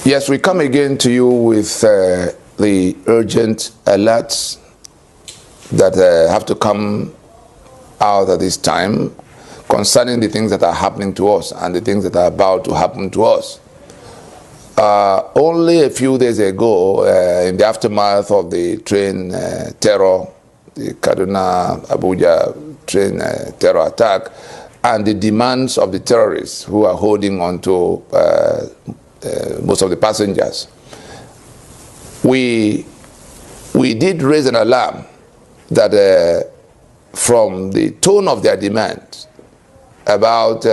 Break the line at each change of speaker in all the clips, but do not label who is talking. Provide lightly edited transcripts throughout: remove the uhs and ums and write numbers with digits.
Yes, we come again to you with the urgent alerts that have to come out at this time concerning the things that are happening to us and the things that are about to happen to us. Only a few days ago, in the aftermath of the train terror, the Kaduna Abuja train terror attack, and the demands of the terrorists who are holding on to most of the passengers, we did raise an alarm that from the tone of their demand about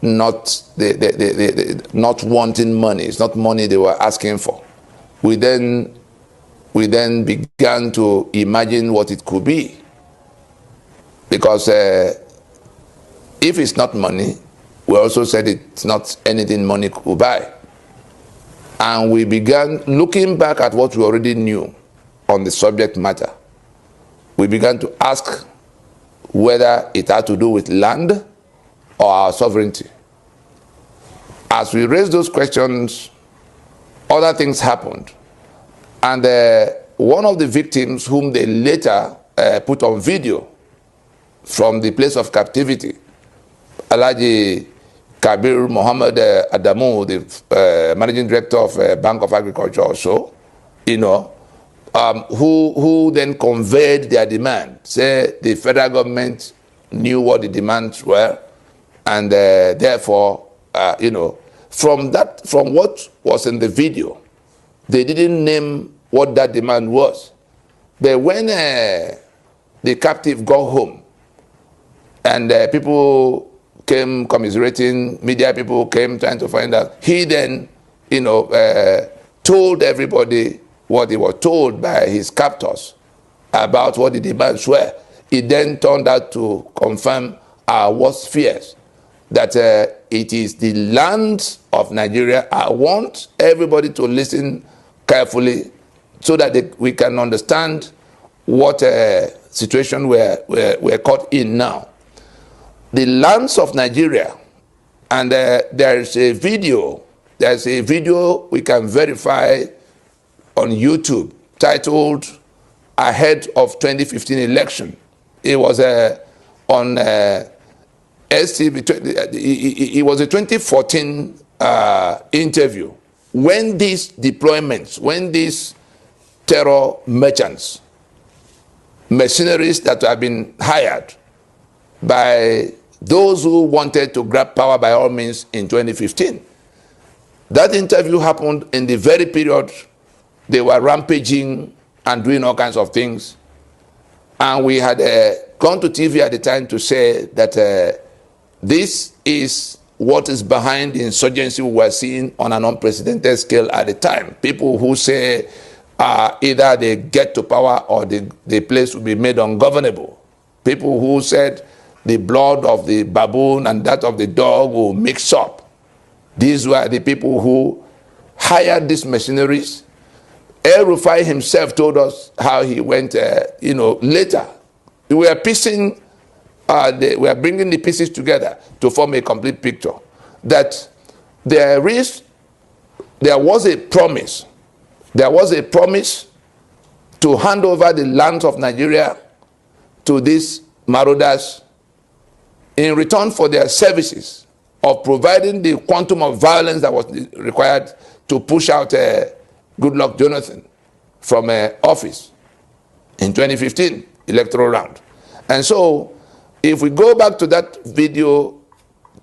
not wanting money, it's not money they were asking for. We then began to imagine what it could be, because if it's not money, we also said it's not anything money could buy. And we began looking back at what we already knew on the subject matter. We began to ask whether it had to do with land or our sovereignty. As we raised those questions, other things happened. And one of the victims, whom they later put on video from the place of captivity, Alhaji Kabir Muhammad Adamu, the managing director of Bank of Agriculture also, who then conveyed their demand, say the federal government knew what the demands were, and therefore, from what was in the video, they didn't name what that demand was. But when the captive got home, and people came commiserating, media people came trying to find out, he then, told everybody what he was told by his captors about what the demands were. It then turned out to confirm our worst fears, that it is the land of Nigeria. I want everybody to listen carefully so that we can understand what situation we're caught in now. The lands of Nigeria, and there's a video we can verify on YouTube titled "Ahead of 2015 Election." It was on STV. It was a 2014 interview when these deployments, when these terror merchants, mercenaries that have been hired by those who wanted to grab power by all means in 2015. That interview happened in the very period they were rampaging and doing all kinds of things. And we had gone to TV at the time to say that this is what is behind the insurgency we were seeing on an unprecedented scale at the time. People who say either they get to power or the place will be made ungovernable. People who said the blood of the baboon and that of the dog will mix up. These were the people who hired these mercenaries. El-Rufai himself told us how he went, later. We were piecing, we were bringing the pieces together to form a complete picture. That there was a promise. There was a promise to hand over the lands of Nigeria to these marauders in return for their services of providing the quantum of violence that was required to push out Goodluck Jonathan from office in 2015 electoral round. And so, if we go back to that video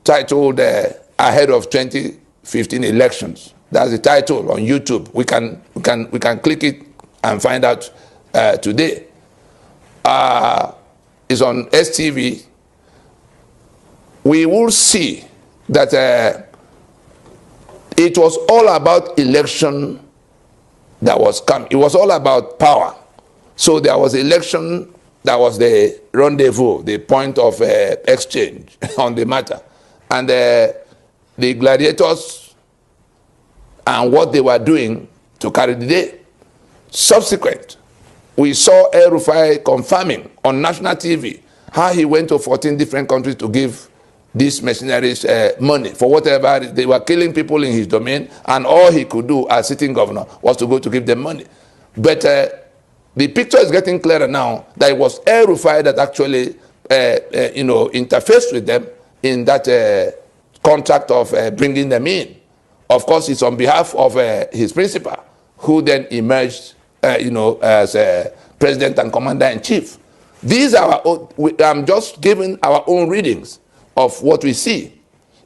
titled "Ahead of 2015 Elections," that's the title on YouTube. We can click it and find out today. It's on STV. We will see that it was all about election that was coming. It was all about power. So there was election that was the rendezvous, the point of exchange on the matter. And the gladiators and what they were doing to carry the day. Subsequent, we saw El-Rufai confirming on national TV how he went to 14 different countries to give these mercenaries money for whatever. They were killing people in his domain, and all he could do as sitting governor was to go to give them money. But the picture is getting clearer now that it was El Rufai that actually interfaced with them in that contract of bringing them in. Of course, it's on behalf of his principal, who then emerged as president and commander-in-chief. These are I'm just giving our own readings of what we see.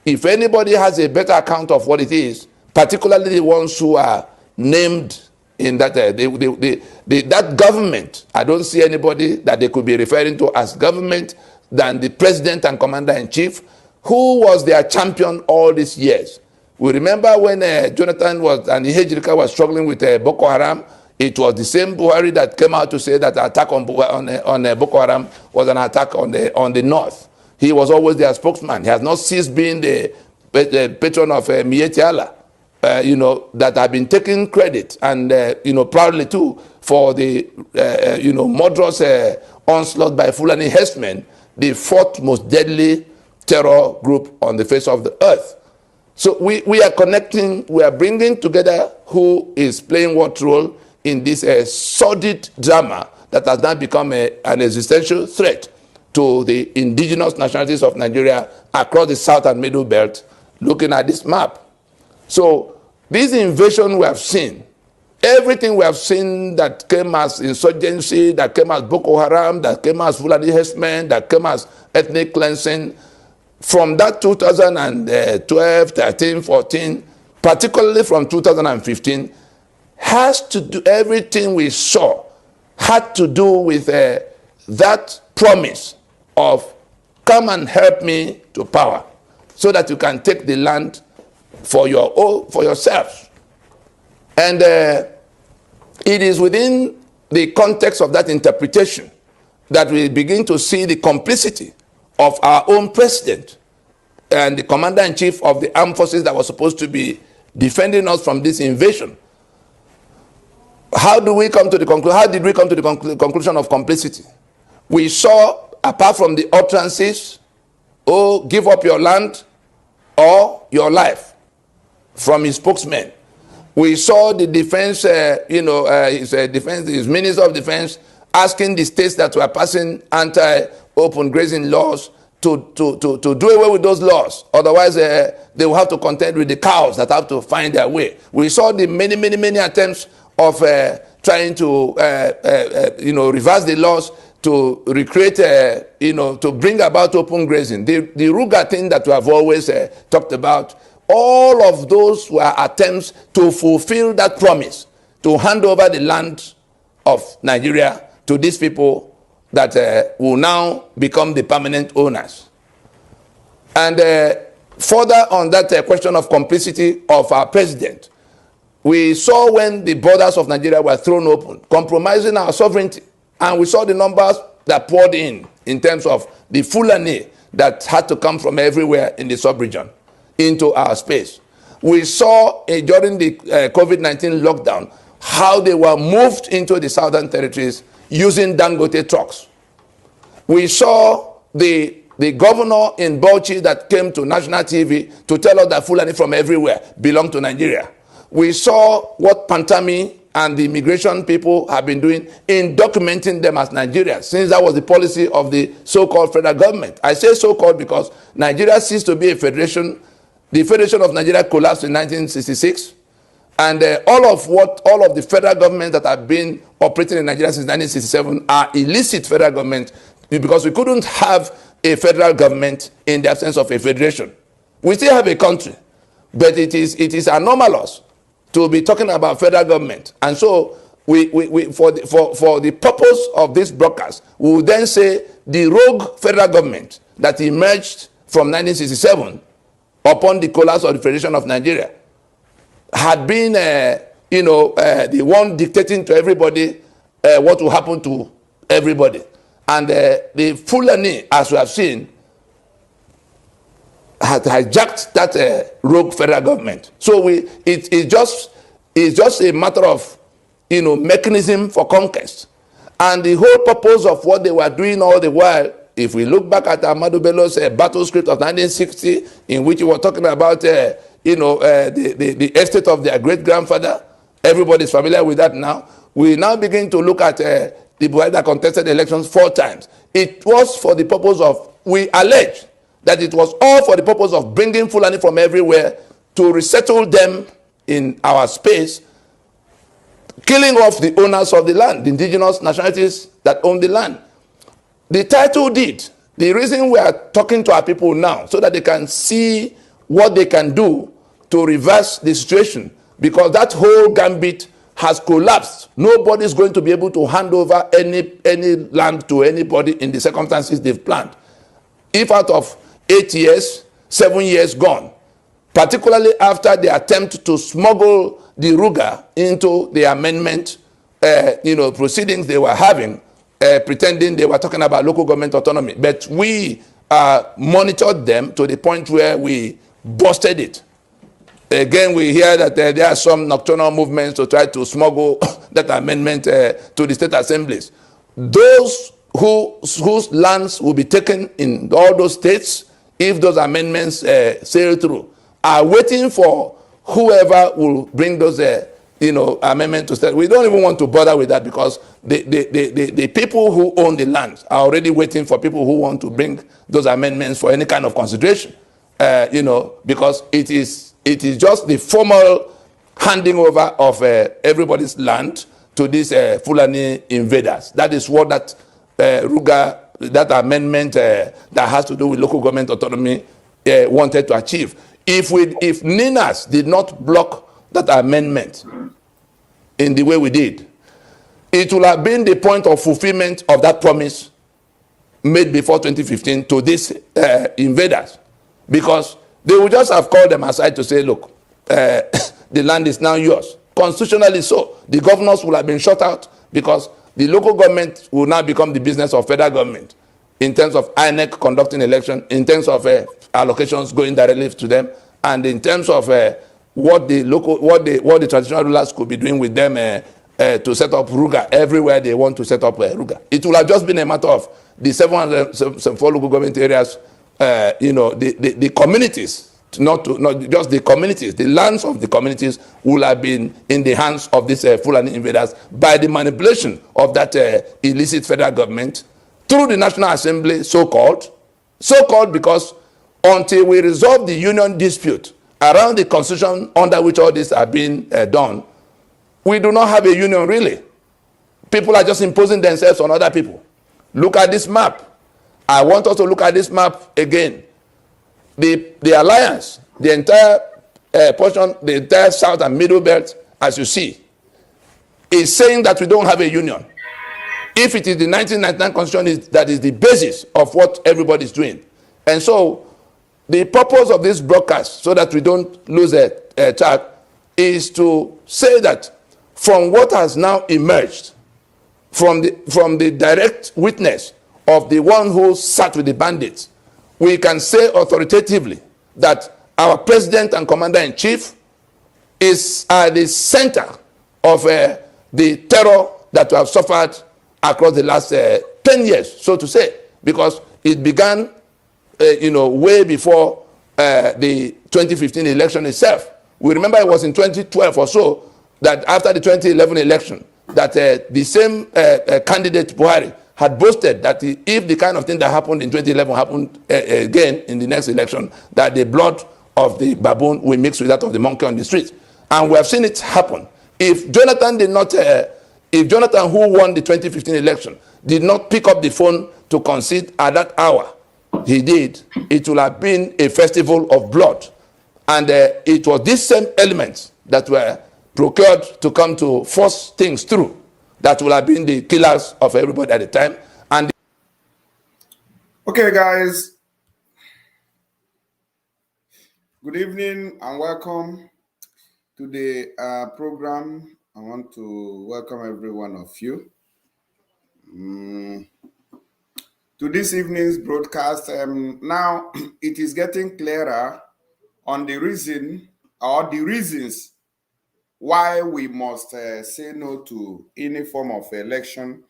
If anybody has a better account of what it is, particularly the ones who are named in that that government, I don't see anybody that they could be referring to as government than the president and commander-in-chief, who was their champion all these years. We remember when Jonathan and Ihejirika was struggling with Boko Haram. It was the same Buhari that came out to say that the attack on Boko Haram was an attack on the north. He was always their spokesman. He has not ceased being the patron of Miyetti Allah, that have been taking credit and proudly too for the murderous onslaught by Fulani herdsmen, the fourth most deadly terror group on the face of the earth. So we are connecting, we are bringing together who is playing what role in this sordid drama that has now become an existential threat to the indigenous nationalities of Nigeria across the south and middle belt, looking at this map. So this invasion we have seen, everything we have seen that came as insurgency, that came as Boko Haram, that came as Fulani herdsmen, that came as ethnic cleansing, from that 2012, 13, 14, particularly from 2015, has to do, everything we saw had to do with that promise of come and help me to power so that you can take the land for yourselves. And it is within the context of that interpretation that we begin to see the complicity of our own president and the commander-in-chief of the armed forces that was supposed to be defending us from this invasion. How did we come to the conclusion of complicity? We saw, apart from the utterances, oh, give up your land or your life, from his spokesman. We saw the defense, his minister of defense asking the states that were passing anti-open grazing laws to do away with those laws. Otherwise, they will have to contend with the cows that have to find their way. We saw the many attempts of trying to, reverse the laws to recreate, to bring about open grazing. The Ruga thing that we have always talked about, all of those were attempts to fulfill that promise, to hand over the land of Nigeria to these people that will now become the permanent owners. And further on that question of complicity of our president, we saw when the borders of Nigeria were thrown open, compromising our sovereignty. And we saw the numbers that poured in terms of the Fulani that had to come from everywhere in the sub-region into our space. We saw during the COVID-19 lockdown how they were moved into the southern territories using Dangote trucks. We saw the governor in Bauchi that came to national TV to tell us that Fulani from everywhere belong to Nigeria. We saw what Pantami and the immigration people have been doing in documenting them as Nigerians, since that was the policy of the so-called federal government. I say so-called because Nigeria ceased to be a federation. The Federation of Nigeria collapsed in 1966. And all of the federal governments that have been operating in Nigeria since 1967 are illicit federal governments, because we couldn't have a federal government in the absence of a federation. We still have a country, but it is anomalous to be talking about federal government. And so we for the purpose of this broadcast, we will then say the rogue federal government that emerged from 1967 upon the collapse of the Federation of Nigeria had been, the one dictating to everybody what will happen to everybody. And the Fulani, as we have seen, had hijacked that rogue federal government. So it's just a matter of, mechanism for conquest. And the whole purpose of what they were doing all the while If we look back at Ahmadu Bello's battle script of 1960, in which he was talking about, the estate of their great-grandfather, everybody's familiar with that now. We now begin to look at the Buhari that contested elections 4 times. It was for the purpose of, we allege that it was all for the purpose of bringing Fulani from everywhere to resettle them in our space, killing off the owners of the land, the indigenous nationalities that own the land. The title did. The reason we are talking to our people now, so that they can see what they can do to reverse the situation, because that whole gambit has collapsed. Nobody is going to be able to hand over any land to anybody in the circumstances they've planned. If out of 8 years, 7 years gone, particularly after the attempt to smuggle the Ruga into the amendment proceedings they were having, pretending they were talking about local government autonomy. But we monitored them to the point where we busted it. Again, we hear that there are some nocturnal movements to try to smuggle that amendment to the state assemblies. Those whose lands will be taken in all those states, if those amendments sail through, are waiting for whoever will bring those amendments to state. We don't even want to bother with that, because the people who own the land are already waiting for people who want to bring those amendments for any kind of consideration. Because it is just the formal handing over of everybody's land to these Fulani invaders. That is what that Ruga, that amendment that has to do with local government autonomy wanted to achieve. If Ninas did not block that amendment in the way we did, it would have been the point of fulfillment of that promise made before 2015 to these invaders, because they would just have called them aside to say, look, the land is now yours. Constitutionally so. The governors would have been shut out, because the local government will now become the business of federal government in terms of INEC conducting election, in terms of allocations going directly to them, and in terms of what the traditional rulers could be doing with them to set up Ruga everywhere they want to set up Ruga. It will have just been a matter of the 704 local government areas, the communities, not just the communities, the lands of the communities will have been in the hands of these Fulani invaders by the manipulation of that illicit federal government through the National Assembly, so-called because until we resolve the union dispute around the constitution under which all this are being done, we do not have a union really. People are just imposing themselves on other people. Look at this map. I want us to look at this map again. The alliance, the entire portion, the entire south and middle belt, as you see, is saying that we don't have a union. If it is the 1999 constitution that is the basis of what everybody is doing. And so the purpose of this broadcast, so that we don't lose a track, is to say that from what has now emerged, from the direct witness of the one who sat with the bandits, we can say authoritatively that our president and commander-in-chief is at the center of the terror that we have suffered across the last 10 years, so to say, because it began way before the 2015 election itself. We remember it was in 2012 or so that after the 2011 election that the same candidate Buhari had boasted that if the kind of thing that happened in 2011 happened again in the next election, that the blood of the baboon will mix with that of the monkey on the street. And we have seen it happen. If Jonathan did not, if Jonathan, who won the 2015 election, did not pick up the phone to concede at that hour, he did, it would have been a festival of blood. And it was these same elements that were procured to come to force things through that will have been the killers of everybody at the time. And
okay, guys, good evening and welcome to the program. I want to welcome every one of you to this evening's broadcast. Now it is getting clearer on the reason or the reasons why we must say no to any form of election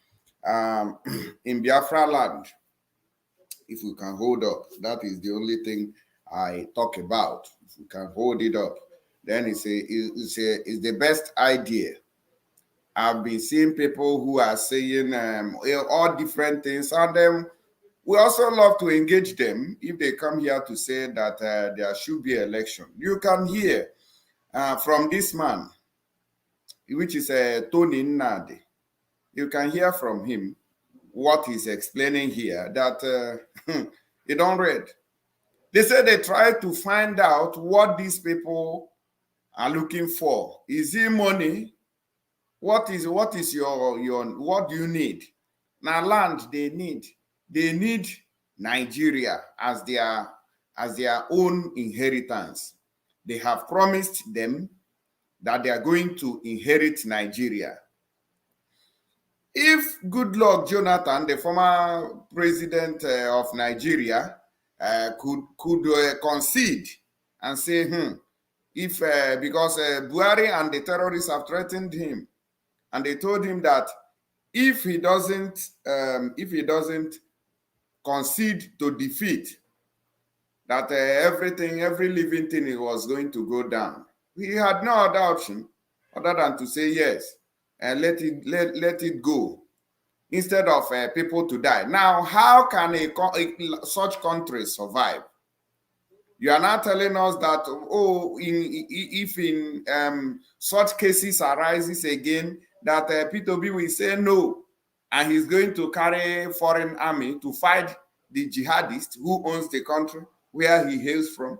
in Biafra land. if we can hold up. That is the only thing I talk about. If we can hold it up, then it's the best idea. I've been seeing people who are saying all different things, and we also love to engage them if they come here to say that there should be election. You can hear from this man, which is Tony Nnamdi. You can hear from him what he's explaining here, that you don't read. They say they try to find out what these people are looking for. Is it money? What is your what do you need? Now land they need. They need Nigeria as their own inheritance. They have promised them that they are going to inherit Nigeria. If Goodluck Jonathan, the former president of Nigeria, could concede and say, if because Buhari and the terrorists have threatened him, and they told him that if he doesn't concede to defeat, that every living thing was going to go down. He had no other option other than to say yes and let it go, instead of people to die. Now, how can such country survive? You are now telling us that, oh, if in such cases arises again, that P2B will say no, and he's going to carry foreign army to fight the jihadist who owns the country where he hails from.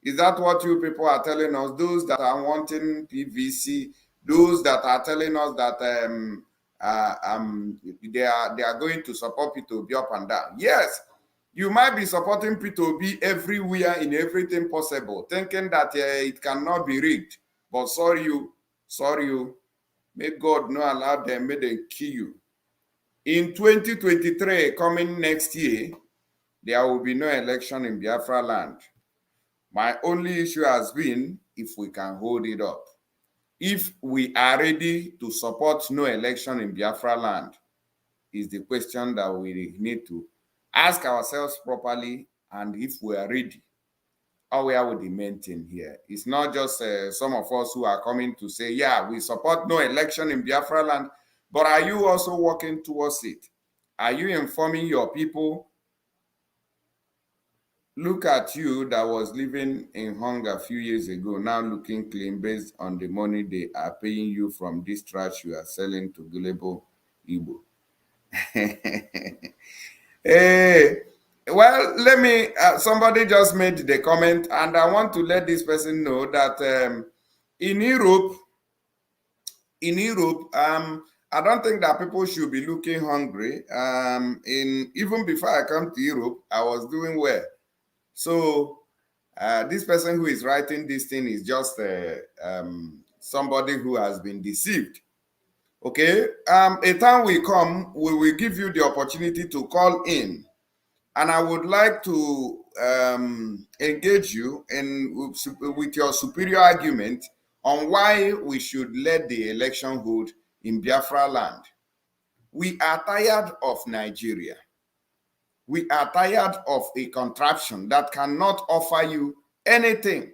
Is that what you people are telling us? Those that are wanting PVC, those that are telling us that they are going to support P2B up and down. Yes, you might be supporting P2B everywhere in everything possible, thinking that it cannot be rigged. But sorry you, may God not allow them, may they kill you. In 2023, coming next year, there will be no election in Biafra land. My only issue has been if we can hold it up. If we are ready to support no election in Biafra land, is the question that we need to ask ourselves properly, and if we are ready. Or where would the main thing here? It's not just some of us who are coming to say, yeah, we support no election in Biafra land, but are you also working towards it? Are you informing your people? Look at you that was living in hunger a few years ago, now looking clean based on the money they are paying you from this trash you are selling to gullible Igbo. Hey, well, let me, somebody just made the comment, and I want to let this person know that in Europe, I don't think that people should be looking hungry. Even before I come to Europe, I was doing well. So this person who is writing this thing is just somebody who has been deceived. Okay, a time will come, we will give you the opportunity to call in, and I would like to engage you with your superior argument on why we should let the election hold in Biafra land. We are tired of Nigeria. We are tired of a contraption that cannot offer you anything.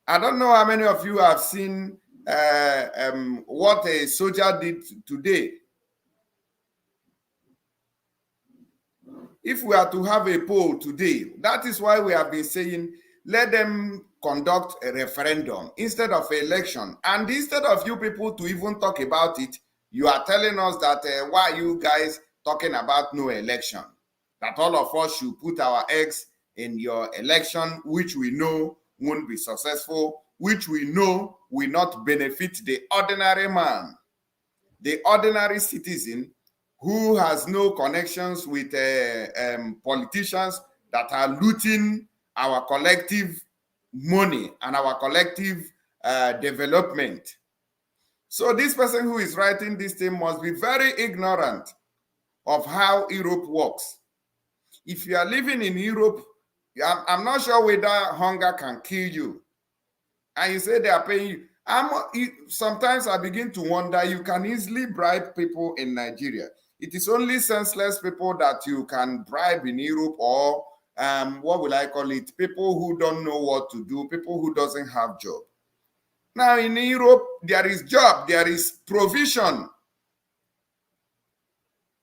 I don't know how many of you have seen what a soldier did today. If we are to have a poll today, that is why we have been saying, let them conduct a referendum instead of an election. And instead of you people to even talk about it, you are telling us that why are you guys talking about no election? That all of us should put our eggs in your election, which we know won't be successful, which we know will not benefit the ordinary man, the ordinary citizen who has no connections with politicians that are looting our collective money and our collective development. So this person who is writing this thing must be very ignorant of how Europe works. If you are living in Europe, I'm not sure whether hunger can kill you. And you say they are paying you. Sometimes I begin to wonder, you can easily bribe people in Nigeria. It is only senseless people that you can bribe in Europe, or what will I call it? People who don't know what to do, people who doesn't have job. Now in Europe, there is job, there is provision.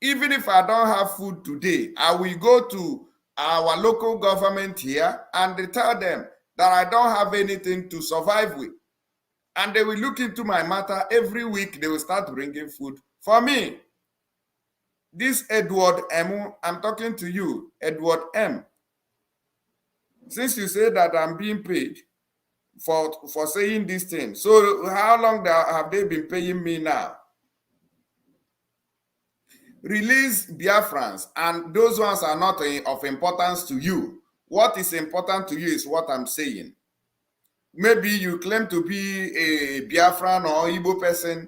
Even if I don't have food today, I will go to our local government here and they tell them that I don't have anything to survive with. And they will look into my matter. Every week, they will start bringing food for me. This Edward M, I'm talking to you, Edward M. Since you say that I'm being paid for saying this thing, so how long have they been paying me now? Release Biafrans, and those ones are not of importance to you. What is important to you is what I'm saying. Maybe you claim to be a Biafran or Igbo person,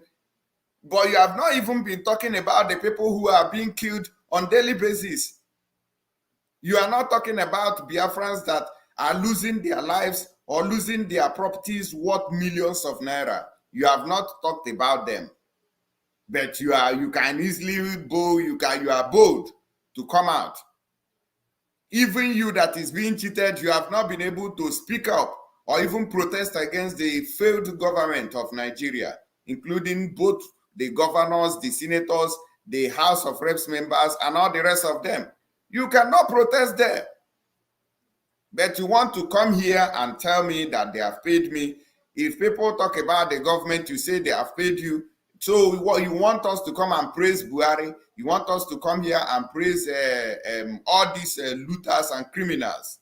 but you have not even been talking about the people who are being killed on daily basis. You are not talking about Biafrans that are losing their lives or losing their properties worth millions of naira. You have not talked about them. But you can easily bold, you are bold to come out. Even you that is being cheated, you have not been able to speak up or even protest against the failed government of Nigeria, including both the governors, the senators, the House of Reps members, and all the rest of them. You cannot protest there. But you want to come here and tell me that they have paid me. If people talk about the government, you say they have paid you. So what you want us to come and praise Buhari? You want us to come here and praise all these looters and criminals?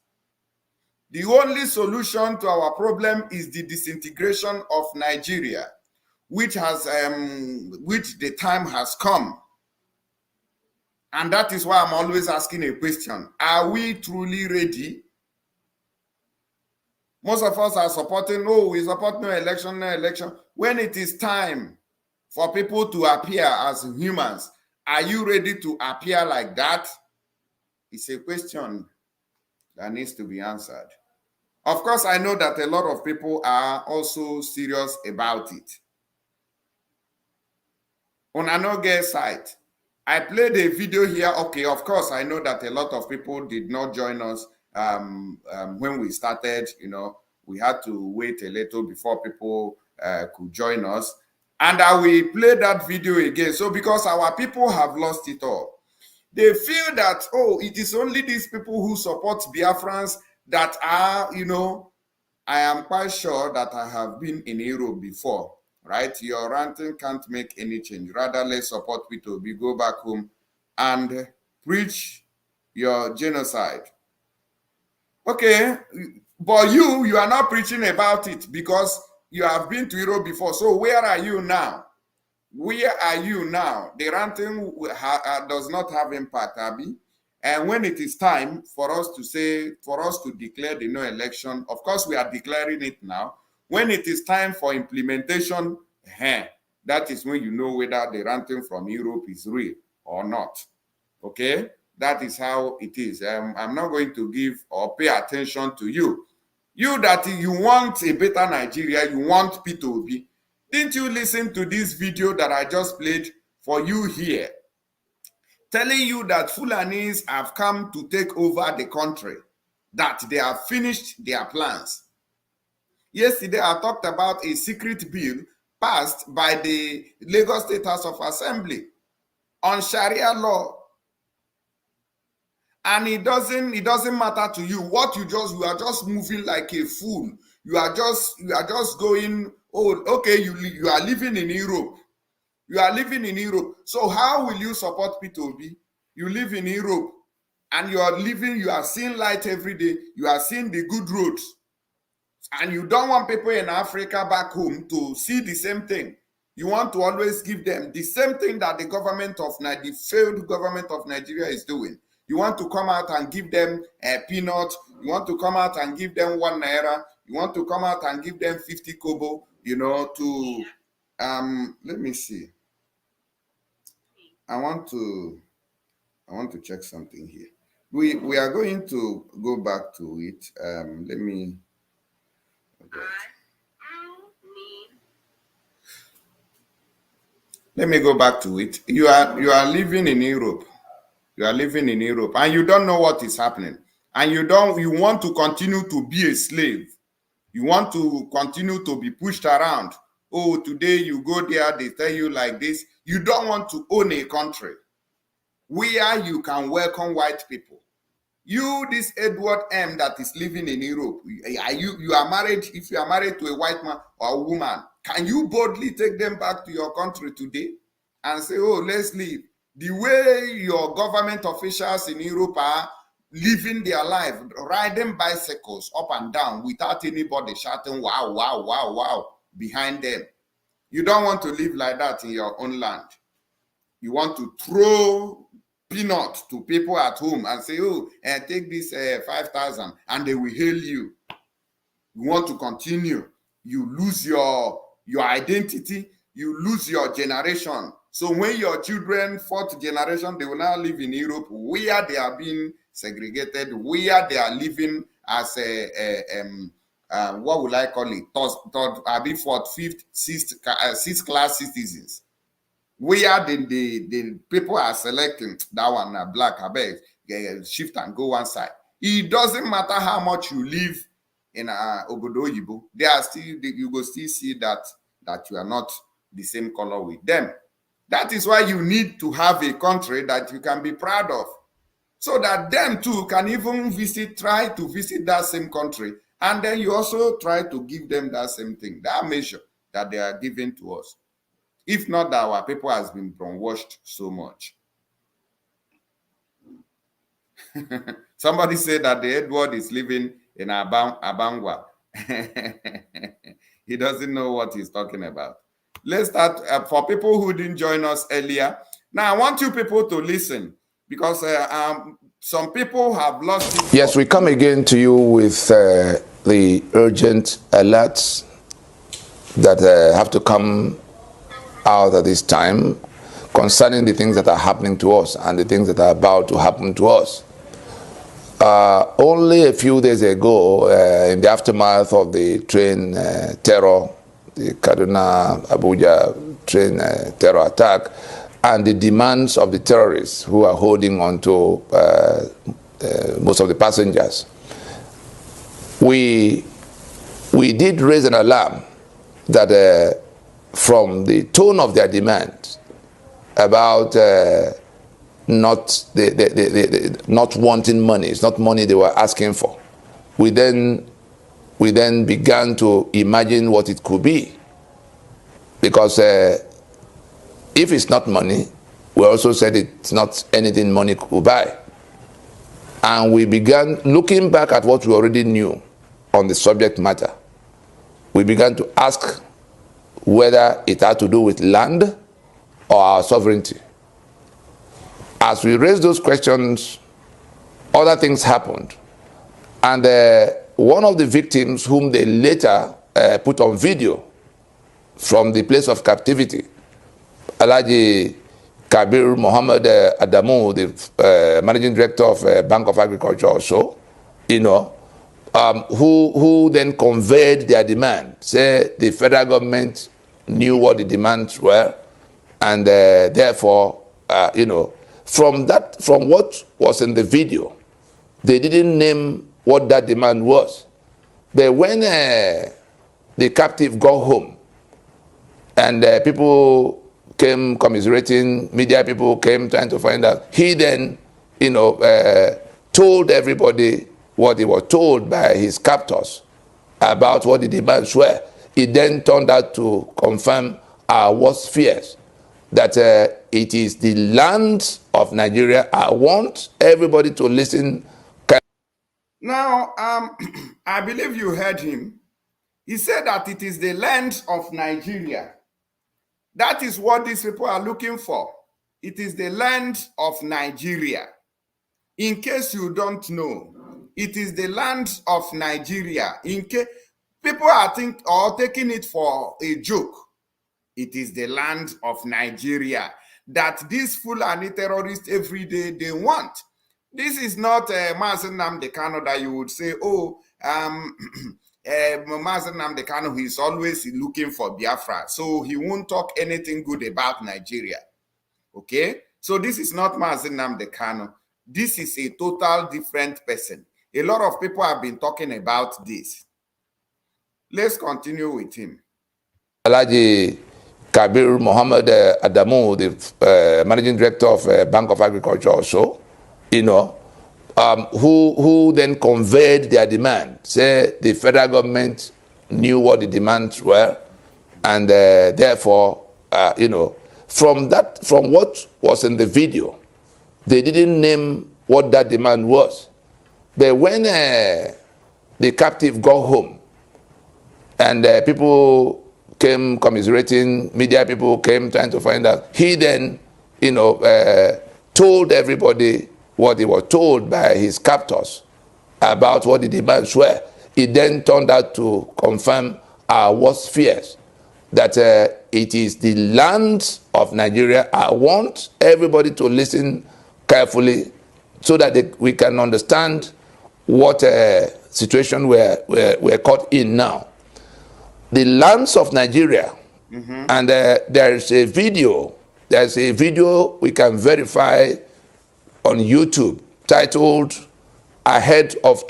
The only solution to our problem is the disintegration of Nigeria, which the time has come. And that is why I'm always asking a question. Are we truly ready? Most of us are supporting, we support no election, no election. When it is time for people to appear as humans, are you ready to appear like that? It's a question that needs to be answered. Of course, I know that a lot of people are also serious about it. On another side, I played a video here. Okay, of course, I know that a lot of people did not join us when we started. You know, we had to wait a little before people could join us. And I will play that video again. So because our people have lost it all. They feel that, it is only these people who support Biafrans that are, I am quite sure that I have been in Europe before, right? Your ranting can't make any change. Rather, let's support people. We go back home and preach your genocide. Okay, but you are not preaching about it because you have been to Europe before. So where are you now? Where are you now? The ranting does not have impact, Abby. And when it is time for us to declare the no election, of course we are declaring it now. When it is time for implementation, that is when you know whether the ranting from Europe is real or not. Okay? That is how it is. I'm not going to give or pay attention to you. You that you want a better Nigeria, you want P2B. Didn't you listen to this video that I just played for you here? Telling you that Fulanis have come to take over the country, that they have finished their plans. Yesterday, I talked about a secret bill passed by the Lagos State House of Assembly on Sharia law. And it doesn't matter to you what you are just moving like a fool. You are just going, okay, you are living in Europe. You are living in Europe. So how will you support P2B? You live in Europe and you are seeing light every day. You are seeing the good roads. And you don't want people in Africa back home to see the same thing. You want to always give them the same thing that the failed government of Nigeria is doing. You want to come out and give them a peanut. You want to come out and give them 1 naira. You want to come out and give them 50 kobo, to, let me see. I want to check something here. We are going to go back to it. Let me. let me go back to it. You are living in Europe. You are living in Europe and you don't know what is happening. And you want to continue to be a slave. You want to continue to be pushed around. Oh, today you go there, they tell you like this. You don't want to own a country where you can welcome white people. You, this Edward M. that is living in Europe, you are married, if you are married to a white man or a woman, can you boldly take them back to your country today and say, oh, let's leave? The way your government officials in Europe are living their life, riding bicycles up and down without anybody shouting, wow, wow, wow, wow, behind them. You don't want to live like that in your own land. You want to throw peanuts to people at home and say, oh, take this 5,000 and they will hail you. You want to continue. You lose your identity. You lose your generation. So when your children, fourth generation, they will now live in Europe where they are being segregated, where they are living as what would I call it? Third, fourth, fifth, sixth class citizens. Where the people are selecting that one black, I bet shift and go one side. It doesn't matter how much you live in Obodo Oyibo, they are still, you will still see that you are not the same color with them. That is why you need to have a country that you can be proud of, so that them too can even try to visit that same country, and then you also try to give them that same thing, that measure that they are giving to us. If not that our people has been brainwashed so much. Somebody said that the Edward is living in Abangwa. He doesn't know what he's talking about. Let's start for people who didn't join us earlier. Now, I want you people to listen because some people have lost it.
Yes, we come again to you with the urgent alerts that have to come out at this time concerning the things that are happening to us and the things that are about to happen to us. Only a few days ago, in the aftermath of the train terror, the Kaduna Abuja train terror attack, and the demands of the terrorists who are holding on to most of the passengers, we did raise an alarm that from the tone of their demand about not wanting money, it's not money they were asking for. We then began to imagine what it could be, because if it's not money, we also said it's not anything money could buy. And we began looking back at what we already knew on the subject matter. We began to ask whether it had to do with land or our sovereignty. As we raised those questions, other things happened. And one of the victims, whom they later put on video from the place of captivity, Alhaji Kabir Muhammad Adamu, the managing director of Bank of Agriculture also, who then conveyed their demand, say the federal government knew what the demands were, and therefore, from what was in the video, they didn't name what that demand was. But when the captive got home, and people came commiserating, media people came trying to find out, he then, told everybody what he was told by his captors about what the demands were. It then turned out to confirm our worst fears, that it is the land of Nigeria. I want everybody to listen.
Now, I believe you heard him. He said that it is the land of Nigeria. That is what these people are looking for. It is the land of Nigeria. In case you don't know, it is the land of Nigeria. In case people are taking it for a joke, it is the land of Nigeria that these Fulani terrorists every day they want. This is not Mazi Nnamdi Kanu that you would say, oh, Mazi Nnamdi Kanu, he's always looking for Biafra, so he won't talk anything good about Nigeria. Okay, so this is not Mazi Nnamdi Kanu. This is a total different person. A lot of people have been talking about this. Let's continue with him.
Alhaji Kabir Muhammad Adamu, the managing director of Bank of Agriculture also, you know, who then conveyed their demand. Say the federal government knew what the demands were, and therefore, you know, from what was in the video, they didn't name what that demand was. But when the captive got home, and people came commiserating, media people came trying to find out, he then, you know, told everybody what he was told by his captors about what the demands were. It then turned out to confirm our worst fears, that it is the land of Nigeria. I want everybody to listen carefully so that we can understand what situation we're caught in now. The lands of Nigeria, and there's a video we can verify on YouTube titled "Ahead of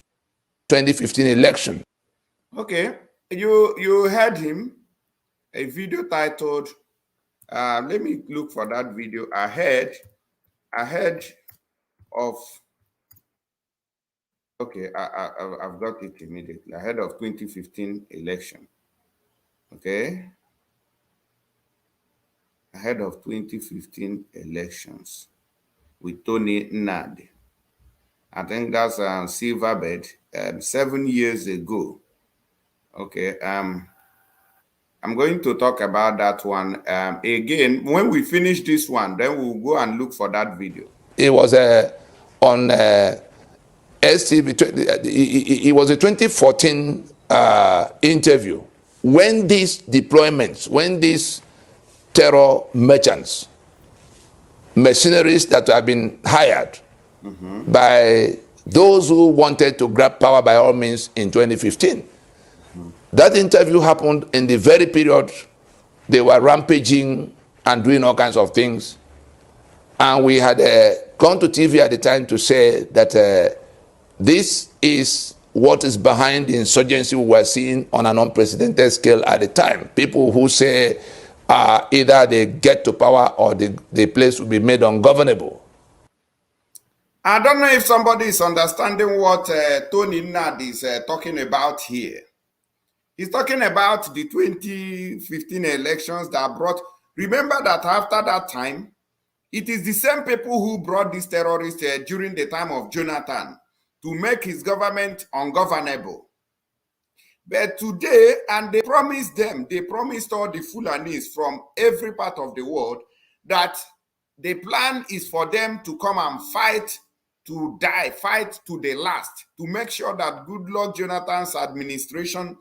2015 Election."
Okay, you heard him. A video titled, let me look for that video. Ahead of, okay, I've got it immediately. Ahead of 2015 election. Okay. Ahead of 2015 elections with Tony Nnamdi. I think that's Silverbird, 7 years ago. Okay. I'm going to talk about that one again. When we finish this one, then we'll go and look for that video.
It was on STV. It was a 2014 interview when these deployments, when these terror merchants, mercenaries that have been hired by those who wanted to grab power by all means in 2015. That interview happened in the very period they were rampaging and doing all kinds of things. And we had gone to TV at the time to say that this is what is behind the insurgency we were seeing on an unprecedented scale at the time. People who say either they get to power or the place will be made ungovernable.
I don't know if somebody is understanding what Tony Nnamdi is talking about here. He's talking about the 2015 elections that brought, remember that after that time, it is the same people who brought these terrorists during the time of Jonathan to make his government ungovernable. But today, and they promised all the Fulanis from every part of the world that the plan is for them to come and fight to die, fight to the last, to make sure that Goodluck Jonathan's administration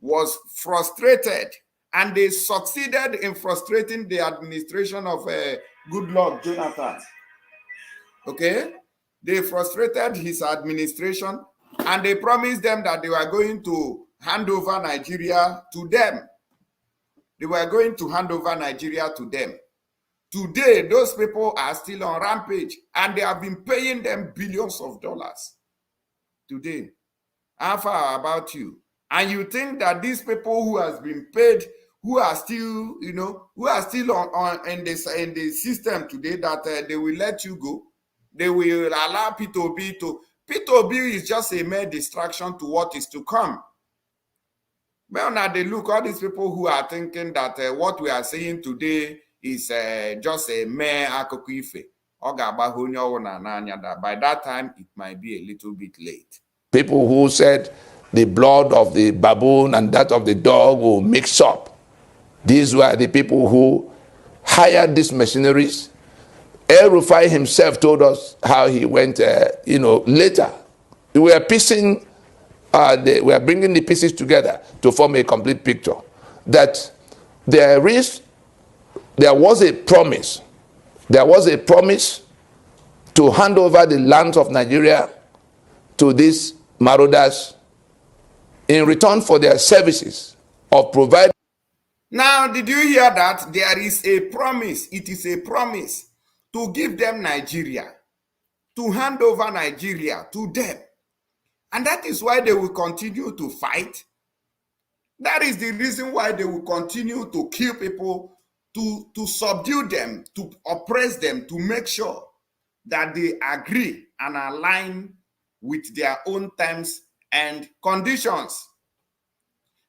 was frustrated, and they succeeded in frustrating the administration of Goodluck Jonathan. Okay, they frustrated his administration, and they promised them that they were going to hand over Nigeria to them. They were going to hand over Nigeria to them. Today, those people are still on rampage, and they have been paying them billions of dollars. Today, how far about you? And you think that these people who has been paid, who are still, you know, who are still in the system today, that they will let you go? They will allow P2B to. P2B is just a mere distraction to what is to come. Well, now they look, all these people who are thinking that what we are saying today is just a mere akokife. That by that time, it might be a little bit late.
People who said the blood of the baboon and that of the dog will mix up. These were the people who hired these mercenaries. El-Rufai himself told us how he went, you know, later. We were piecing, we were bringing the pieces together to form a complete picture. That there was a promise to hand over the lands of Nigeria to these marauders in return for their services of providing.
Now, did you hear that? There is a promise. It is a promise to give them Nigeria, to hand over Nigeria to them. And that is why they will continue to fight. That is the reason why they will continue to kill people, to subdue them, to oppress them, to make sure that they agree and align with their own terms and conditions.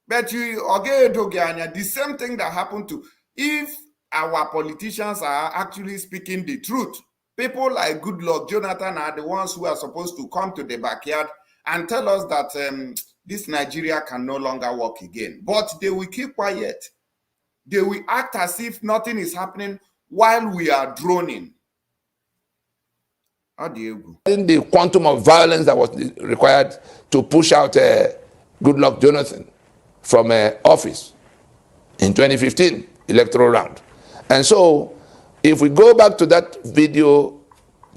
But you, the same thing that happened to, if our politicians are actually speaking the truth, people like Goodluck Jonathan are the ones who are supposed to come to the backyard and tell us that this Nigeria can no longer work again. But they will keep quiet. They will act as if nothing is happening while we are droning. How do you go?
In the quantum of violence that was required to push out Goodluck Jonathan from office in 2015 electoral round. And so if we go back to that video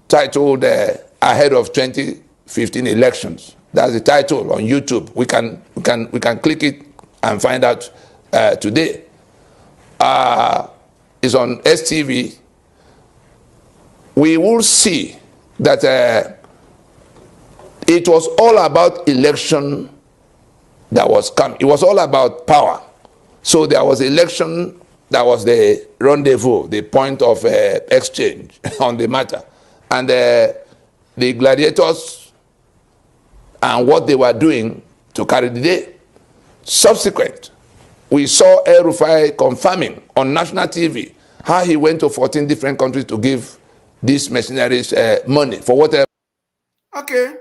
titled Ahead of 2015 Elections, that's the title on YouTube. We can click it and find out today. It's on STV. We will see that it was all about election that was coming. It was all about power. So there was election that was the rendezvous, the point of exchange on the matter. And the gladiators and what they were doing to carry the day. Subsequent, we saw El-Rufai confirming on national TV how he went to 14 different countries to give these mercenaries money for whatever.
Okay.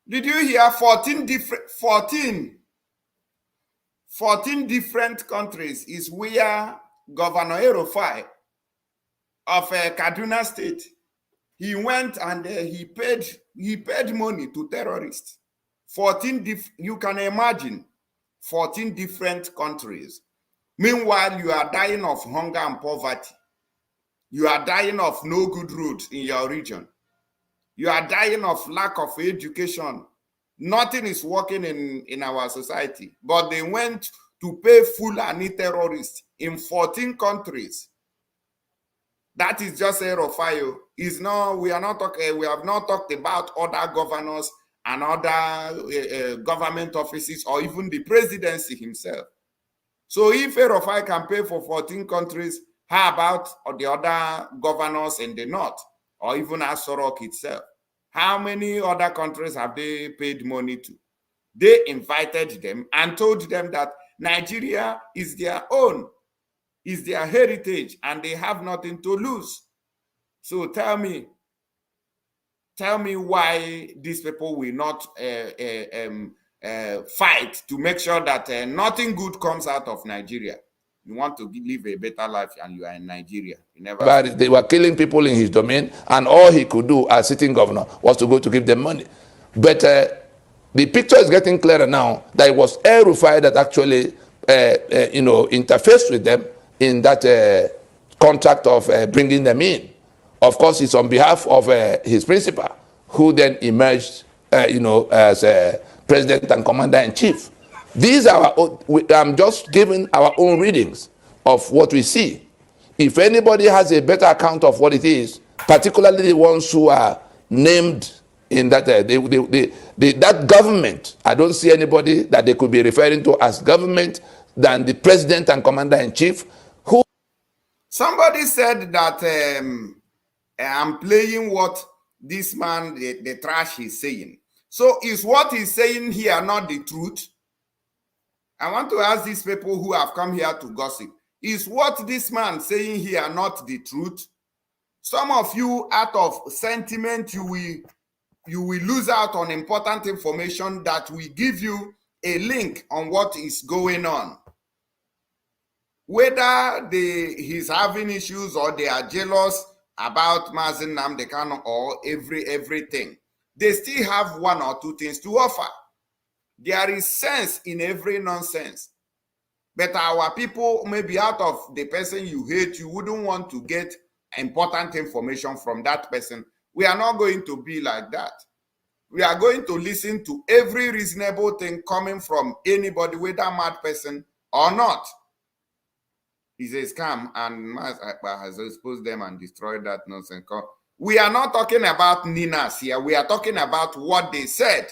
Did you hear 14 different countries is where Governor El-Rufai of Kaduna State, he went and he paid money to terrorists. 14 you can imagine 14 different countries. Meanwhile, you are dying of hunger and poverty. You are dying of no good roads in your region. You are dying of lack of education. Nothing is working in our society. But they went to pay Fulani terrorists in 14 countries. That is just a Rufai. We have not talked about other governors and other government offices or even the presidency himself. So if El-Rufai can pay for 14 countries, how about the other governors in the north or even Asorok itself? How many other countries have they paid money to? They invited them and told them that Nigeria is their own, is their heritage, and they have nothing to lose. So tell me why these people will not fight to make sure that nothing good comes out of Nigeria. You want to live a better life and you are in Nigeria. You never.
But they were killing people in his domain, and all he could do as sitting governor was to go to give them money. But the picture is getting clearer now that it was El-Rufai that actually interfaced with them in that contract of bringing them in. Of course, it's on behalf of his principal, who then emerged as president and commander-in-chief. These are I'm just giving our own readings of what we see. If anybody has a better account of what it is, particularly the ones who are named in that that government, I don't see anybody that they could be referring to as government than the president and commander-in-chief. Who
somebody said that I'm playing what this man, the trash, is saying. So is what he's saying here not the truth? I want to ask these people who have come here to gossip, is what this man saying here not the truth? Some of you, out of sentiment, you will lose out on important information that will give you a link on what is going on. Whether he's having issues or they are jealous about Mazi Nnamdi Kanu or everything, they still have one or two things to offer. There is sense in every nonsense. But our people, maybe out of the person you hate, you wouldn't want to get important information from that person. We are not going to be like that. we are going to listen to every reasonable thing coming from anybody, whether mad person or not. It's a scam, and has exposed them and destroyed that nonsense. We are not talking about Ninas here. We are talking about what they said.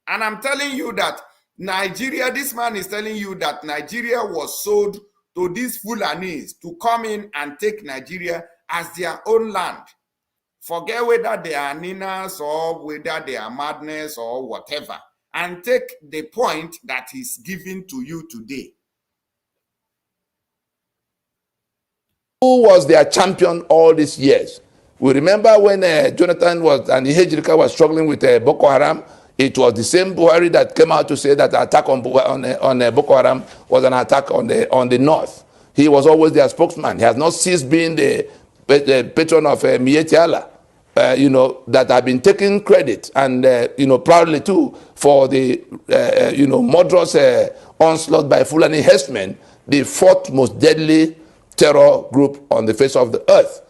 And I'm telling you that Nigeria, this man is telling you that Nigeria was sold to these Fulanis to come in and take Nigeria as their own land. Forget whether they are Ninas or whether they are madness or whatever. And take the point that he's giving to you today.
Who was their champion all these years? We remember when Jonathan was and Hejrika was struggling with Boko Haram. It was the same Buhari that came out to say that the attack on Boko Haram was an attack on the north. He was always their spokesman. He has not ceased being the patron of Miyetti Allah, that have been taking credit and proudly too for the murderous onslaught by Fulani herdsmen, the fourth most deadly terror group on the face of the earth.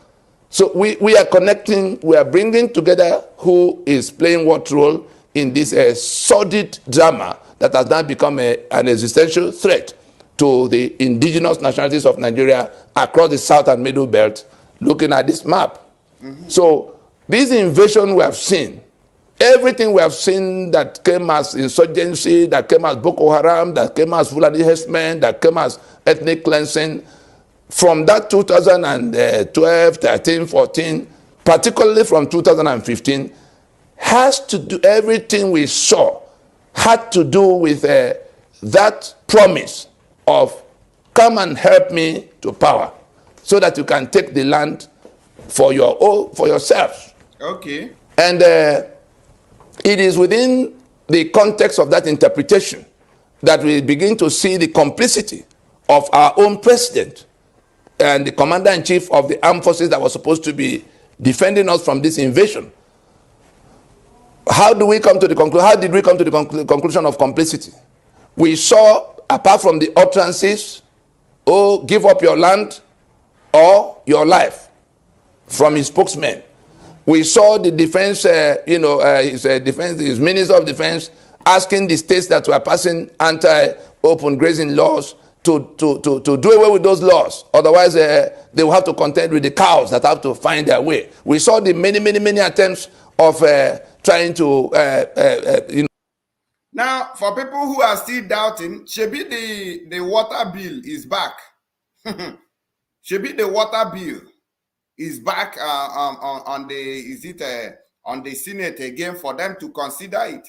So we are connecting, we are bringing together who is playing what role in this sordid drama that has now become an existential threat to the indigenous nationalities of Nigeria across the south and middle belt, looking at this map. So this invasion we have seen, everything we have seen that came as insurgency, that came as Boko Haram, that came as Fulani herdsmen, that came as ethnic cleansing, from that 2012, 13, 14, particularly from 2015, has to do, everything we saw had to do with that promise of come and help me to power so that you can take the land for yourselves.
Okay.
And it is within the context of that interpretation that we begin to see the complicity of our own president and the commander-in-chief of the armed forces that was supposed to be defending us from this invasion. How do we come to the conclusion? How did we come to the conclusion of complicity? We saw, apart from the utterances, oh, give up your land or your life, from his spokesman. We saw the defense, his minister of defense asking the states that were passing anti-open grazing laws to do away with those laws. Otherwise, they will have to contend with the cows that have to find their way. We saw the many attempts of trying to,
Now, for people who are still doubting, Shebi the water bill is back. Shebi the water bill is back on the Senate again for them to consider it.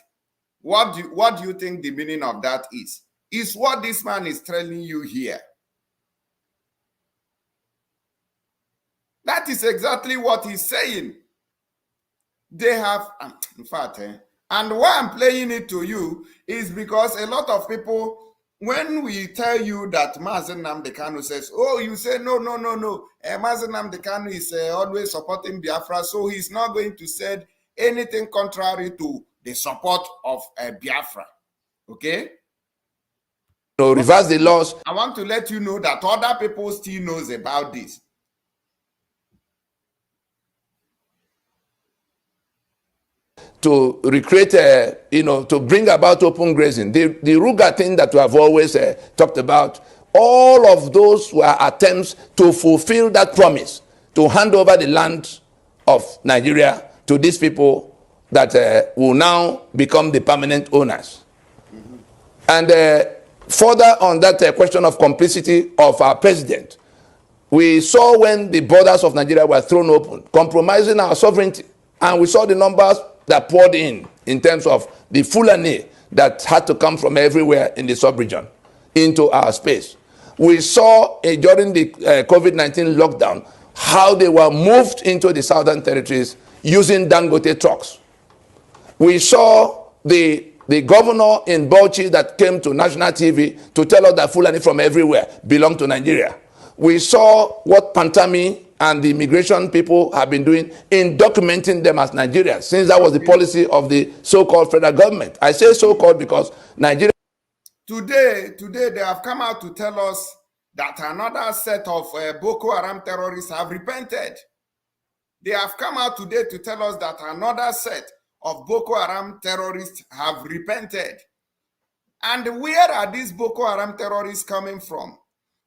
What do you think the meaning of that is? Is what this man is telling you here. That is exactly what he's saying. They have, in fact, and why I'm playing it to you is because a lot of people, when we tell you that Mazi Nnamdi Kanu says, oh, you say, no. Mazi Nnamdi Kanu is always supporting Biafra, so he's not going to say anything contrary to the support of Biafra. Okay?
to reverse the laws.
I want to let you know that other people still knows about this.
To recreate, to bring about open grazing. The Ruga thing that we have always talked about, all of those were attempts to fulfill that promise, to hand over the land of Nigeria to these people that will now become the permanent owners. And further on that question of complicity of our president, we saw when the borders of Nigeria were thrown open, compromising our sovereignty, and we saw the numbers that poured in terms of the Fulani that had to come from everywhere in the sub-region into our space. We saw during the COVID-19 lockdown how they were moved into the southern territories using Dangote trucks. We saw the governor in Bauchi that came to national TV to tell us that Fulani from everywhere belong to Nigeria. We saw what Pantami and the immigration people have been doing in documenting them as Nigerians, since that was the policy of the so-called federal government. I say so-called because Nigeria...
Today, they have come out to tell us that another set of Boko Haram terrorists have repented. They have come out today to tell us that another set of Boko Haram terrorists have repented. And where are these Boko Haram terrorists coming from?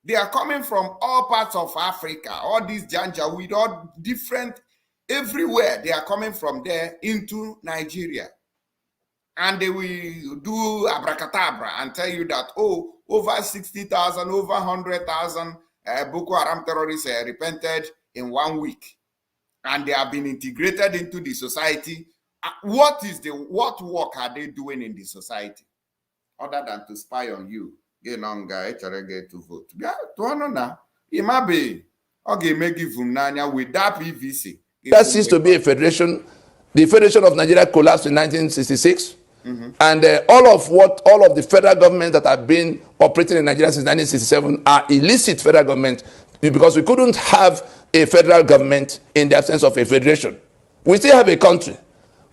They are coming from all parts of Africa, all these Janjaweed, all different, everywhere. They are coming from there into Nigeria. And they will do abracadabra and tell you that, oh, over 60,000, over 100,000 Boko Haram terrorists repented in 1 week. And they have been integrated into the society. What work are they doing in the society? Other than to spy on you. Get on guy, get to vote. It might be okay, make it from Nanya with that PVC.
That ceased to be a federation. The Federation of Nigeria collapsed in 1966. And all of the federal governments that have been operating in Nigeria since 1967 are illicit federal governments, because we couldn't have a federal government in the absence of a federation. We still have a country,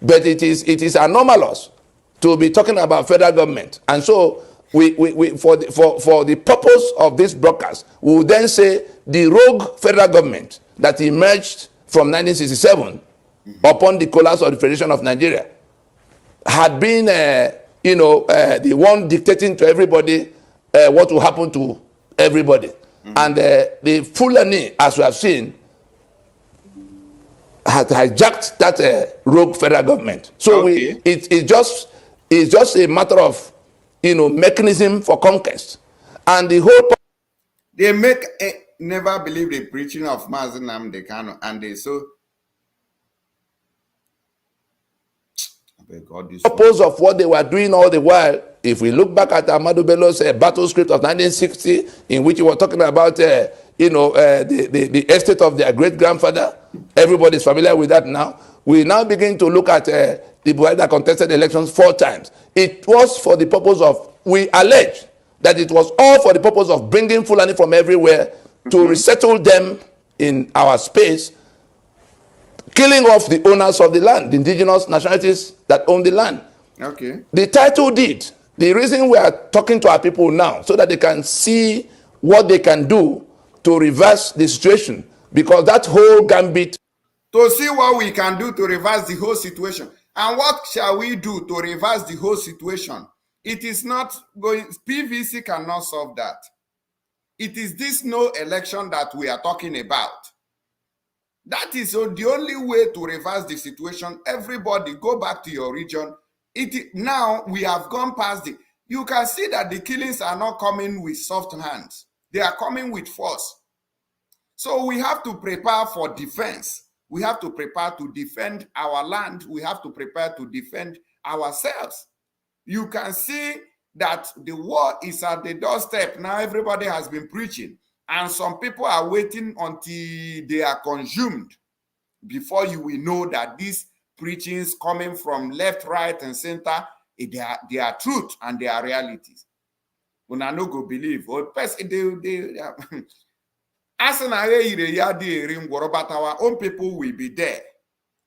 but it is anomalous to be talking about federal government. And so we for the purpose of this broadcast, we will then say the rogue federal government that emerged from 1967 upon the collapse of the Federation of Nigeria had been, the one dictating to everybody what will happen to everybody. And the Fulani, as we have seen, had hijacked that rogue federal government. So it's just a matter of, mechanism for conquest. And the whole...
They never believe the preaching of Mazi Nnamdi Kanu, and they so...
purpose of what they were doing all the while, if we look back at Ahmadu Bello's battle script of 1960, in which he was talking about, the estate of their great-grandfather, everybody's familiar with that now. We now begin to look at the Buhari that contested elections 4 times. It was for the purpose of, we allege that it was all for the purpose of bringing Fulani from everywhere to resettle them in our space, killing off the owners of the land, the indigenous nationalities that own the land.
Okay.
The title deed, the reason we are talking to our people now, so that they can see what they can do to reverse the situation, because that whole gambit...
To see what we can do to reverse the whole situation. And what shall we do to reverse the whole situation? It is not going... PVC cannot solve that. It is this no election that we are talking about. That is the only way to reverse the situation. Everybody go back to your region. Now we have gone past the... You can see that the killings are not coming with soft hands. They are coming with force. So we have to prepare for defense. We have to prepare to defend our land. We have to prepare to defend ourselves. You can see that the war is at the doorstep. Now everybody has been preaching. And some people are waiting until they are consumed before you will know that these preachings coming from left, right, and center, they are truth and they are realities. When I no go believe, or person as an but our own people will be there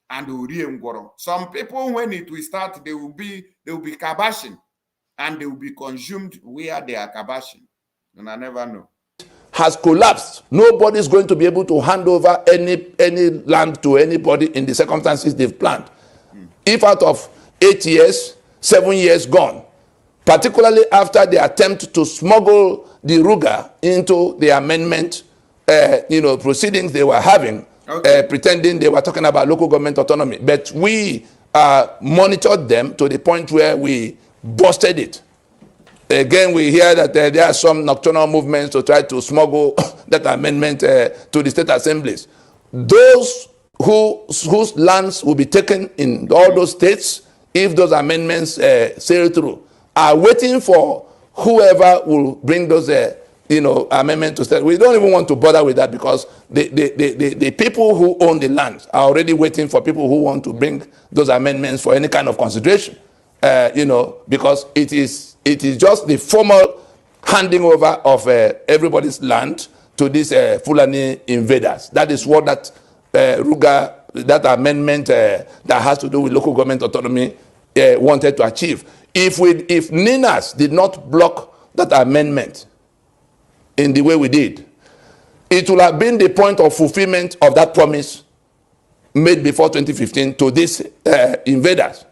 and will some people, when it will start, they will be kabashing and they will be consumed where they are kabashing. And I never know.
Has collapsed. Nobody is going to be able to hand over any land to anybody in the circumstances they've planned. If out of 8 years, 7 years gone, particularly after the attempt to smuggle the Ruga into the amendment, proceedings they were having, pretending they were talking about local government autonomy, but we monitored them to the point where we busted it. Again, we hear that there are some nocturnal movements to try to smuggle that amendment to the state assemblies. Those whose lands will be taken in all those states, if those amendments sail through, are waiting for whoever will bring those amendments to state. We don't even want to bother with that, because the people who own the land are already waiting for people who want to bring those amendments for any kind of consideration. Because it is just the formal handing over of everybody's land to these Fulani invaders. That is what that that amendment that has to do with local government autonomy wanted to achieve. If Ninas did not block that amendment in the way we did, it would have been the point of fulfillment of that promise made before 2015 to these invaders,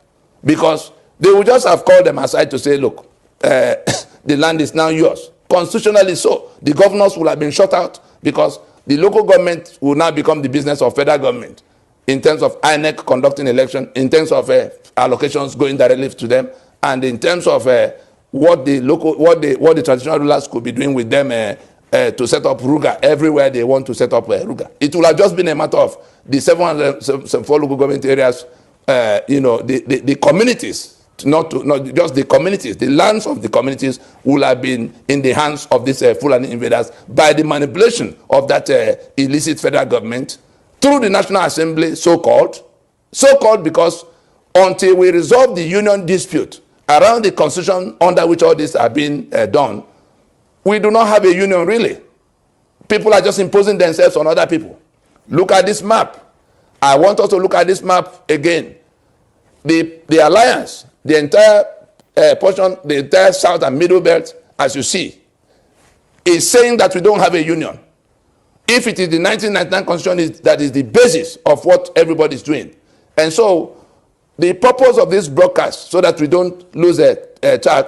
because they would just have called them aside to say, look, the land is now yours. Constitutionally so. The governors will have been shut out because the local government will now become the business of federal government in terms of INEC conducting election, in terms of allocations going directly to them, and in terms of what the traditional rulers could be doing with them to set up Ruga everywhere they want to set up Ruga. It will have just been a matter of the 704 local government areas, the communities, not just the communities, the lands of the communities will have been in the hands of these Fulani invaders by the manipulation of that illicit federal government through the National Assembly, so-called because until we resolve the union dispute around the constitution under which all this are being done, we do not have a union really. People are just imposing themselves on other people. Look at this map. I want us to look at this map again. The alliance, the entire portion, the entire south and middle belt, as you see, is saying that we don't have a union. If it is the 1999 constitution that is the basis of what everybody is doing. And so the purpose of this broadcast, so that we don't lose a track,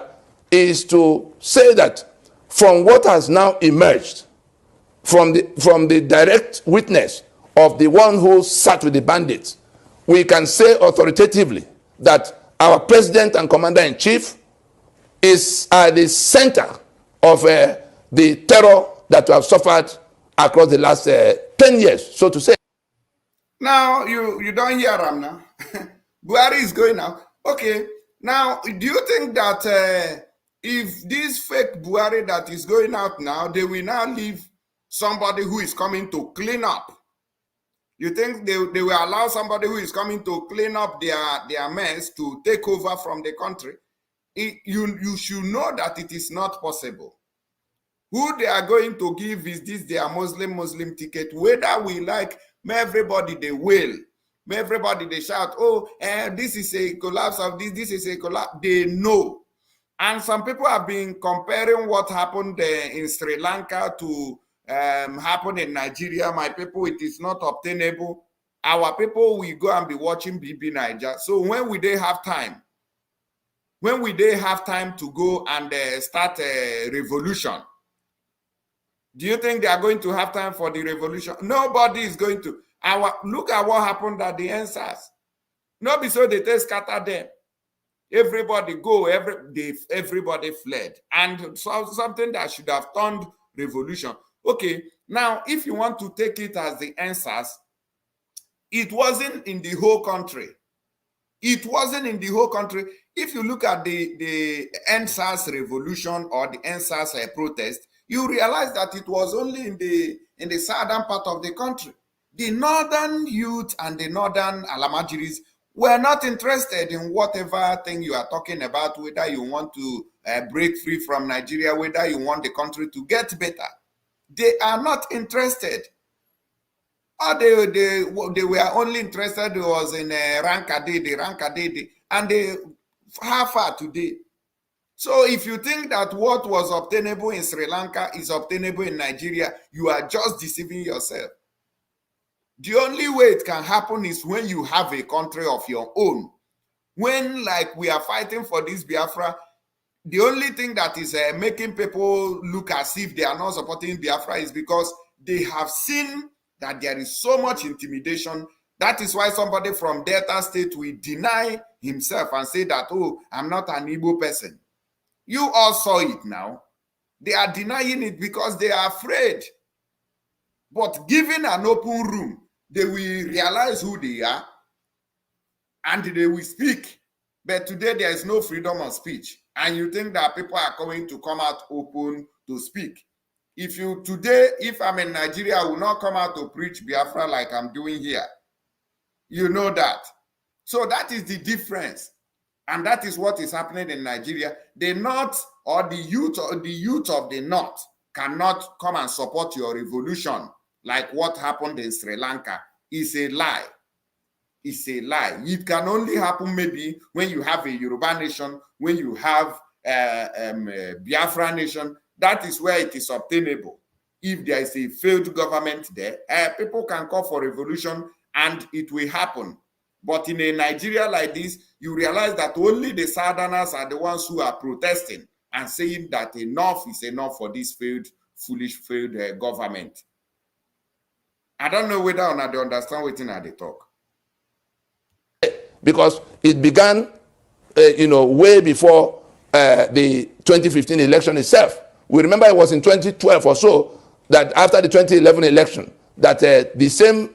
is to say that from what has now emerged, from the direct witness of the one who sat with the bandits, we can say authoritatively that our president and commander-in-chief is at the center of the terror that we have suffered across the last 10 years, so to say.
Now, you don't hear him now. Buhari is going now. Okay, now, do you think that if this fake Buhari that is going out now, they will now leave somebody who is coming to clean up? You think they will allow somebody who is coming to clean up their mess to take over from the country? You should know that it is not possible. Who they are going to give is this their Muslim ticket, whether we like, everybody they will. Everybody they shout, oh, this is a collapse of this is a collapse. They know. And some people have been comparing what happened in Sri Lanka to happen in Nigeria. My people, it is not obtainable. Our people will go and be watching BB Niger. So when will they have time? When will they have time to go and start a revolution? Do you think they are going to have time for the revolution? Nobody is going to. Look at what happened at the NSAS. Nobody so they just scatter them. Everybody go, everybody fled. And so something that should have turned revolution. Okay, now if you want to take it as the NSAS, it wasn't in the whole country. It wasn't in the whole country. If you look at the NSAS revolution or the NSAS protest, you realize that it was only in the southern part of the country. The northern youth and the northern Alamajiris were not interested in whatever thing you are talking about, whether you want to break free from Nigeria, whether you want the country to get better. They are not interested. Or they were only interested was in Rankadede, and they how far today. So if you think that what was obtainable in Sri Lanka is obtainable in Nigeria, you are just deceiving yourself. The only way it can happen is when you have a country of your own. When, like, we are fighting for this Biafra, the only thing that is making people look as if they are not supporting Biafra is because they have seen that there is so much intimidation. That is why somebody from Delta State will deny himself and say that, oh, I'm not an Igbo person. You all saw it now. They are denying it because they are afraid. But given an open room, they will realize who they are and they will speak. But today there is no freedom of speech. And you think that people are going to come out open to speak. If I'm in Nigeria, I will not come out to preach Biafra like I'm doing here. You know that. So that is the difference. And that is what is happening in Nigeria. The North or the youth of the North cannot come and support your revolution like what happened in Sri Lanka. It's a lie. It's a lie. It can only happen maybe when you have a Yoruba nation, when you have a Biafra nation. That is where it is obtainable. If there is a failed government there, people can call for revolution and it will happen. But in a Nigeria like this, you realize that only the Southerners are the ones who are protesting and saying that enough is enough for this foolish government. I don't know whether or not they understand what they talk.
Because it began, way before the 2015 election itself. We remember it was in 2012 or so that after the 2011 election, that the same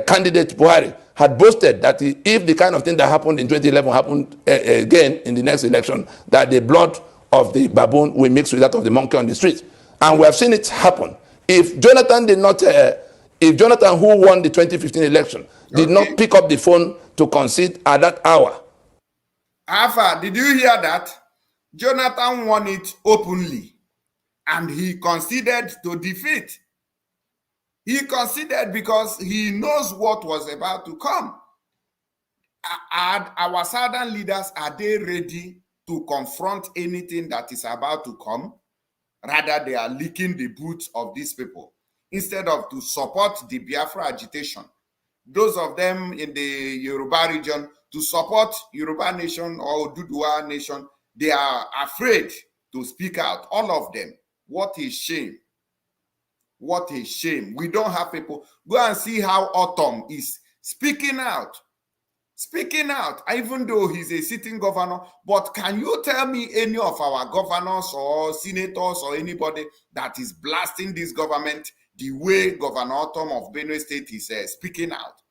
candidate Buhari had boasted that if the kind of thing that happened in 2011 happened again in the next election, that the blood of the baboon will mix with that of the monkey on the street. And we have seen it happen. If Jonathan did not, if Jonathan, who won the 2015 election, did not pick up the phone to concede at that hour.
Alpha, did you hear that? Jonathan won it openly, and he conceded to defeat. He conceded because he knows what was about to come. Our southern leaders, are they ready to confront anything that is about to come? Rather, they are licking the boots of these people instead of to support the Biafra agitation. Those of them in the Yoruba region to support Yoruba nation or Duduwa nation, they are afraid to speak out. All of them. What a shame. What a shame. We don't have people. Go and see how Autumn is speaking out. Speaking out, even though he's a sitting governor. But can you tell me any of our governors or senators or anybody that is blasting this government the way Governor Autumn of Benue State is speaking out?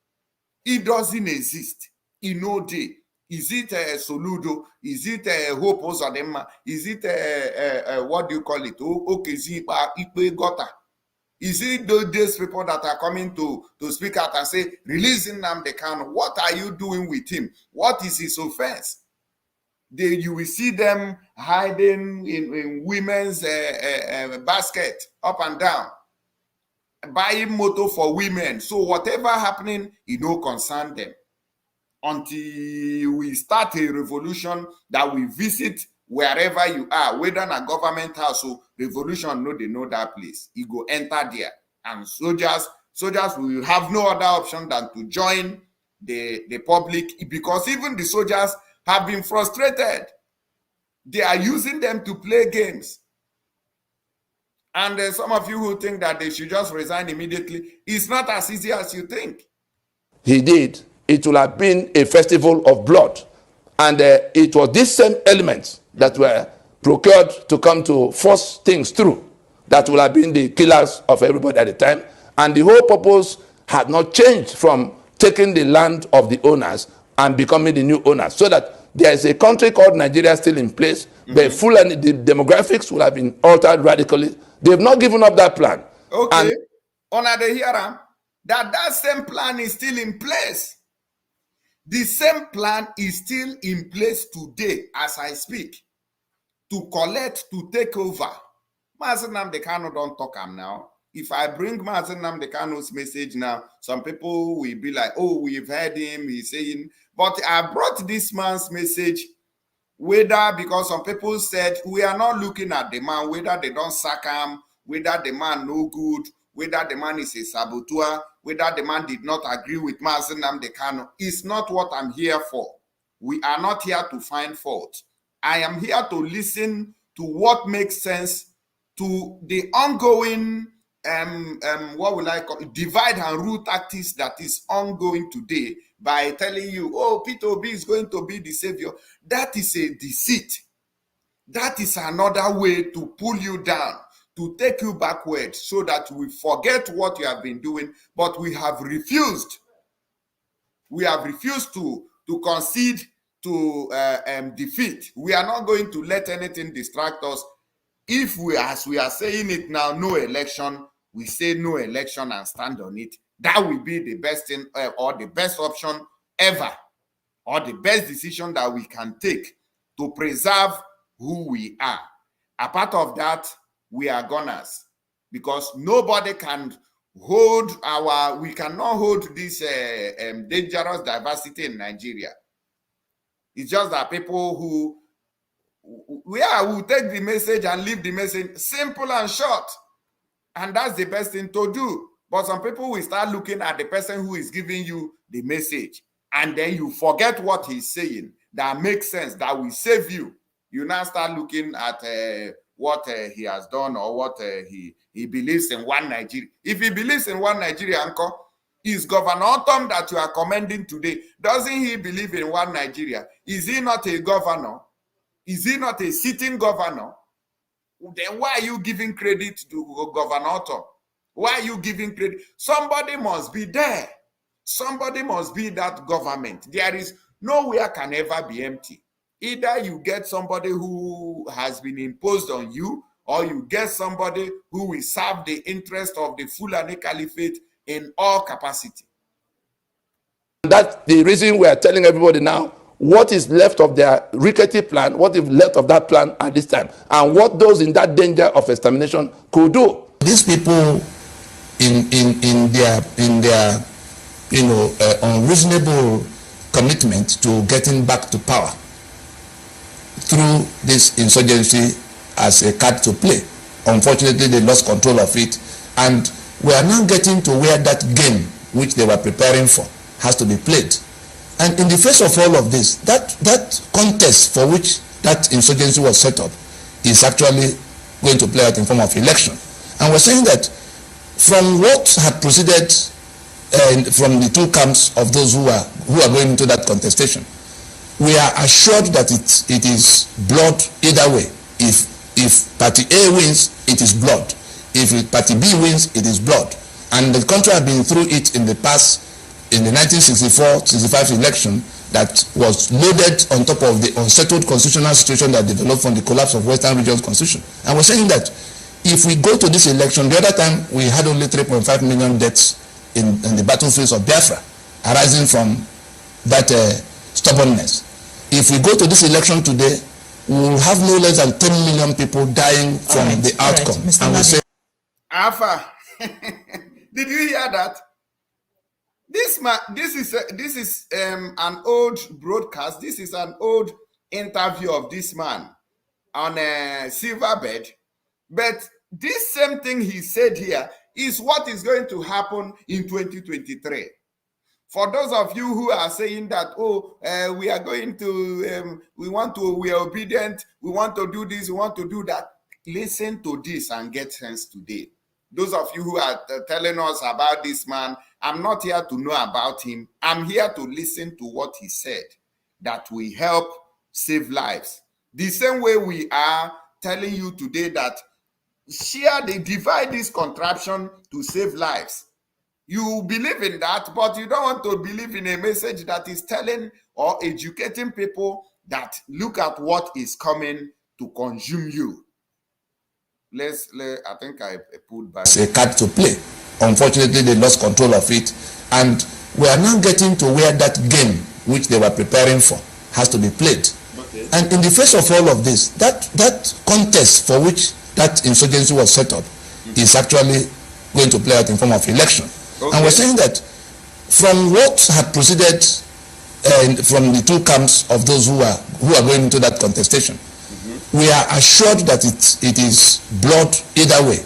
It doesn't exist in no day. Is it Soludo? Is it Hope Ozadema? Is it what do you call it? Okezipa Ipe Gota? Is it those people that are coming to speak out and say, releasing Nnamdi Kanu? What are you doing with him? What is his offense? You will see them hiding in women's basket up and down, buying motor for women. So whatever happening, it don't concern them. Until we start a revolution that we visit wherever you are, whether in a government house or revolution, no, they know that place. You go enter there, and soldiers will have no other option than to join the public, because even the soldiers have been frustrated. They are using them to play games. And some of you who think that they should just resign immediately, it's not as easy as you think.
He did. It will have been a festival of blood. And it was these same elements that were procured to come to force things through that will have been the killers of everybody at the time. And the whole purpose had not changed from taking the land of the owners and becoming the new owners, so that there is a country called Nigeria still in place. The full and the demographics will have been altered radically. They've not given up that plan.
Okay. Honor the hearer, that same plan is still in place. The same plan is still in place today as I speak, to collect, to take over. Mazi Nnamdi Kanu don't talk am now. If I bring Mazi Nnamdi Kanu's message now, some people will be like, oh, we've heard him, he's saying. But I brought this man's message, whether because some people said, we are not looking at the man, whether they don't sack him, whether the man no good, whether the man is a saboteur, whether the man did not agree with Mazi Nnamdi Kanu. It's not what I'm here for. We are not here to find fault. I am here to listen to what makes sense to the ongoing, what will I call it, divide and rule tactics that is ongoing today by telling you, oh, Peter Obi is going to be the savior. That is a deceit. That is another way to pull you down, to take you backward, so that we forget what you have been doing. But we have refused. We have refused to concede to defeat. We are not going to let anything distract us. If we, as we are saying it now, no election, we say no election and stand on it. That will be the best thing, or the best option ever, or the best decision that we can take to preserve who we are. Apart of that, we are gunners, because nobody can hold we cannot hold this dangerous diversity in Nigeria. It's just that people who will take the message and leave the message simple and short. And that's the best thing to do. But some people will start looking at the person who is giving you the message, and then you forget what he's saying that makes sense, that will save you. You now start looking at what he has done, or what he believes in one Nigeria. If he believes in one Nigeria, Uncle, is Governor Tom that you are commending today, doesn't he believe in one Nigeria? Is he not a governor? Is he not a sitting governor? Then why are you giving credit to Governor Tom? Why are you giving credit? Somebody must be there. Somebody must be that government. There is nowhere can ever be empty. Either you get somebody who has been imposed on you, or you get somebody who will serve the interest of the Fulani Caliphate in all capacity.
That's the reason we are telling everybody now what is left of their rickety plan, what is left of that plan at this time, and what those in that danger of extermination could do.
These people in their unreasonable commitment to getting back to power through this insurgency as a card to play. Unfortunately, they lost control of it, and we are now getting to where that game which they were preparing for has to be played. And in the face of all of this, that contest for which that insurgency was set up is actually going to play out in form of election. And we're saying that from what had proceeded from the two camps of those who are going into that contestation, we are assured that it is blood either way. If party A wins, it is blood. If party B wins, it is blood. And the country has been through it in the past, in the 1964-65 election, that was loaded on top of the unsettled constitutional situation that developed from the collapse of Western Region's constitution. And we're saying that if we go to this election, the other time we had only 3.5 million deaths in the battlefields of Biafra, arising from that stubbornness. If we go to this election today, we will have no less than 10 million people dying from the outcome.
Right.
And we say,
Alpha, did you hear that? This man, this is an old broadcast. This is an old interview of this man on a silver bed. But this same thing he said here is what is going to happen in 2023. For those of you who are saying that, we are going to, we are obedient, we want to do this, we want to do that, listen to this and get sense today. Those of you who are telling us about this man, I'm not here to know about him. I'm here to listen to what he said, that will help save lives. The same way we are telling you today that divide this contraption to save lives. You believe in that, but you don't want to believe in a message that is telling or educating people that look at what is coming to consume you. I think I pulled back.
It's a card to play. Unfortunately, they lost control of it, and we are now getting to where that game which they were preparing for has to be played.
Okay.
And in the face of all of this, that contest for which that insurgency was set up is actually going to play out in form of election. Okay. And we're saying that from what had proceeded from the two camps of those who are going into that contestation, we are assured that it is blood either way.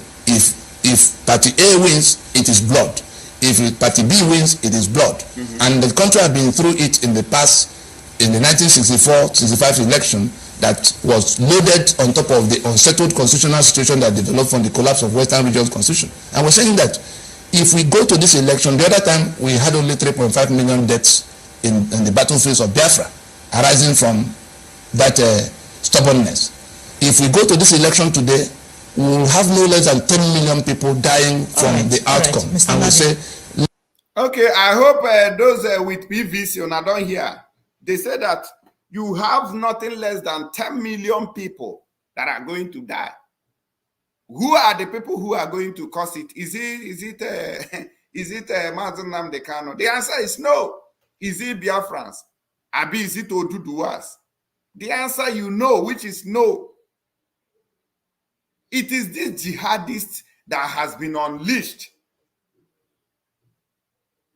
If party A wins, it is blood. If party B wins, it is blood. And the country has been through it in the past, in the 1964-65 election, that was loaded on top of the unsettled constitutional situation that developed from the collapse of Western Region's constitution. And we're saying that if we go to this election, the other time we had only 3.5 million deaths in the battlefields of Biafra, arising from that stubbornness. If we go to this election today, we will have no less than 10 million people dying from the outcome.
Right.
And we say,
okay, I hope those with PVC I don't hear. They say that you have nothing less than 10 million people that are going to die. Who are the people who are going to cause it? Is it Mazi Nnamdi Kanu? The answer is no. Is it Biafrans? Abi, is it Oduduwas? The answer you know, which is no. It is this jihadist that has been unleashed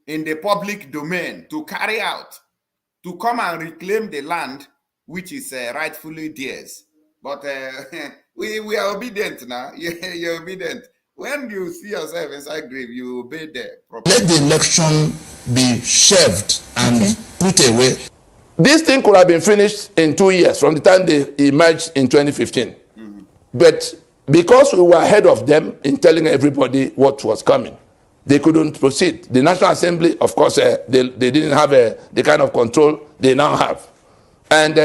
in the public domain to carry out, to come and reclaim the land which is rightfully theirs. But we are obedient now. You're obedient. When you see yourself inside grave, you obey there properly.
Let the election be shelved and put away.
This thing could have been finished in 2 years from the time they emerged in 2015. But because we were ahead of them in telling everybody what was coming, they couldn't proceed. The National Assembly, of course, they didn't have the kind of control they now have. And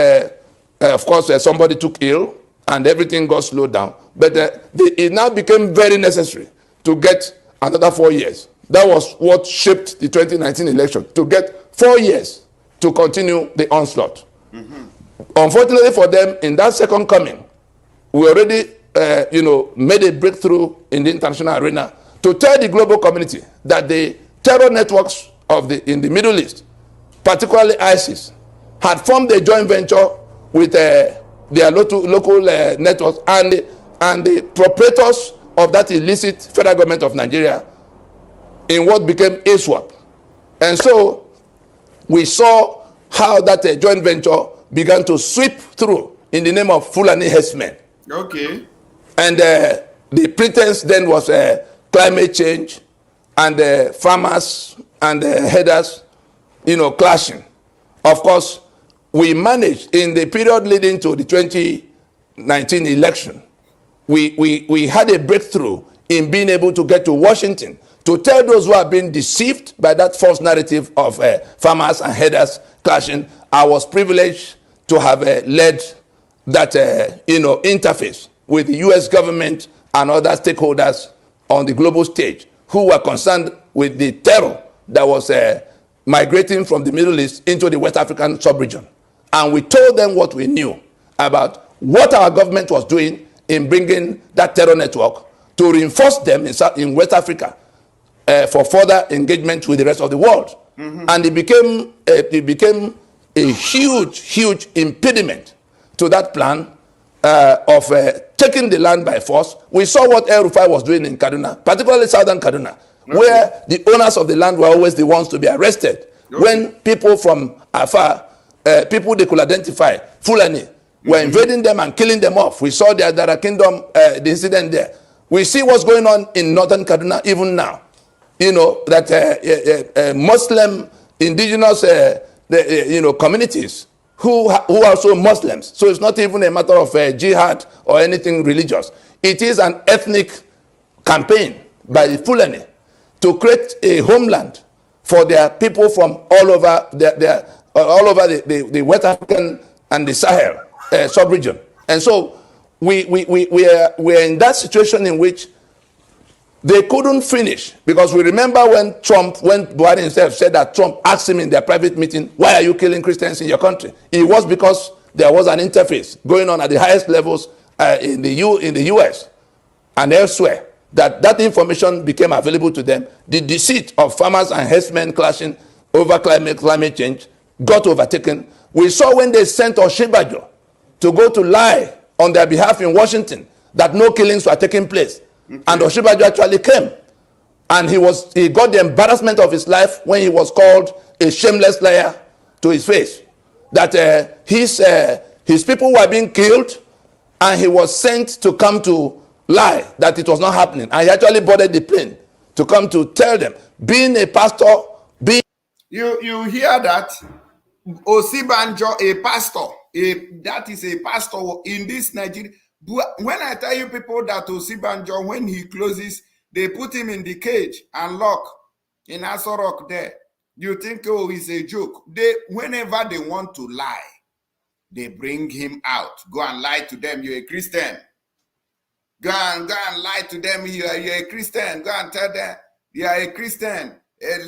of course, somebody took ill and everything got slowed down. But it now became very necessary to get another 4 years. That was what shaped the 2019 election, to get 4 years to continue the onslaught. Unfortunately for them, in that second coming, we already made a breakthrough in the international arena to tell the global community that the terror networks in the Middle East, particularly ISIS, had formed a joint venture with their local networks and the proprietors of that illicit federal government of Nigeria in what became ASWAP. And so we saw how that joint venture began to sweep through in the name of Fulani herdsmen.
Okay.
And the pretense then was climate change and farmers and headers, clashing. Of course, we managed in the period leading to the 2019 election, we had a breakthrough in being able to get to Washington to tell those who have been deceived by that false narrative of farmers and headers clashing. I was privileged to have led that interface with the U.S. government and other stakeholders on the global stage who were concerned with the terror that was migrating from the Middle East into the West African sub-region. And we told them what we knew about what our government was doing in bringing that terror network to reinforce them in West Africa for further engagement with the rest of the world. And it became a huge impediment to that plan of taking the land by force. We saw what El Rufai was doing in Kaduna, particularly southern Kaduna, where the owners of the land were always the ones to be arrested. When people from afar, people they could identify, Fulani, were invading them and killing them off. We saw the Adara Kingdom, the incident there. We see what's going on in northern Kaduna even now. That Muslim, indigenous, communities who are also Muslims. So it's not even a matter of jihad or anything religious. It is an ethnic campaign by the Fulani to create a homeland for their people from all over the West African and the Sahel sub-region. And so we are in that situation in which they couldn't finish, because we remember when Buhari himself said that Trump asked him in their private meeting, why are you killing Christians in your country? It was because there was an interface going on at the highest levels in the US and elsewhere, that information became available to them. The deceit of farmers and herdsmen clashing over climate change got overtaken. We saw when they sent Oshibajo to go to lie on their behalf in Washington that no killings were taking place. And Oshibajo actually came, and he got the embarrassment of his life when he was called a shameless liar to his face, that his people were being killed, and he was sent to come to lie that it was not happening. And he actually boarded the plane to come to tell them, being a pastor,
You hear that? Osibanjo, a pastor, that is a pastor in this Nigeria. When I tell you people that Osibanjo, when he closes, they put him in the cage and lock in Asorok there. You think, oh, it's a joke. Whenever they want to lie, they bring him out. Go and lie to them, you're a Christian. Go and lie to them, you're a Christian. Go and tell them you are a Christian,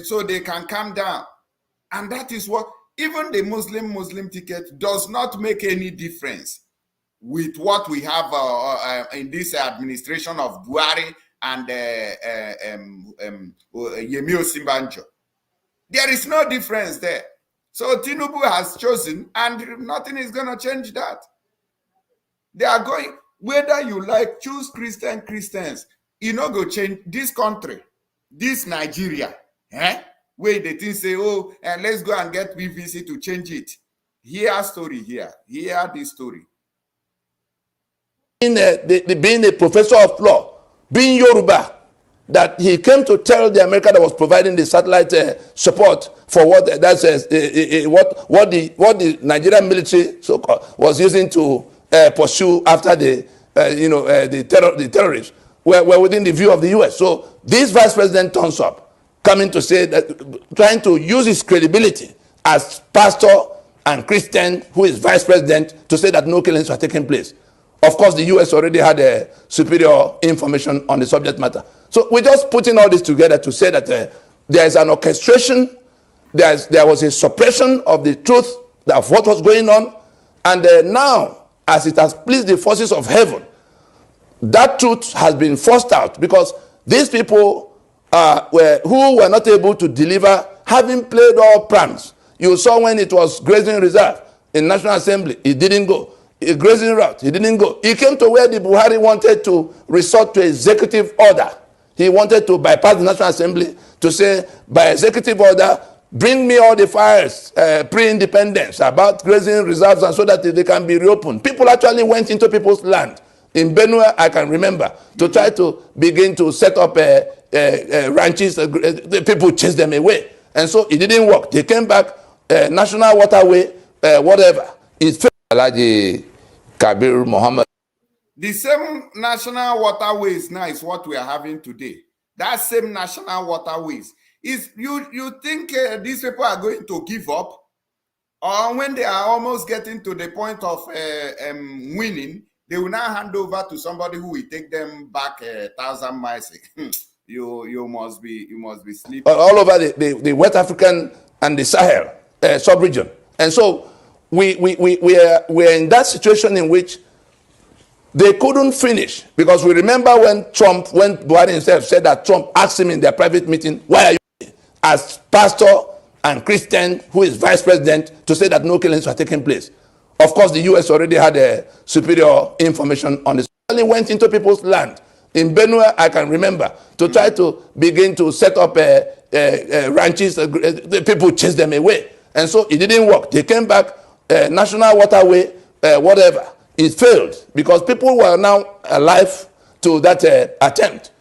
so they can calm down. And that is what, even the Muslim ticket does not make any difference with what we have in this administration of Buhari and Yemi Osinbajo. There is no difference there. So Tinubu has chosen, and nothing is going to change that. They are going, whether you like, choose Christians, go change this country, this Nigeria, where they think say, oh, let's go and get BBC to change it. Hear story here. Hear this story.
Being a professor of law, being Yoruba, that he came to tell the America that was providing the satellite support for what the Nigerian military was using to pursue after the terrorists were within the view of the U.S. So this vice president turns up, coming to say that, trying to use his credibility as pastor and Christian who is vice president to say that no killings were taking place. Of course, the U.S. already had superior information on the subject matter. So we're just putting all this together to say that there is an orchestration, there was a suppression of the truth of what was going on, and now, as it has pleased the forces of heaven, that truth has been forced out because these people who were not able to deliver, having played all pranks. You saw when it was grazing reserve in National Assembly, it didn't go. A grazing route, he didn't go. He came to where the Buhari wanted to resort to executive order. He wanted to bypass the National Assembly to say, by executive order, bring me all the files pre-independence about grazing reserves and so that they can be reopened. People actually went into people's land. In Benue, I can remember, to try to begin to set up ranches. The people chased them away. And so it didn't work. They came back, national waterway, whatever. It failed. Alhaji Kabir Muhammad.
The same national waterways now is what we are having today. That same national waterways. Is you think these people are going to give up? Or when they are almost getting to the point of winning, they will now hand over to somebody who will take them back 1,000 miles. you must be sleeping.
All over the West African and the Sahel sub-region. And so we are in that situation in which they couldn't finish, because we remember when Buhari himself said that Trump asked him in their private meeting, why are you, as pastor and Christian who is vice president, to say that no killings were taking place. Of course, the U.S. already had superior information on this. They went into people's land. In Benue, I can remember, to try to begin to set up ranches. The people chased them away. And so it didn't work. They came back, national waterway, whatever. It failed because people were now alive to that attempt.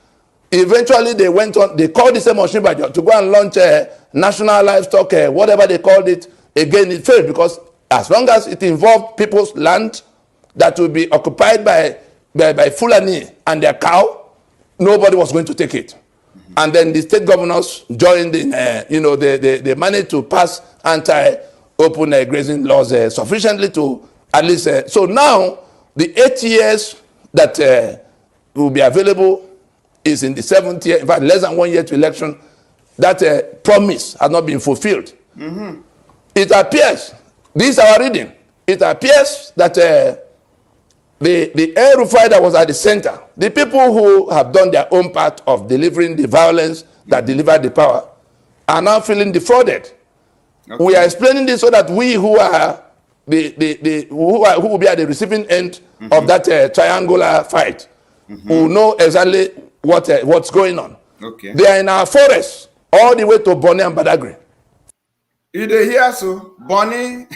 Eventually, they went on, they called the same Oshibajo to go and launch national livestock, whatever they called it. Again, it failed because as long as it involved people's land that would be occupied by Fulani and their cow, nobody was going to take it. And then the state governors joined in, they managed to pass anti-open grazing laws sufficiently to at least. So now, the 8 years that will be available is in the 7th year, in fact, less than 1 year to election. That promise has not been fulfilled. Mm-hmm. It appears, this is our reading, it appears that the air Rufai that was at the center, the people who have done their own part of delivering the violence that delivered the power, are now feeling defrauded. Okay. We are explaining this so that we who are who will be at the receiving end of that triangular fight will know exactly what's going on.
Okay.
They are in our forests all the way to Bonny and Badagry.
You dey hear so? Bonny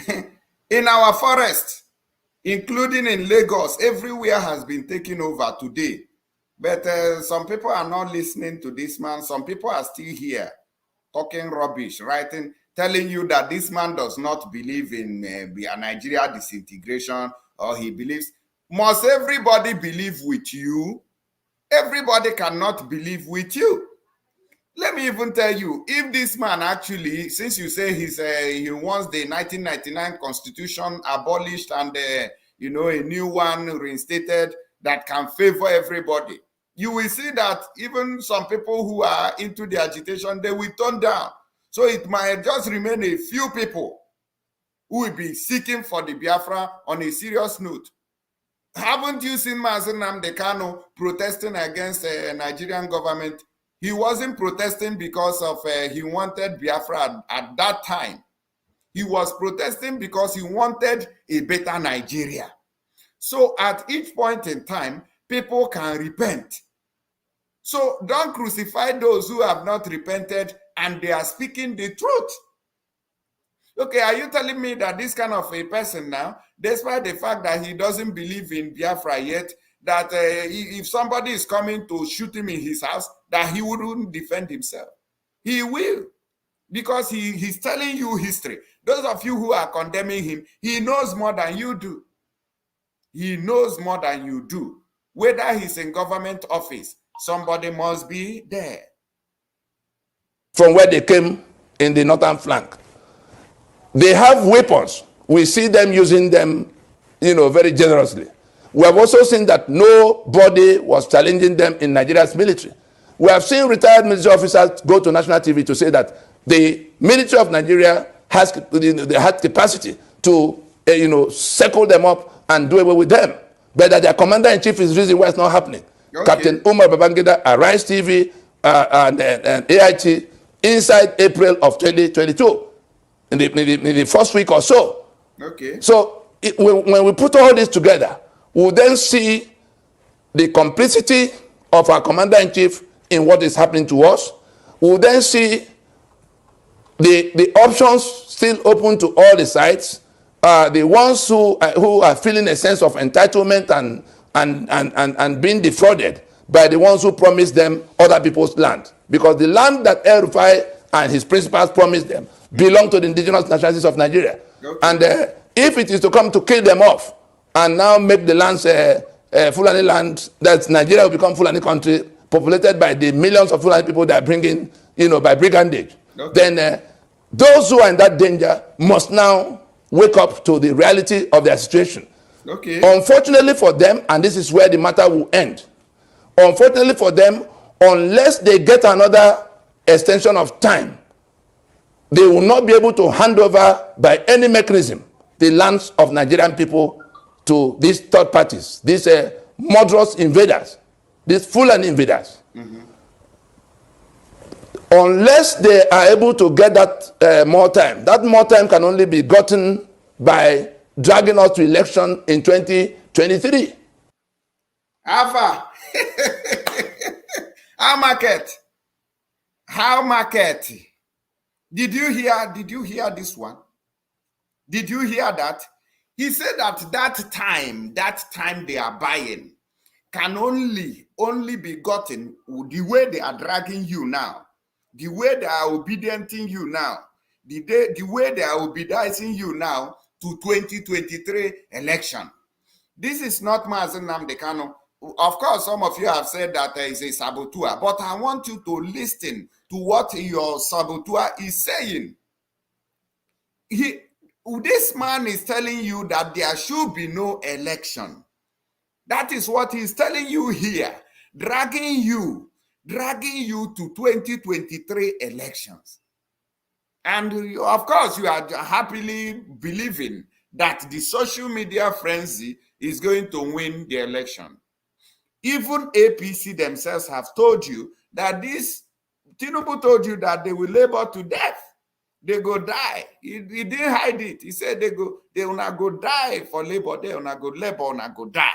in our forest, including in Lagos, everywhere has been taken over today. But some people are not listening to this man. Some people are still here talking rubbish, writing, telling you that this man does not believe in Nigeria disintegration, or he believes. Must everybody believe with you? Everybody cannot believe with you. Let me even tell you, if this man actually, since you say he wants the 1999 constitution abolished and a new one reinstated that can favor everybody, you will see that even some people who are into the agitation, they will turn down. So it might just remain a few people who will be seeking for the Biafra on a serious note. Haven't you seen Mazi Nnamdi Kanu protesting against the Nigerian government? He wasn't protesting because of he wanted Biafra at that time. He was protesting because he wanted a better Nigeria. So at each point in time, people can repent. So don't crucify those who have not repented and they are speaking the truth. Okay, are you telling me that this kind of a person now, despite the fact that he doesn't believe in Biafra yet, that if somebody is coming to shoot him in his house, that he wouldn't defend himself. He will, because he's telling you history. Those of you who are condemning him, he knows more than you do. He knows more than you do. Whether he's in government office, somebody must be there.
From where they came in the northern flank. They have weapons. We see them using them, very generously. We have also seen that nobody was challenging them in Nigeria's military. We have seen retired military officers go to national TV to say that the military of Nigeria has the capacity to, circle them up and do away with them. But that their commander-in-chief is the reason why it's not happening. Okay. Captain Umar Babangida, Arise TV, and AIT, inside April of 2022, in the first week or so.
Okay.
So when we put all this together, we'll then see the complicity of our commander-in-chief in what is happening to us. We'll then see the options still open to all the sides. The ones who are feeling a sense of entitlement and being defrauded by the ones who promised them other people's land. Because the land that El Rufai and his principals promised them belong to the indigenous nationalities of Nigeria. Okay. And if it is to come to kill them off and now make the lands Fulani land, that Nigeria will become Fulani country, populated by the millions of Fulani people that are bringing, by brigandage, okay, then those who are in that danger must now wake up to the reality of their situation.
Okay.
Unfortunately for them, and this is where the matter will end, unfortunately for them, unless they get another extension of time, they will not be able to hand over by any mechanism the lands of Nigerian people to these third parties, these murderous invaders, these Fulani invaders. Mm-hmm. Unless they are able to get that more time, that more time can only be gotten by dragging us to election in 2023.
Alpha. How market? Did you hear this one? Did you hear that? He said that time they are buying can only be gotten the way they are dragging you now, the way they are obedienting you now, the way they are obedizing you now to 2023 election. This is not Mazi Nnamdi Kanu. Of course, some of you have said that there is a saboteur, but I want you to listen to what your saboteur is saying. This man is telling you that there should be no election. That is what he's telling you here, dragging you to 2023 elections. And of course, you are happily believing that the social media frenzy is going to win the election. Even APC themselves have told you that Tinubu told you that they will labor to death. They go die. He didn't hide it. He said they will not go die for labor. They will not go labor, will not go die.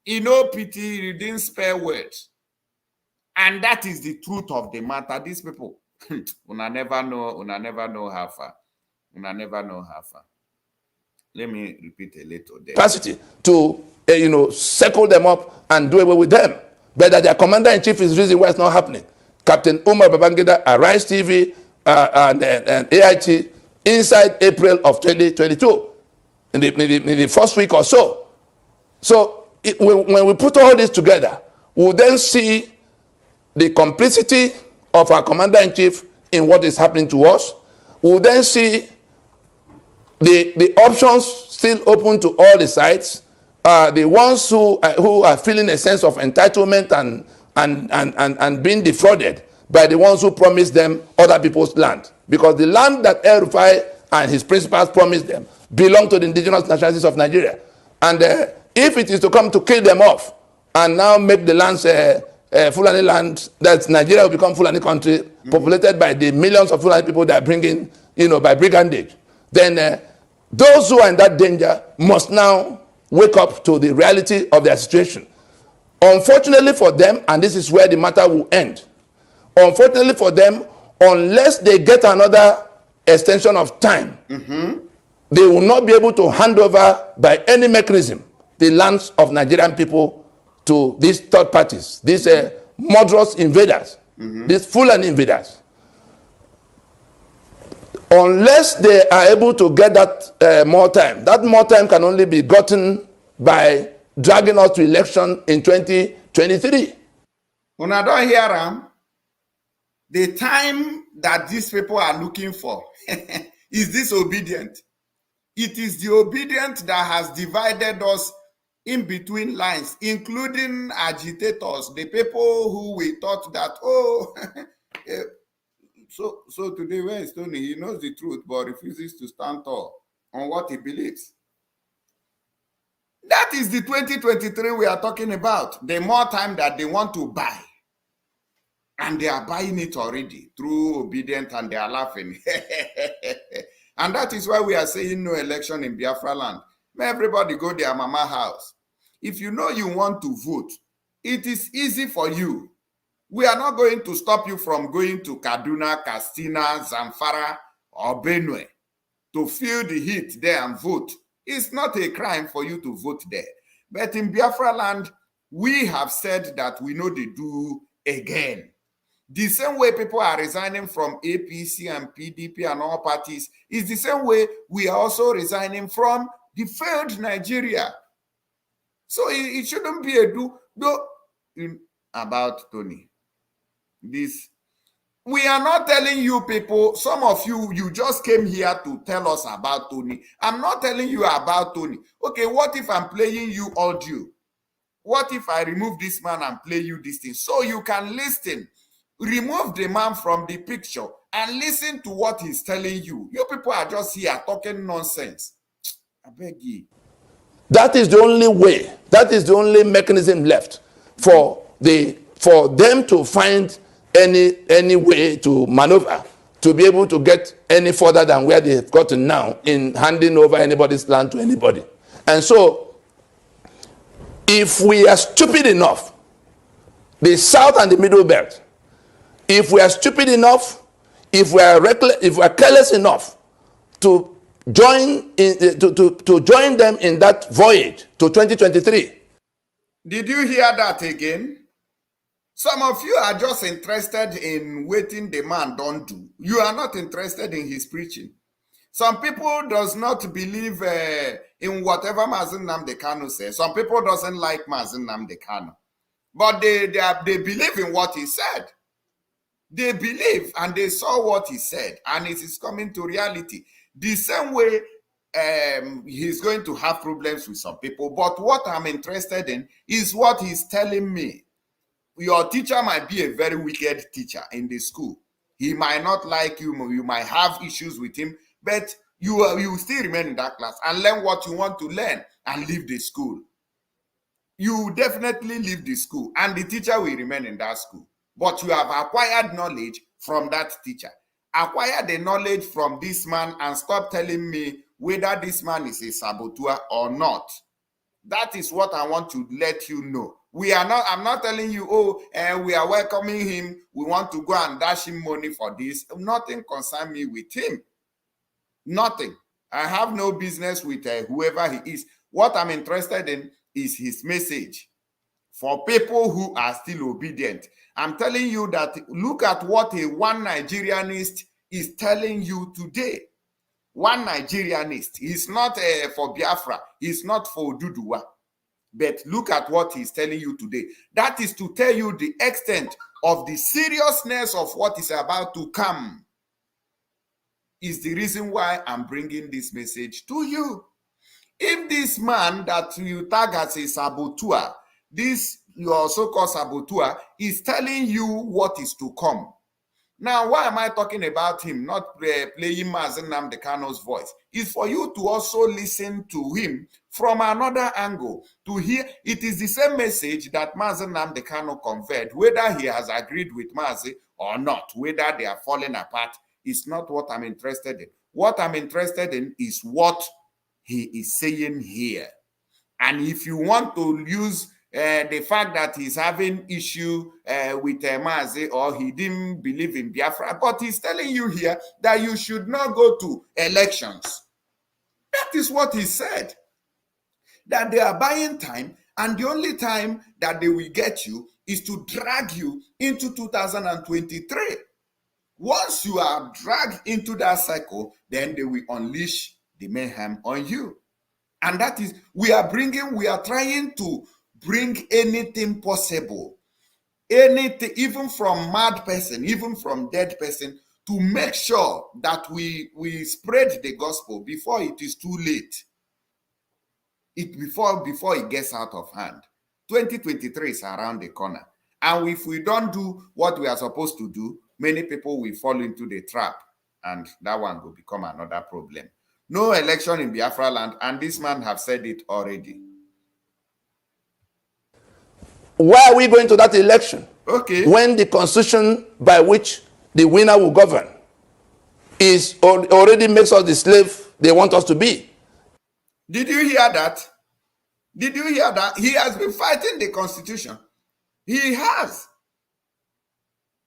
He no pity, he didn't spare words. And that is the truth of the matter. These people, una never know how far. Una never know how far. Let me repeat a little there.
Capacity to, circle them up and do away with them. But that their commander-in-chief is the reason why it's not happening. Captain Umar Babangida, Arise TV, and AIT, inside April of 2022, in the first week or so. So when we put all this together, we'll then see the complicity of our commander-in-chief in what is happening to us. We'll then see the options still open to all the sides. The ones who are feeling a sense of entitlement and being defrauded by the ones who promised them other people's land. Because the land that El Rufai and his principals promised them belong to the indigenous nationalities of Nigeria. And if it is to come to kill them off and now make the lands Fulani land, that Nigeria will become Fulani country, populated by the millions of Fulani people that are bringing, by brigandage, then those who are in that danger must now wake up to the reality of their situation. Unfortunately for them, and this is where the matter will end, unfortunately for them, unless they get another extension of time, they will not be able to hand over by any mechanism the lands of Nigerian people to these third parties, these murderous invaders, these Fulani invaders. Unless they are able to get that more time, that more time can only be gotten by dragging us to election in 2023.
When I don't hear them, the time that these people are looking for is disobedient. It is the obedient that has divided us in between lines, including agitators, the people who we thought that, oh, so today where is Tony? He knows the truth, but refuses to stand tall on what he believes. That is the 2023 we are talking about. The more time that they want to buy. And they are buying it already through obedient, and they are laughing. And that is why we are saying no election in Biafra land. May everybody go their mama house. If you know you want to vote, it is easy for you. We are not going to stop you from going to Kaduna, Katsina, Zamfara, or Benue to feel the heat there and vote. It's not a crime for you to vote there. But in Biafra land, we have said that we know they do again. The same way people are resigning from APC and PDP and all parties is the same way we are also resigning from the failed Nigeria. So it shouldn't be a do about Tony. This, we are not telling you people, some of you just came here to tell us about Tony. I'm not telling you about Tony. Okay, what if I'm playing you audio? What if I remove this man and play you this thing? So you can listen. Remove the man from the picture and listen to what he's telling you. You people are just here talking nonsense. I beg you.
That is the only way. That is the only mechanism left for them to find any way to maneuver to be able to get any further than where they've gotten now in handing over anybody's land to anybody. And so, if we are stupid enough, the South and the Middle Belt, if we are stupid enough, if we are reckless, if we are careless enough to join to join them in that voyage to 2023.
Did you hear that again? Some of you are just interested in waiting the man don't do. You are not interested in his preaching. Some people does not believe in whatever Mazi Nnamdi Kanu says. Some people doesn't like Mazi Nnamdi Kanu. But they believe in what he said. They believe and they saw what he said, and it is coming to reality. The same way he's going to have problems with some people. But what I'm interested in is what he's telling me. Your teacher might be a very wicked teacher in the school. He might not like you. You might have issues with him, but you will still remain in that class and learn what you want to learn and leave the school. You definitely leave the school, and the teacher will remain in that school. But you have acquired knowledge from that teacher. Acquire the knowledge from this man and stop telling me whether this man is a saboteur or not. That is what I want to let you know. We are not, I'm not telling you, oh, we are welcoming him. We want to go and dash him money for this. Nothing concerns me with him. Nothing. I have no business with whoever he is. What I'm interested in is his message for people who are still obedient. I'm telling you that look at what a one Nigerianist is telling you today. One Nigerianist. He's not for Biafra. He's not for Duduwa. But look at what he's telling you today. That is to tell you the extent of the seriousness of what is about to come. Is the reason why I'm bringing this message to you. If this man that you tag as a saboteur, this your so-called saboteur, is telling you what is to come. Now, why am I talking about him, not playing Mazi Nnamdi Kanu's voice? It's for you to also listen to him from another angle, to hear. It is the same message that Mazi Nnamdi Kanu conveyed, whether he has agreed with Mazi or not, whether they are falling apart, is not what I'm interested in. What I'm interested in is what he is saying here. And if you want to use the fact that he's having issue with Mazi, or he didn't believe in Biafra, but he's telling you here that you should not go to elections. That is what he said. That they are buying time And the only time that they will get you is to drag you into 2023. Once you are dragged into that cycle, then they will unleash the mayhem on you. And that is, we are trying to bring anything possible, anything, even from mad person, even from dead person, to make sure that we spread the gospel before it is too late. Before it gets out of hand. 2023 is around the corner. And if we don't do what we are supposed to do, many people will fall into the trap, and that one will become another problem. No election in Biafra land, and this man have said it already.
Why are we going to that election?
Okay.
When the constitution by which the winner will govern is already makes us the slave they want us to be.
Did you hear that? Did you hear that? He has been fighting the constitution. He has.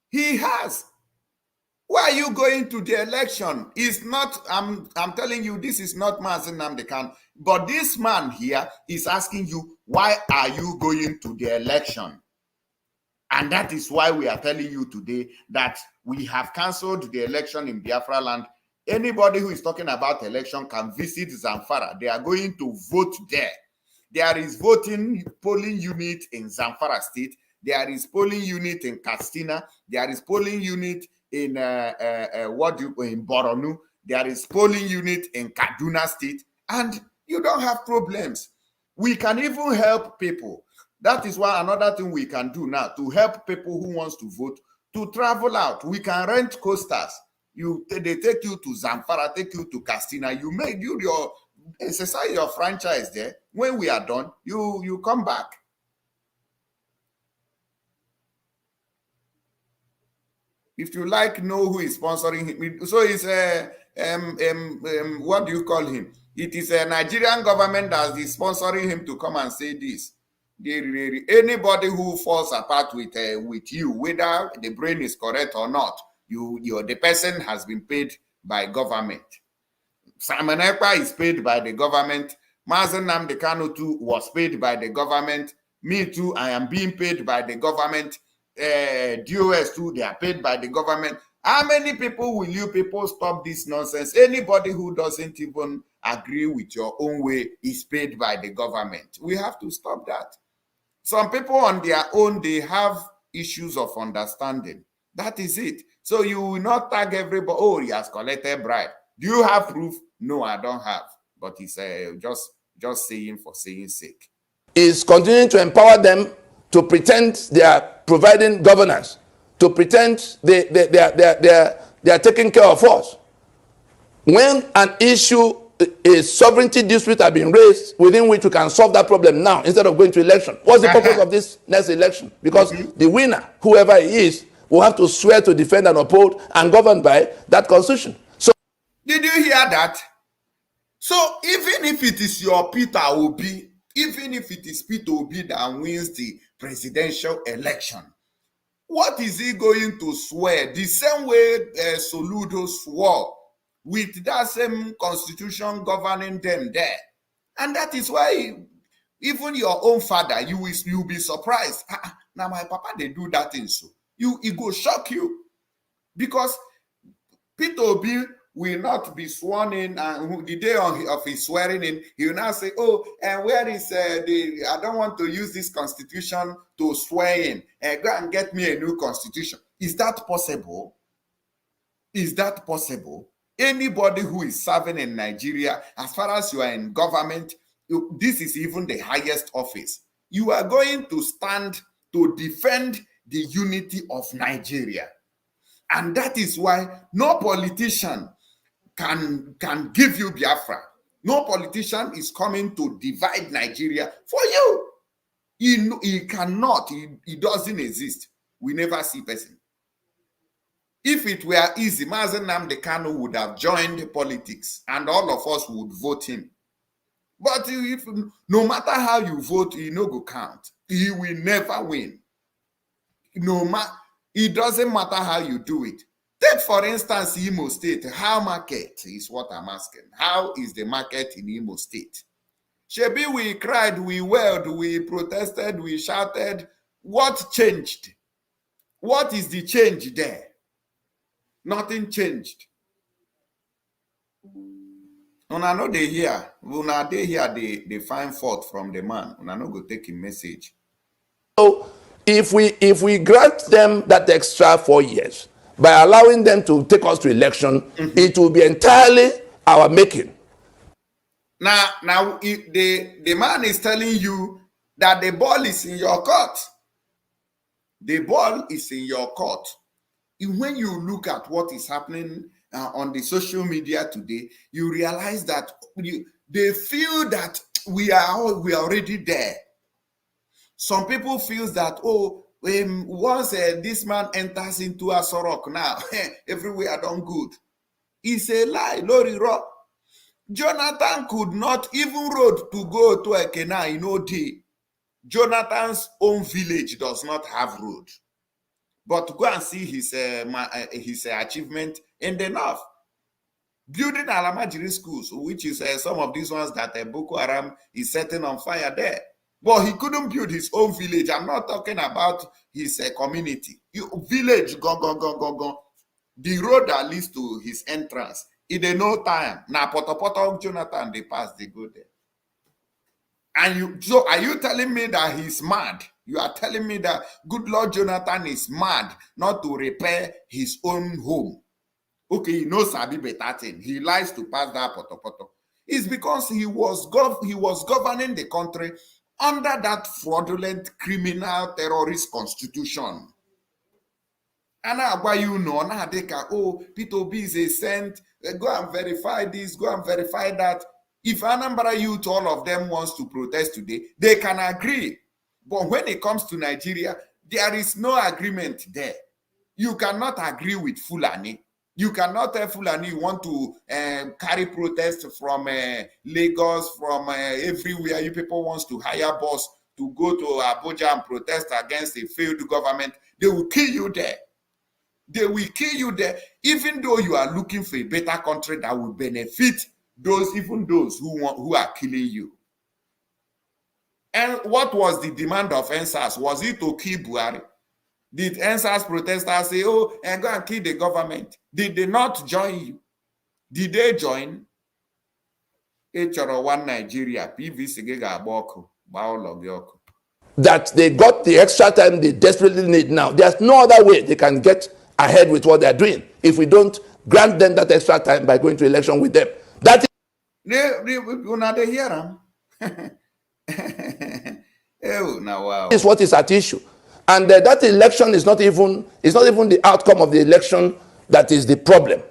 He has. Why are you going to the election? It's not, I'm telling you, this is not Mazi Nnamdi, but this man here is asking you, why are you going to the election? And that is why we are telling you today that we have cancelled the election in Biafra land. Anybody who is talking about election can visit Zamfara. They are going to vote there. There is polling unit in Zamfara state. There is polling unit in Katsina. There is polling unit in in Borno. There is polling unit in Kaduna state, and you don't have problems. We can even help people. That is why another thing we can do now to help people who wants to vote to travel out. We can rent coasters. They take you to Zamfara, take you to Katsina. You exercise your franchise there. When we are done, you come back. If you like, know who is sponsoring him. So it's what do you call him? It is a Nigerian government that is sponsoring him to come and say this. Anybody who falls apart with you, whether the brain is correct or not, the person has been paid by government. Simon Ekpa is paid by the government. Mazi Nnamdi Kanu too was paid by the government. Me too, I am being paid by the government. DOS too, they are paid by the government. How many people will you people stop this nonsense? Anybody who doesn't even agree with your own way is paid by the government. We have to stop that. Some people on their own, they have issues of understanding. That is it. So you will not tag everybody, oh, he has collected bribe. Do you have proof? No, I don't have. But it's just saying for saying sake.
Is continuing to empower them to pretend they are providing governance, to pretend they are taking care of us. When an issue, a sovereignty dispute has been raised within which we can solve that problem now instead of going to election. What's the purpose of this next election? Because the winner, whoever he is, will have to swear to defend and uphold and govern by that constitution. So,
did you hear that? So even if it is your Peter Obi, even if it is Peter Obi that wins the presidential election, what is he going to swear? The same way Soludo swore, with that same constitution governing them there. And that is why even your own father, you'll be surprised. Now my papa, they do that thing so. It will shock you. Because Peter Obi will not be sworn in, and the day of his swearing in, he will now say, oh, and where is I don't want to use this constitution to swear in. Go and get me a new constitution. Is that possible? Is that possible? Anybody who is serving in Nigeria, as far as you are in government, this is even the highest office. You are going to stand to defend the unity of Nigeria. And that is why no politician can give you Biafra. No politician is coming to divide Nigeria for you. He cannot. He doesn't exist. We never see person. If it were easy, Mazi Nnamdi Kanu would have joined politics and all of us would vote him. But no matter how you vote, he no go count. He will never win. It doesn't matter how you do it. Take, for instance, Imo State. How market is what I'm asking. How is the market in Imo State? Shebi, we cried, we wailed, we protested, we shouted. What changed? What is the change there? Nothing changed. Una no dey hear. Una dey hear they find fault from the man. Una no go take him message.
So if we grant them that extra 4 years by allowing them to take us to election, it will be entirely our making.
Now the man is telling you that the ball is in your court. The ball is in your court. When you look at what is happening on the social media today, you realize that they feel that we are already there. Some people feel that, once this man enters into a Sorok now, everywhere done good. It's a lie, Lori Rock. Jonathan could not even road to go to Ekena in OD. Jonathan's own village does not have road. But go and see his achievement in the north. Building Alamajiri schools, which is some of these ones that Boko Haram is setting on fire there. But he couldn't build his own village. I'm not talking about his community. Village, go. The road that leads to his entrance, in no time. Now, Poto Jonathan, they pass, they go there. And so are you telling me that he's mad? You are telling me that good Lord Jonathan is mad not to repair his own home. Okay, he knows Sabi better thing. He lies to pass that Poto. It's because he was governing the country under that fraudulent criminal terrorist constitution. And now why you know now they can, Peter Obi is a saint, go and verify this, go and verify that. If Anambra youth, all of them wants to protest today, they can agree. But when it comes to Nigeria, there is no agreement there. You cannot agree with Fulani. You cannot tell Fulani you want to carry protest from Lagos, from everywhere. You people wants to hire bus to go to Abuja and protest against a failed government. They will kill you there. They will kill you there, even though you are looking for a better country that will benefit those who are killing you. And what was the demand of NSAS? Was it to kill Buhari? Did NSAS protesters say, and go and kill the government? Did they not join you? Did they join? One Nigeria, PVC
that they got the extra time they desperately need now. There's no other way they can get ahead with what they're doing if we don't grant them that extra time by going to election with them. That is what is at issue. And that election is not even the outcome of the election that is the problem.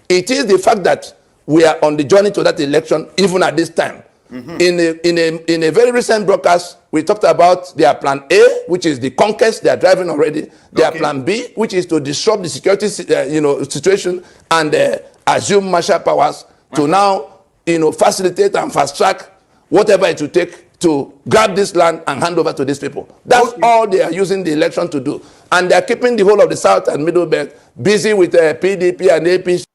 It is the fact that we are on the journey to that election even at this time. In a very recent broadcast, we talked about their plan A, which is the conquest they are driving already. Their plan B, which is to disrupt the security situation and assume martial powers to now facilitate and fast track whatever it will take to grab this land and hand over to these people. That's all they are using the election to do. And they are keeping the whole of the South and Middle Belt busy with PDP and APC.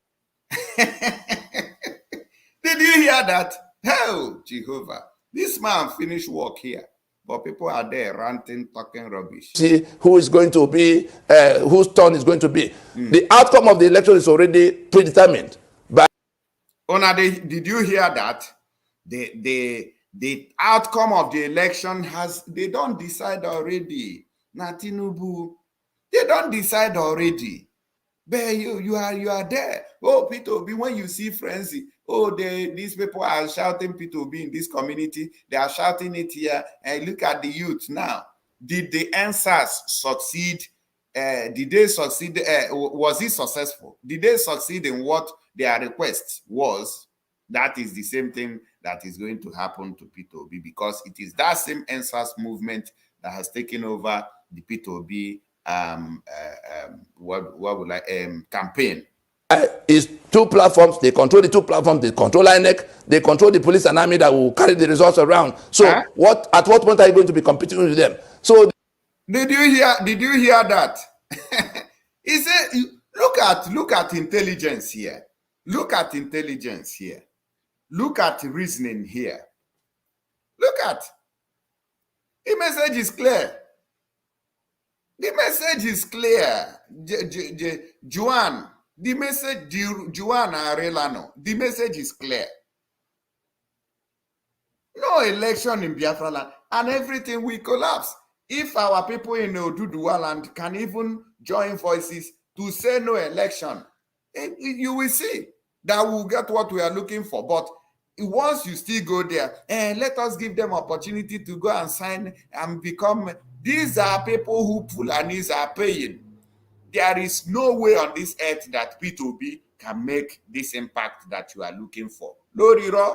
Did you hear that? Hell, Jehovah. This man finished work here, but people are there ranting, talking rubbish.
See who is going to be, whose turn is going to be. The outcome of the election is already predetermined.
Did you hear that? The outcome of the election they don't decide already. Natinubu, they don't decide already. But you are there. Peter Obi, when you see frenzy, these people are shouting Peter Obi in this community. They are shouting it here. And look at the youth now. Did the answers succeed? Did they succeed? Was it successful? Did they succeed in what their request was? That is the same thing that is going to happen to Peter Obi, because it is that same answers movement that has taken over the Peter Obi campaign.
Is two platforms. They control the two platforms. They control INEC. They control the police and army that will carry the results around. So at what point are you going to be competing with them? So
did you hear that? He said, look at intelligence here. Look at intelligence here. Look at reasoning here. Look at. The message is clear. The message is clear. Juan, the message, Juan Arelano, the message is clear. No election in Biafra land, and everything will collapse. If our people in Oduduwa land can even join voices to say no election, you will see that we'll get what we are looking for. But once you still go there, let us give them opportunity to go and sign and become. These are people who Fulanis are paying. There is no way on this earth that P2B can make this impact that you are looking for. Loriro,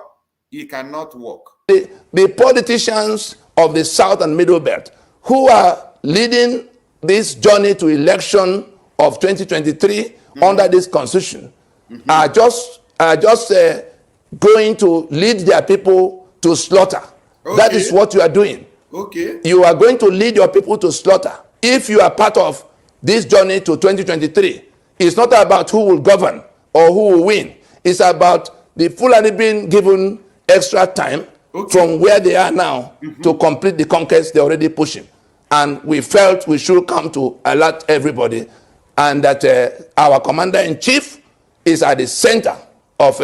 it cannot work.
The politicians of the South and Middle Belt who are leading this journey to election of 2023 under this constitution are just going to lead their people to slaughter. Okay. That is what you are doing.
Okay.
You are going to lead your people to slaughter. If you are part of this journey to 2023, it's not about who will govern or who will win. It's about the Fulani being given extra time from where they are now to complete the conquest they're already pushing. And we felt we should come to alert everybody, and that our commander-in-chief is at the center of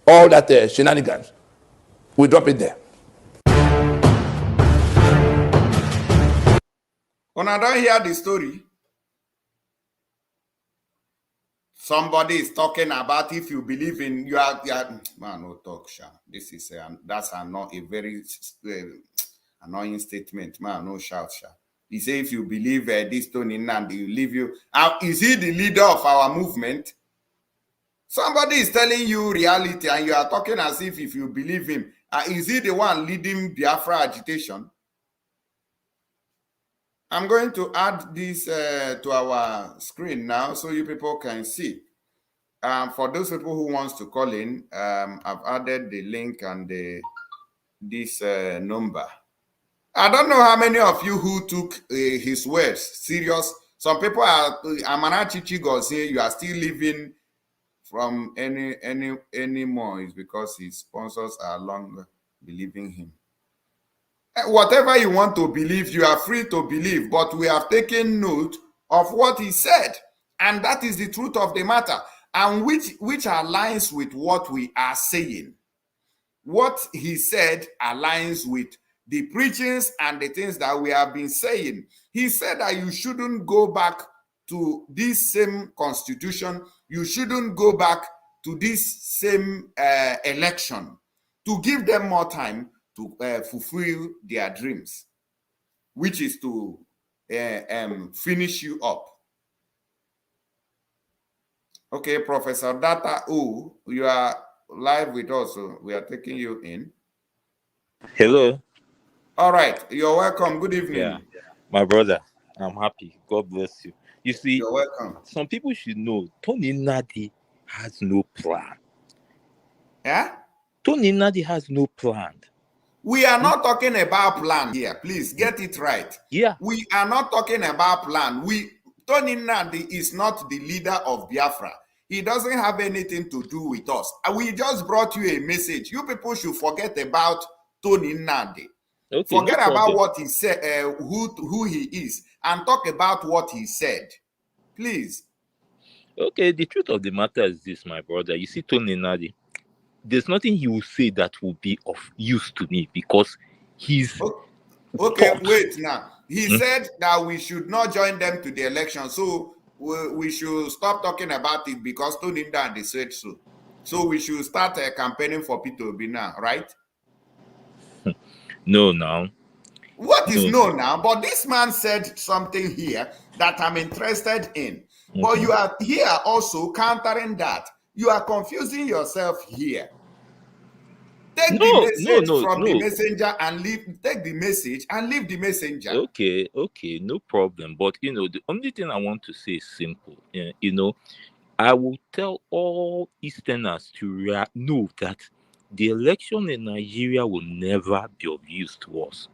all that shenanigans. We drop it there.
When I don't hear the story, somebody is talking about if you believe in you are man, no talk, sha. This is that's not a very annoying statement, man. No shout, sha. He say if you believe this Tony Nnamdi, you leave you. Is he the leader of our movement? Somebody is telling you reality, and you are talking as if you believe him. Is he the one leading Biafra agitation? I'm going to add this to our screen now so you people can see. For those people who wants to call in, I've added the link and this number. I don't know how many of you who took his words serious. Some people are Amanachi Chigo say you are still living from any more is because his sponsors are longer believing him. Whatever you want to believe, you are free to believe, but we have taken note of what he said, and that is the truth of the matter, and which aligns with what we are saying. What he said aligns with the preachings and the things that we have been saying. He said that you shouldn't go back to this same constitution. You shouldn't go back to this same election, to give them more time to fulfill their dreams, which is to finish you up. Okay, Professor Data O, you are live with us, so we are taking you in.
Hello.
All right, you're welcome. Good evening.
Yeah, my brother, I'm happy. God bless you. You see,
you're welcome.
Some people should know Tony Nnamdi has no plan.
Yeah?
Tony Nnamdi has no plan.
We are not talking about plan here. Please get it right.
Yeah.
We are not talking about plan. Tony Nnamdi is not the leader of Biafra. He doesn't have anything to do with us. We just brought you a message. You people should forget about Tony Nnamdi.
Okay,
forget about what he said, who he is, and talk about what he said. Please.
Okay, the truth of the matter is this, my brother. You see, Tony Nnamdi, there's nothing he will say that will be of use to me because he's...
Okay, wait now. He said that we should not join them to the election, so we should stop talking about it because Tony Nnamdi said so. So we should start campaigning for P2B now, right?
No, now.
What is no now? But this man said something here that I'm interested in. But you are here also countering that. You are confusing yourself here. Take the message from the messenger and take the message and leave the messenger.
Okay, no problem. But, the only thing I want to say is simple. I will tell all Easterners to know that the election in Nigeria will never be of use to us.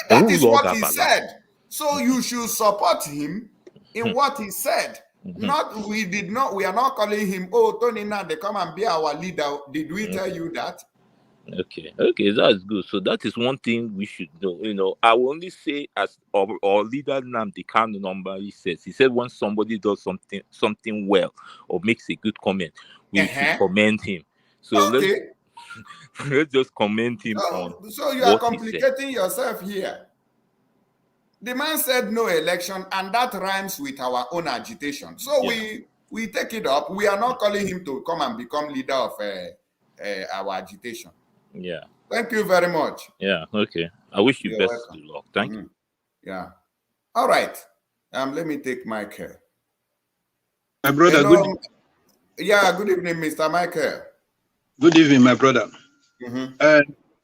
That is what he said. So you should support him in what he said. We are not calling him, oh, Tony Nnamdi, come and be our leader. Did we tell you that?
Okay, that's good. So that is one thing we should know. I will only say, as our leader Nnamdi Kanu normally says, he said when somebody does something well or makes a good comment, we should commend him. So
Okay.
let's just commend him on
So you are
what he said.
complicating yourself here. The man said no election, and that rhymes with our own agitation. So we take it up. We are not calling him to come and become leader of our agitation.
Yeah.
Thank you very much.
Yeah. Okay. I wish you best of luck. Thank you.
Yeah. All right. Let me take Michael.
My brother.
Hello. Good evening, Mr. Michael.
Good evening, my brother.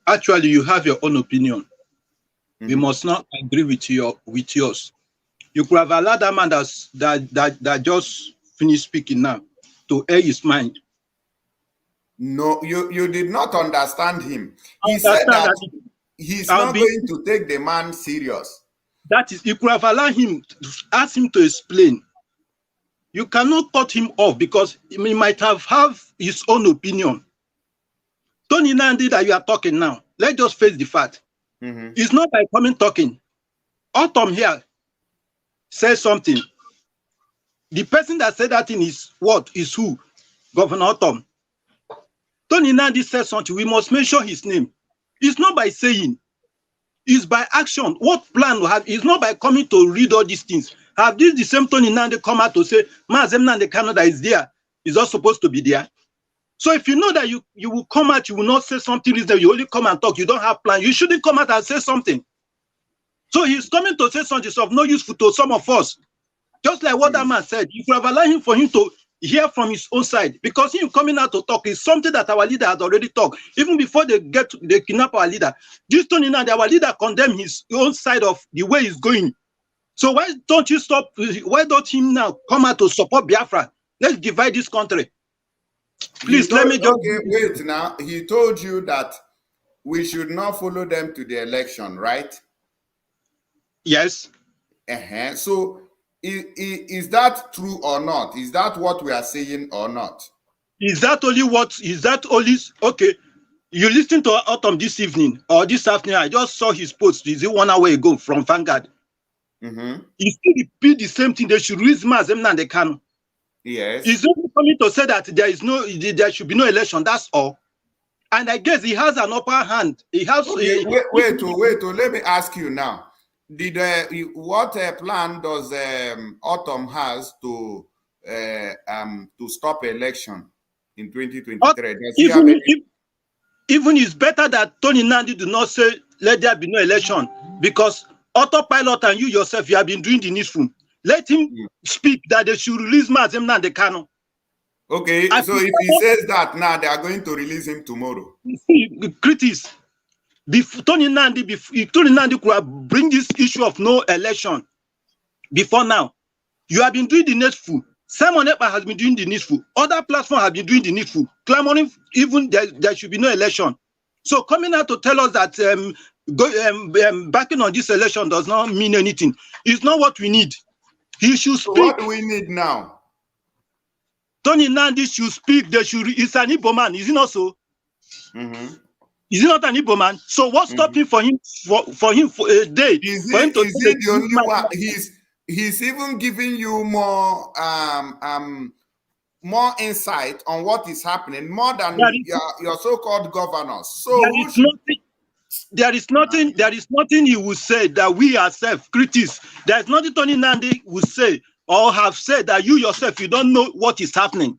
Actually, you have your own opinion. We must not agree with yours. You could have allowed that man that just finished speaking now to air his mind.
No, you did not understand him. He said that he's not going to take the man serious.
That is, you could have allowed him, ask him to explain. You cannot cut him off because he might have his own opinion. Tony Nnamdi that you are talking now, let's just face the fact. It's not by coming talking. Autumn here says something. The person that said that thing is what? Is who? Governor Autumn. Tony Nnamdi said something. We must mention his name. It's not by saying. It's by action. What plan we have? It's not by coming to read all these things. Have this the same Tony Nnamdi come out to say, Mazi Nnamdi Kanu that is there is not supposed to be there. So if you know that you will come out, you will not say something reasonable, you only come and talk, you don't have plan, you shouldn't come out and say something. So he's coming to say something of no use to some of us. Just like what that man said, you could have allowed him for him to hear from his own side, because him coming out to talk is something that our leader has already talked. Even before they kidnap our leader, this Tony Nnamdi, our leader condemned his own side of the way he's going. So why don't you stop? Why don't him now come out to support Biafra? Let's divide this country. Please let me just
wait now. He told you that we should not follow them to the election, right?
Yes.
So is that true or not? Is that what we are saying or not?
Is that only okay? You listened to Autumn this evening or this afternoon? I just saw his post. Is it 1 hour ago from Vanguard? He still repeat the same thing. They should release Mazi Nnamdi Kanu.
Yes.
He's only coming to say that there should be no election. That's all. And I guess he has an upper hand. He has.
Okay, wait. Let me ask you now. What plan does Autumn has to stop election in 2023?
Even it's better that Tony Nnamdi do not say let there be no election, because autopilot and you yourself, you have been doing the needful. Let him speak that they should release Mazi Nnamdi Kanu.
Okay, so if he says that now, they are going to release him tomorrow.
Critics, Tony Nnamdi could bring this issue of no election before now. You have been doing the needful. Simon Ekpa has been doing the needful. Other platforms have been doing the needful, clamoring even there should be no election. So coming out to tell us that backing on this election does not mean anything. It's not what we need. He should speak.
So what do we need now?
Tony Nnamdi should speak. It's an Igbo man, is it not so? Is he not an Igbo man? So what's stopping for him for a day?
Is he the only one? He's even giving you more insight on what is happening, more than your so-called governors. So
there is nothing he will say that we ourselves critics. There is nothing Tony Nnamdi will say or have said that you yourself you don't know what is happening.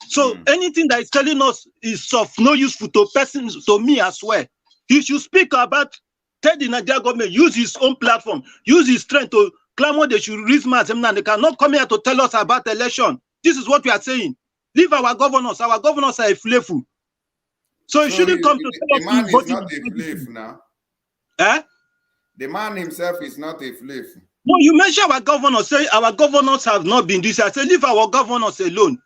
So anything that is telling us is of no use to persons, to me as well. He should speak about tell the Nigerian government, use his own platform, use his strength to clamor they should release Mazi Nnamdi. They cannot come here to tell us about election. This is what we are saying. Leave our governors. Our governors are a flavor. So he shouldn't come to tell us.
The man is not a flave now. The man himself is not a flave.
No, you mentioned our governors. Say our governors have not been this. I say leave our governors alone.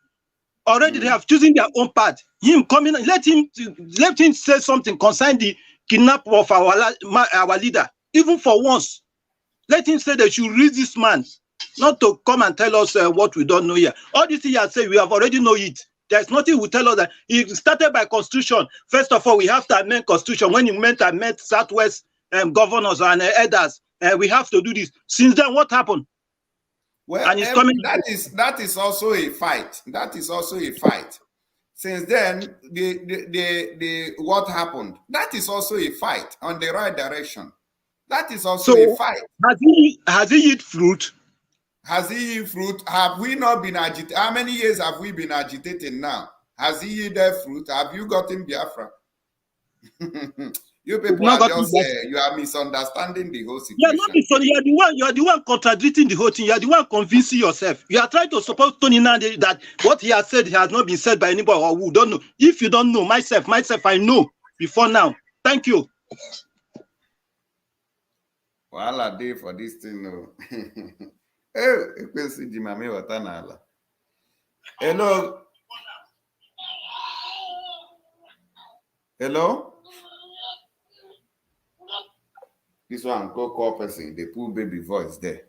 Already they have chosen their own path. Him coming, let him say something concerning the kidnap of our leader. Even for once, let him say they should release this man, not to come and tell us what we don't know here. All this thing I say we have already know it. There's nothing will tell us that it started by constitution. First of all, we have to amend constitution. When you meant to amend Southwest governors and elders, we have to do this. Since then, what happened?
Well,
and it's coming.
That is also a fight. That is also a fight. Since then, the what happened? That is also a fight on the right direction. That is also a fight.
Has he eaten fruit?
Has he eaten fruit? Have we not been agitated? How many years have we been agitating now? Has he eaten fruit? Have you gotten Biafra? You people are just you are misunderstanding the whole situation.
You are the one contradicting the whole thing. You are the one convincing yourself. You are trying to support Tony Nnamdi that what he has said has not been said by anybody or who don't know. If you don't know, myself, I know before now. Thank you.
Well, I did for this thing. No. Hello. Hello. This one, go call person, they put baby voice there.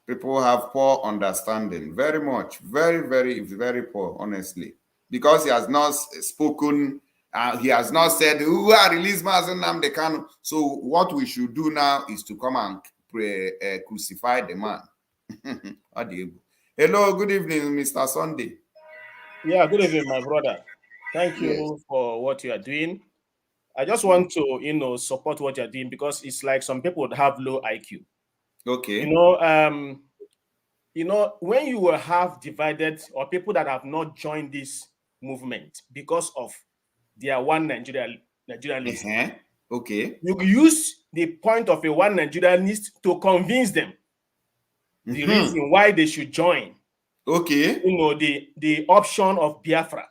People have poor understanding, very much, very, very, very poor, honestly. Because he has not spoken, he has not said, who are released Mazi Nnamdi Kanu. So what we should do now is to come and pray, crucify the man. Hello, good evening, Mr. Sunday.
Yeah, good evening, my brother. Thank you for what you are doing. I just want to, support what you're doing because it's like some people would have low IQ.
Okay.
When you will have divided or people that have not joined this movement because of their one Nigerianist.
Okay.
You use the point of a one Nigerianist to convince them the reason why they should join.
Okay.
The option of Biafra.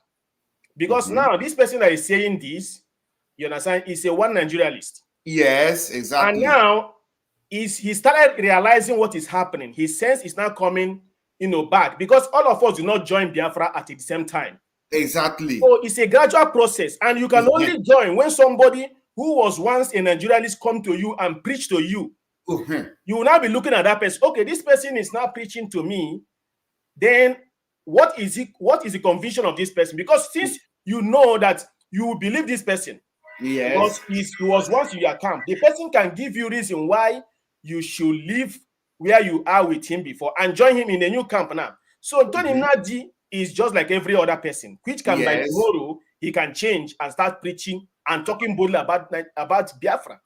Because now this person that is saying this, you understand, is a one Nigerianist.
Yes, exactly.
And now he started realizing what is happening. His sense is now coming, back because all of us do not join Biafra at the same time.
Exactly.
So it's a gradual process, and you can only join when somebody who was once a Nigerianist come to you and preach to you. You will now be looking at that person. Okay, this person is now preaching to me. Then what is the conviction of this person? Because since you know that you will believe this person, because he was once in your camp, the person can give you reason why you should live where you are with him before and join him in a new camp now. So Tony Nnamdi is just like every other person, which can by tomorrow he can change and start preaching and talking boldly about Biafra.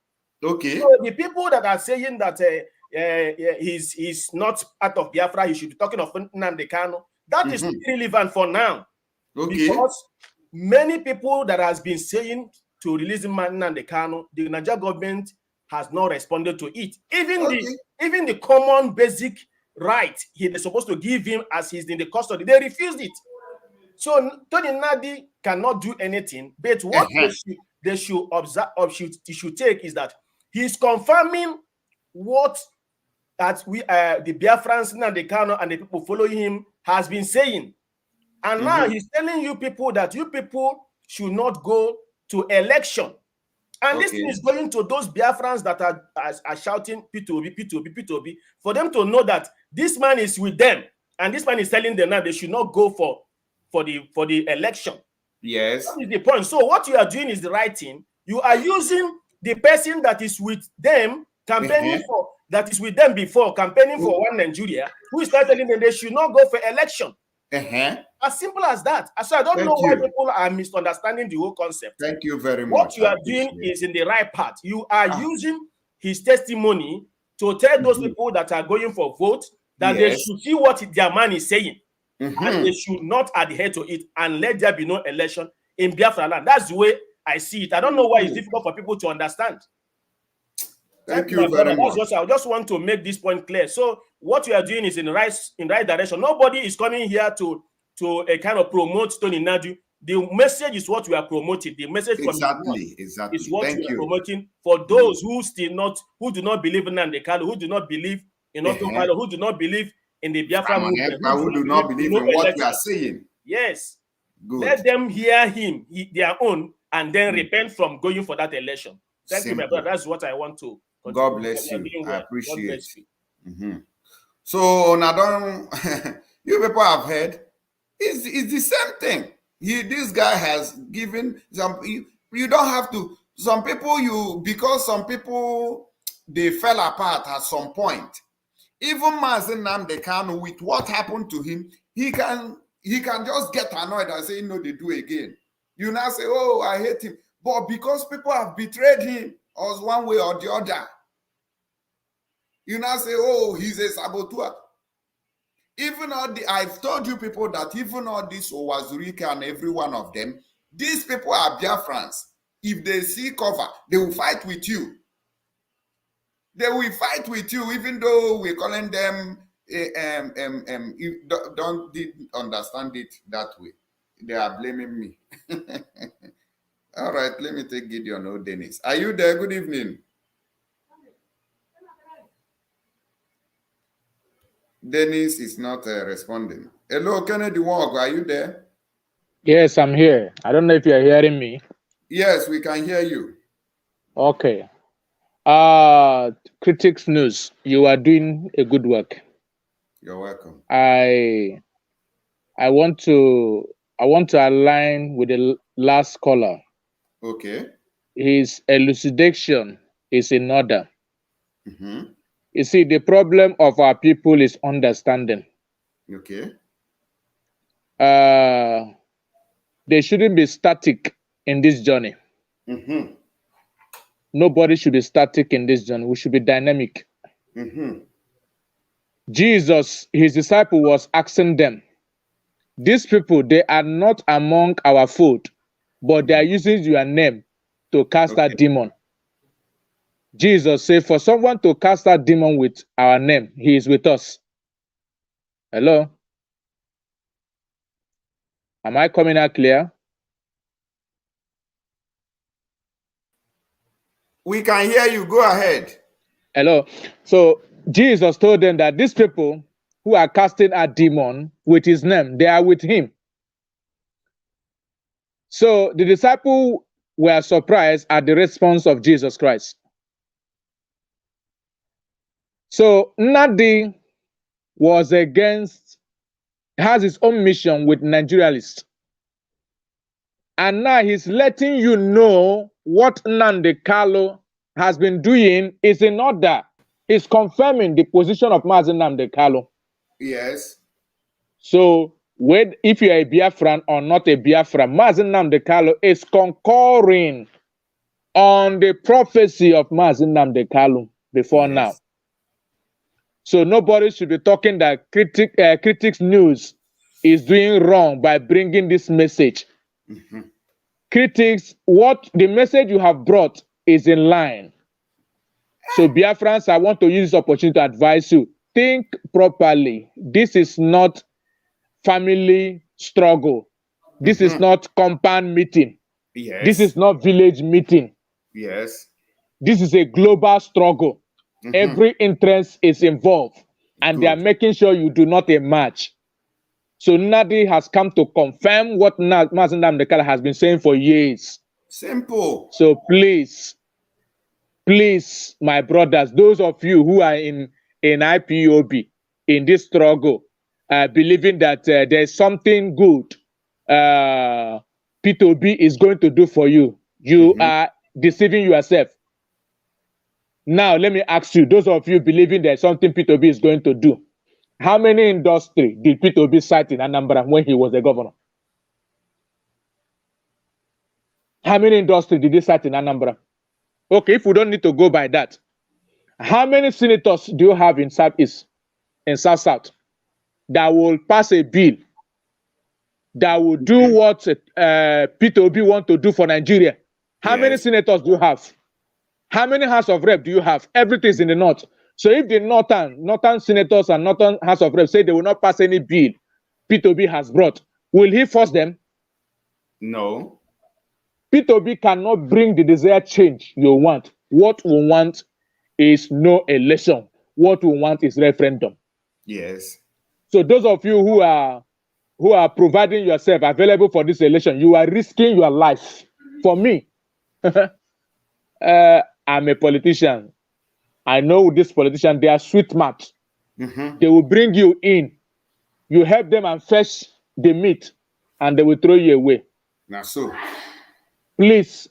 Okay.
So the people that are saying that he's not part of Biafra, he should be talking of Nnamdi Kanu, that is irrelevant for now.
Okay.
Because many people that has been saying to release Nnamdi Kanu, the Nigeria government has not responded to it. Even the common basic right they're supposed to give him as he's in the custody, they refused it. So Tony Nnamdi cannot do anything. But what they should observe or should take is that he's confirming what that the Biafrans, Nnamdi Kanu, and the people following him has been saying. And now he's telling you people that you people should not go to election. And this is going to those Biafrans that are shouting P2B, P2B, P2B, for them to know that this man is with them. And this man is telling them now they should not go for the election.
Yes.
That is the point. So what you are doing is the right thing. You are using the person that is with them, campaigning for, that is with them before, campaigning for one Nigeria, who is telling them they should not go for election. As simple as that. So I don't know why people are misunderstanding the whole concept.
Thank you very much.
What you are doing is in the right path. You are using his testimony to tell those people that are going for vote that they should see what their man is saying. And they should not adhere to it and let there be no election in Biafra land. That's the way I see it. I don't know why it's difficult for people to understand.
Thank you very much.
I just want to make this point clear. So what you are doing is in the right direction. Nobody is coming here to a kind of promote Tony Nnamdi. The message is what we are promoting. The message from is what we are promoting for those who do not believe in Nnamdi Kanu, who do not believe in Otto Kanu, who do not believe in the Biafra movement,
who do not believe in what we are saying.
Yes. Good. Let them hear him, their own, and then repent from going for that election. Thank you, my brother. That's what I want to.
God bless you. I appreciate it. So, now, you people have heard, It's the same thing. This guy has given some. You don't have to. Some people because some people they fell apart at some point. Even Mazi Nnamdi Kanu, with what happened to him, he can just get annoyed and say, no, they do again. You now say, oh, I hate him. But because people have betrayed him, or one way or the other, you now say, oh, he's a saboteur. Even I've told you people that even all this Owazurika and every one of them, these people are Biafrans. If they see cover, they will fight with you. They will fight with you, even though we're calling them, you didn't understand it that way. They are blaming me. All right, let me take Gideon or Dennis. Are you there? Good evening. Dennis is not responding. Hello, Kennedy Wong, are you there?
Yes, I'm here. I don't know if you're hearing me.
Yes, we can hear you.
Okay. Critics News, you are doing a good work.
You're welcome.
I want to align with the last caller.
Okay.
His elucidation is in order.
Mm-hmm.
You see, the problem of our people is understanding.
Okay.
They shouldn't be static in this journey.
Mm-hmm.
Nobody should be static in this journey. We should be dynamic.
Mm-hmm.
Jesus, his disciple, was asking them, these people, they are not among our fold, but they are using your name to cast that demon. Jesus said, for someone to cast that demon with our name, he is with us. Hello? Am I coming out clear?
We can hear you. Go ahead.
Hello. So Jesus told them that these people who are casting a demon with his name, they are with him. So the disciples were surprised at the response of Jesus Christ. So Nnamdi has his own mission with Nigerialists. And now he's letting you know what Nnamdi Kanu has been doing is in order. He's confirming the position of Mazi Nnamdi Kanu.
Yes.
So if you're a Biafran or not a Biafran, Mazi Nnamdi Kanu is concurring on the prophecy of Mazi Nnamdi Kanu before now. So nobody should be talking that Critics News is doing wrong by bringing this message.
Mm-hmm.
Critics, what the message you have brought is in line. So Biafrans, I want to use this opportunity to advise you, think properly. This is not family struggle. This is not compound meeting.
Yes.
This is not village meeting.
Yes.
This is a global struggle.
Mm-hmm.
Every interest is involved, and they are making sure you do not emerge. So Nnamdi has come to confirm what Mazi Nnamdi Kanu has been saying for years.
Simple.
So please, my brothers, those of you who are in IPOB, in this struggle, believing that there's something good P2B is going to do for you, you are deceiving yourself. Now, let me ask you, those of you believing there's something P2B is going to do, how many industry did P2B cite in Anambra when he was the governor? How many industry did he cite in Anambra? Okay, if we don't need to go by that, how many senators do you have in Southeast, in South, that will pass a bill that will do what P2B want to do for Nigeria? How many senators do you have? How many House of Rep do you have? Everything is in the north. So if the northern senators and northern House of Rep say they will not pass any bill P2B has brought, will he force them?
No.
P2B cannot bring the desired change you want. What we want is no election. What we want is referendum.
Yes. So
those of you who are providing yourself available for this election, you are risking your life. For me, I'm a politician. I know this politician, they are sweet mouth. They will bring you in. You help them and fetch the meat, and they will throw you away.
Now so.
Please,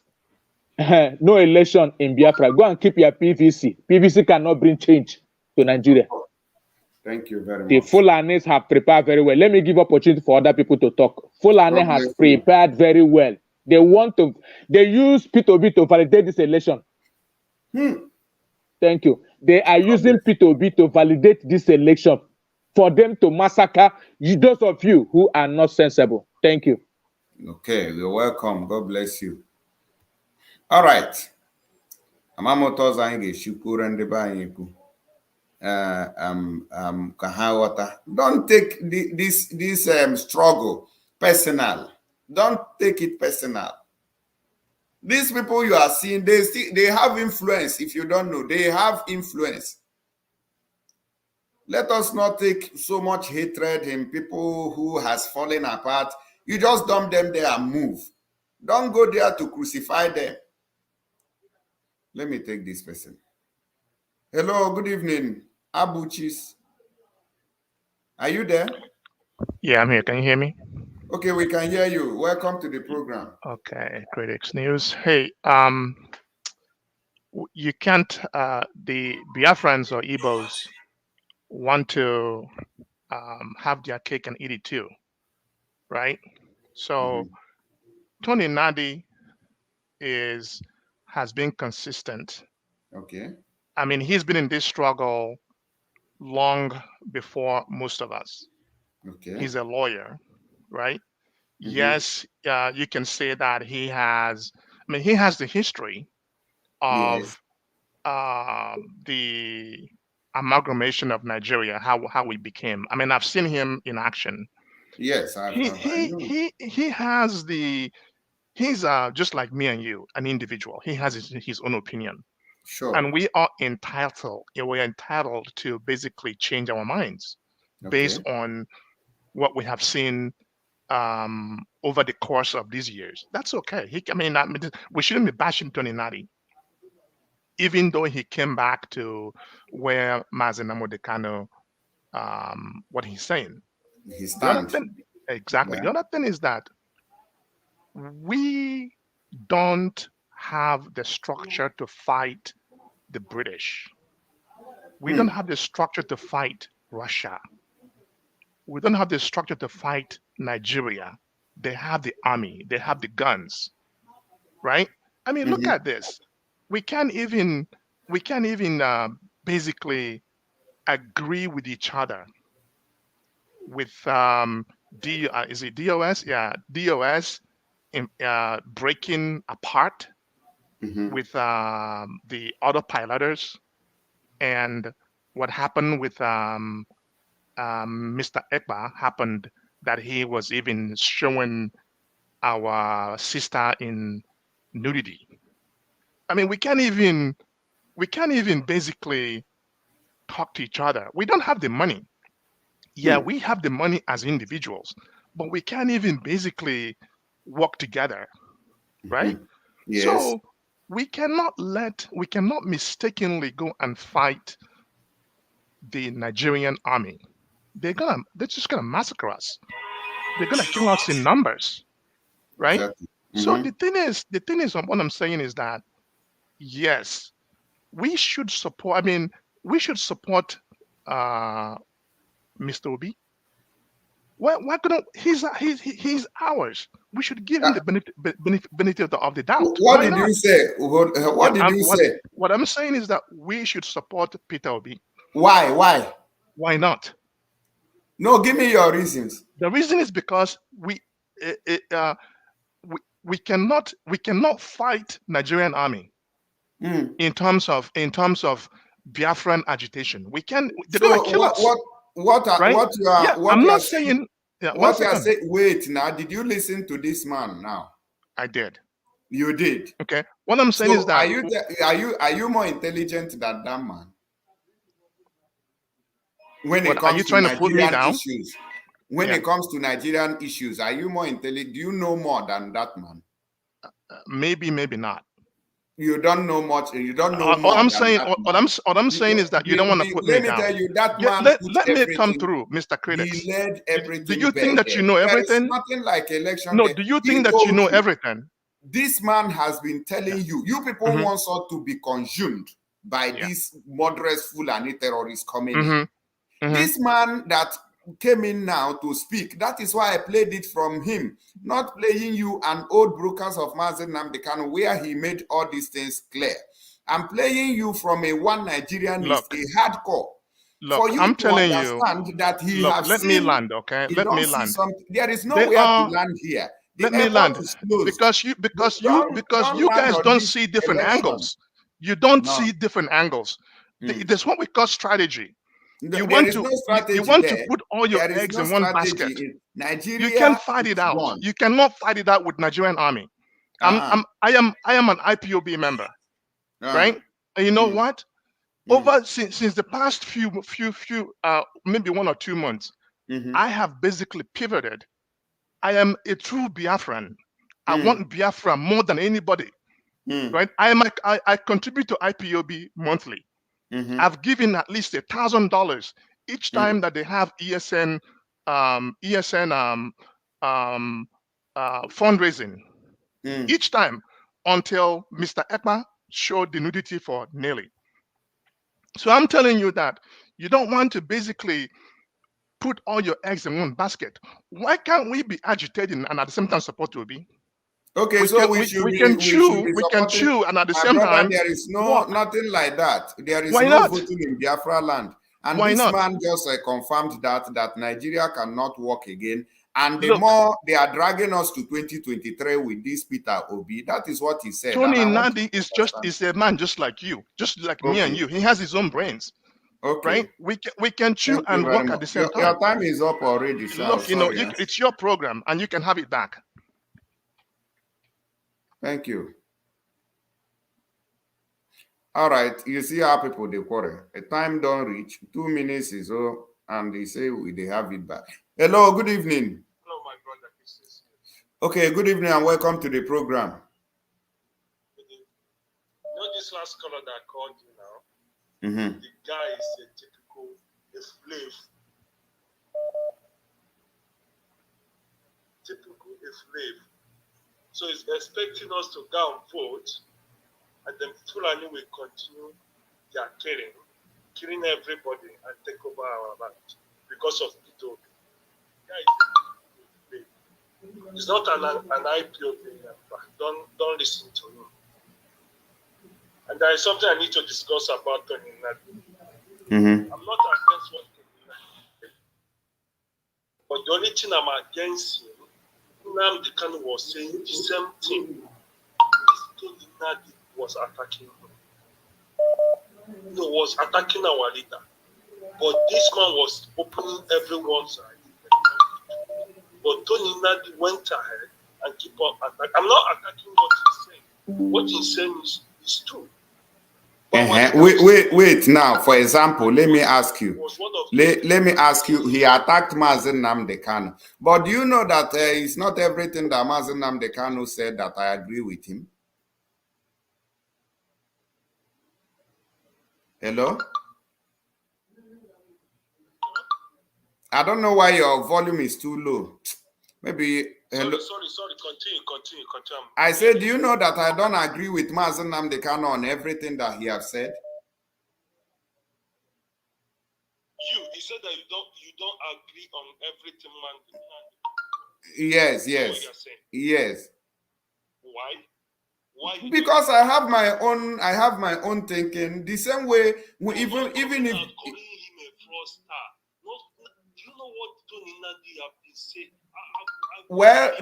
no election in Biafra. Go and keep your PVC. PVC cannot bring change to Nigeria.
Thank you very much.
The Fulanis have prepared very well. Let me give opportunity for other people to talk. Fulani has prepared very well. They use P2B to validate this election. Thank you. They are using P2B to validate this election for them to massacre those of you who are not sensible. Thank you.
Okay, you're welcome. God bless you. All right. Don't take this struggle personal. Don't take it personal. These people you are seeing, they have influence. If you don't know, they have influence. Let us not take so much hatred in people who has fallen apart. You just dump them there and move. Don't go there to crucify them. Let me take this person. Hello, good evening. Abuchis. Are you there?
Yeah, I'm here. Can you hear me?
Okay, we can hear you. Welcome to the program.
Okay, Critics News. Hey, you can't, the Biafrans or Igbos want to have their cake and eat it too, right? So Tony Nnamdi has been consistent.
Okay.
I mean, he's been in this struggle long before most of us.
Okay.
He's a lawyer, right? Yes, you can say that he has the history of the amalgamation of Nigeria, how we became. I mean, I've seen him in action.
Yes,
he has he's just like me and you, an individual. He has his own opinion.
Sure.
And we are entitled to basically change our minds based on what we have seen over the course of these years. That's okay. We shouldn't be bashing Tony Nnamdi, even though he came back to where Mazi Kanu, what he's saying.
He stands.
Exactly. Yeah. The other thing is that we don't have the structure to fight the British. We don't have the structure to fight Russia. We don't have the structure to fight Nigeria. They have the army. They have the guns, right? I mean, look at this. We can't even basically agree with each other with is it DOS? Yeah, DOS breaking apart with the autopiloters, and what happened with Mr. Ekba happened that he was even showing our sister in nudity. I mean, we can't even basically talk to each other. We don't have the money. Yeah, we have the money as individuals, but we can't even basically work together, right?
Yes.
So we cannot mistakenly go and fight the Nigerian army. They're just gonna massacre us. They're gonna kill us in numbers, right?
Exactly.
So the thing is, what I'm saying is that yes, we should support. I mean, we should support Mr. Obi. Why couldn't he's ours? We should give him the benefit of the doubt.
What did you say? What did you say?
What I'm saying is that we should support Peter Obi.
Why?
Why not?
No, give me your reasons.
The reason is because we cannot fight Nigerian army in terms of Biafran agitation. We can. They're gonna kill us.
What you are saying? Wait, now, did you listen to this man now?
I did.
You did.
Okay. What I'm saying is that
are you more intelligent than that man? When it comes to Nigerian issues, it comes to Nigerian issues, are you more intelligent? Do you know more than that man?
Maybe not.
You don't know much. You don't know
all
more
I'm
than
saying,
that
what
man.
I'm saying is that you don't want to put me
Let me
down.
tell you, that
Yeah,
man put
let me come
everything.
through, Mr. Critics.
He led
Do
everything.
you think that you know
There is
everything?
nothing like election.
No,
day.
do you
He
think that you
told
know everything?
This man has been telling you people want us to be consumed by this murderous Fulani terrorists coming in. This man that came in now to speak, that is why I played it from him, not playing you an old brokers of Mazi Nnamdi Kanu where he made all these things clear. I'm playing you from a one Nigerianist, a hardcore. For you
I'm
to
telling
understand
you,
that he has
let
seen,
me land, okay?
he
Let
don't
me
see
land.
something. There is nowhere to land here. The
Let me
airport
land
is closed.
because you guys don't see different angles. You don't see different angles. There's what we call strategy. You want to put all your eggs in one basket.
Nigeria,
you can't fight it out.
Gone.
You cannot fight it out with Nigerian army. I am an IPOB member, right? And you know what? Over since the past few maybe 1 or 2 months, I have basically pivoted. I am a true Biafran. I want Biafra more than anybody, right? I contribute to IPOB monthly. I've given at least $1,000 each time that they have ESN fundraising. Each time until Mr. Ekpa showed the nudity for Nelly. So I'm telling you that you don't want to basically put all your eggs in one basket. Why can't we be agitating and at the same time support Obi?
Okay,
we can chew, and at the same time,
there is nothing like that. There is no voting in Biafra land, and man just confirmed that Nigeria cannot work again. And the more they are dragging us to 2023 with this Peter Obi, that is what he said.
Tony Nnamdi is a man just like you, just like me and you. He has his own brains.
Okay.
Right? We can chew and work at the same time.
Your time is up already, sir.
Look, it's your program and you can have it back.
Thank you. All right, you see how people they quarrel. A time don't reach, 2 minutes is all, and they say they have it back. Hello, good evening.
Hello, my brother.
Okay, good evening and welcome to the program.
You know this last caller that called you now? The guy is a typical slave. Typical slave. So he's expecting us to go and vote, and then Fulani will continue their killing everybody and take over our land because of P2P. It's not an IPOB member. Don't listen to him. And there is something I need to discuss about Tony Nnamdi. I'm not against what Tony Nnamdi did. But the only thing I'm against him, Nnamdi Kanu was saying the same thing. Tony Nnamdi was attacking him. He was attacking our leader. But this man was opening everyone's eyes. But Tony Nnamdi went ahead and keep on attacking. I'm not attacking what he's saying. What he's saying is true.
Wait now, for example, let me ask you. Let me ask you, he attacked Mazi Nnamdi Kanu. But do you know that it's not everything that Mazi Nnamdi Kanu said that I agree with him? Hello? I don't know why your volume is too low. Maybe... Hello?
Sorry. Continue.
I said, do you know that I don't agree with Mazi Nnamdi Kanu on everything that he has said?
He said that you don't agree on everything,
man. Yes.
Why?
Because I have my own thinking. The same way, even if
calling him a fraudster. Do you know what Tony Nnamdi have been saying?
Well,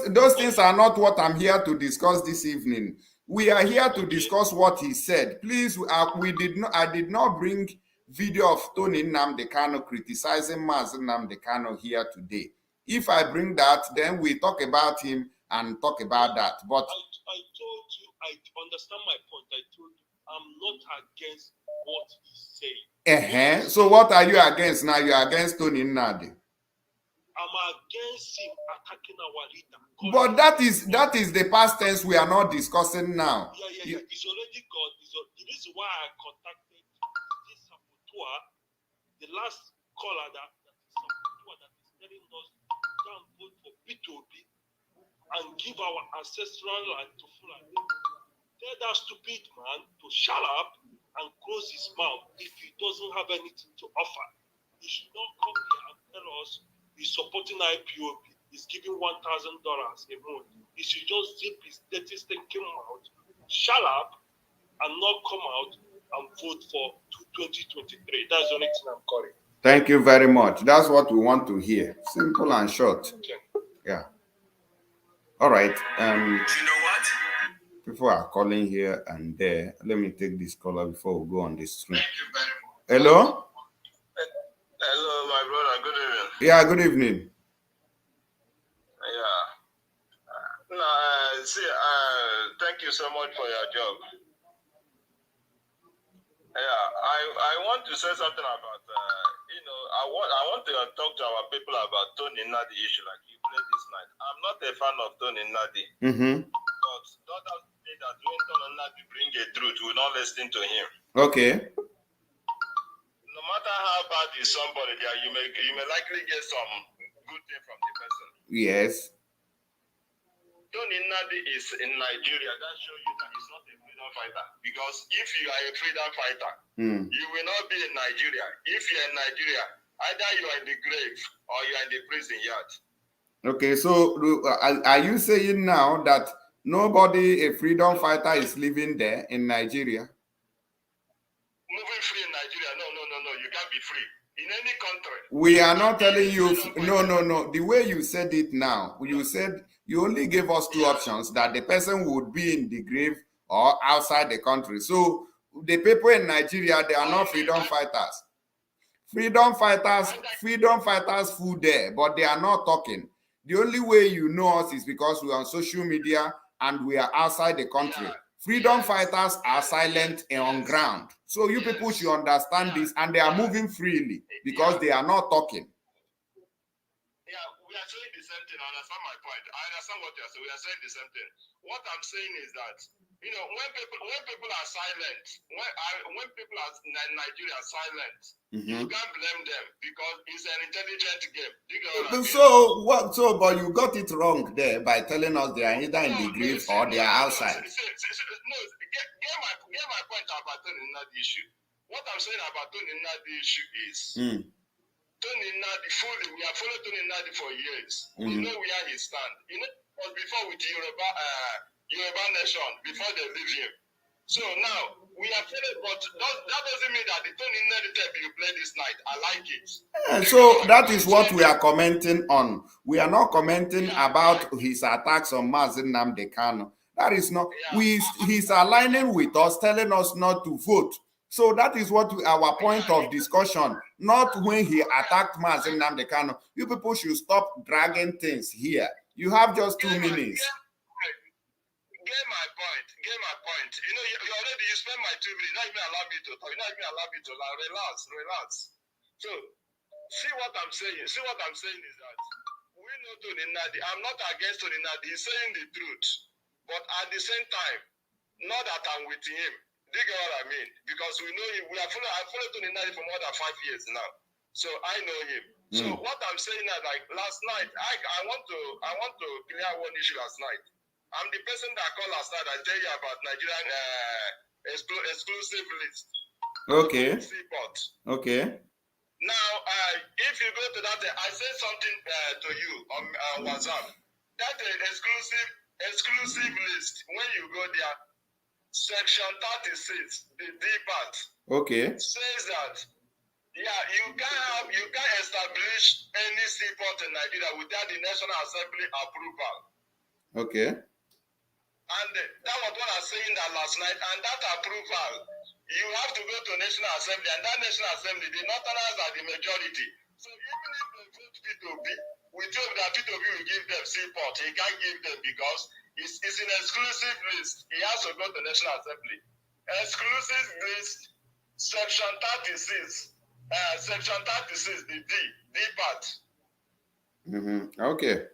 those things are not what I'm here to discuss this evening. We are here to discuss what he said. Please, I did not bring video of Tony Nnamdi Kanu criticizing Mazi Nnamdi Kanu here today. If I bring that, then we talk about him and talk about that. But
I told you, I understand my point. I told you, I'm not against what he's saying.
So what are you against now? You're against Tony Nnamdi.
I'm against him attacking our leader.
But that is the past tense we are not discussing now.
Yeah. It's already gone. The reason why I contacted this Saputua, the last caller that is Saputua that is telling us to vote for P2B and give our ancestral land to Fulani. Tell that stupid man to shut up and close his mouth if he doesn't have anything to offer. He should not come here and tell us he's supporting IPOB. He's giving $1,000 a month. He should just zip his dirty stinking mouth, shut up, and not come out and vote for 2023. That's the only thing I'm calling.
Thank you very much. That's what we want to hear. Simple and short.
Okay.
Yeah. All right.
Do you know what?
People are calling here and there. Let me take this caller before we go on this stream.
Thank you very much.
Hello?
Hello, my brother. Good evening.
Yeah, good evening.
Yeah. Thank you so much for your job. Yeah, I want to say something about, I want to talk to our people about Tony Nnamdi issue like you played this night. I'm not a fan of Tony Nnamdi. But don't say that when Tony Nnamdi bring a truth, we will not listen to him.
Okay.
No matter how bad is somebody there, you may likely get some good thing from the person.
Yes.
Tony Nnamdi is in Nigeria. That shows you that he's not a freedom fighter. Because if you are a freedom fighter, you will not be in Nigeria. If you're in Nigeria, either you are in the grave or you are in the prison yard.
Okay, so are you saying now that nobody, a freedom fighter, is living there in Nigeria?
Moving free in Nigeria? No. You can't be free. In any country.
We are not telling you, no. The way you said it now, you said you only gave us two options, that the person would be in the grave or outside the country. So the people in Nigeria, they are not freedom fighters. Freedom fighters full there, but they are not talking. The only way you know us is because we are on social media and we are outside the country. Freedom fighters are silent and on ground. So you people should understand this, and they are moving freely because they are not talking.
Yeah, we are saying the same thing. I understand my point. I understand what you're saying. We are saying the same thing. What I'm saying is that, when people are silent, when people are in Nigeria silent, you can't blame them because it's an intelligent game.
But you got it wrong there by telling us they are either in the grave or they are outside.
Get my point about Tony Nnamdi issue. What I'm saying about Tony Nnamdi issue is Tony Nnamdi fully. We have followed Tony Nnamdi for years. We know where he stands. Before with the Yoruba nation, before they leave him. So now we have followed, but that doesn't mean that the Tony Nnamdi tape you play this night, I like it.
So that is what we are commenting on. We are not commenting about his attacks on Mazi Nnamdi Kanu. That is not. He's aligning with us, telling us not to vote. So that is what our point of discussion. Not when he attacked Mazi Nnamdi Kanu. You people should stop dragging things here. You have just 2 minutes.
Get my point. You spent my 2 minutes. Not even allow me to talk. Not even allow me to relax. So see what I'm saying. Is that we know Tony Nnamdi. I'm not against Tony Nnamdi. He's saying the truth. But at the same time, not that I'm with him. Do you get what I mean? Because we know him. I've followed Tony Nnamdi for more than 5 years now. So I know him. So what I'm saying is, like last night, I want to clear one issue last night. I'm the person that called last night. I tell you about Nigerian exclusive list.
Okay.
Seaport.
Okay.
Now, if you go to that, I said something to you on WhatsApp. That exclusive list. When you go there, section 36, the D part.
Okay.
Says that. Yeah, you can't establish any seaport in Nigeria without the National Assembly approval.
Okay.
And that was what I was saying that last night. And that approval, you have to go to National Assembly, and that National Assembly, the Northerners are the majority. So even if they vote P2B, we hope that P2B will give them seaport. He can't give them because it's an exclusive list. He has to go to National Assembly. Exclusive list, section 36. Section 36, the D part.
Okay.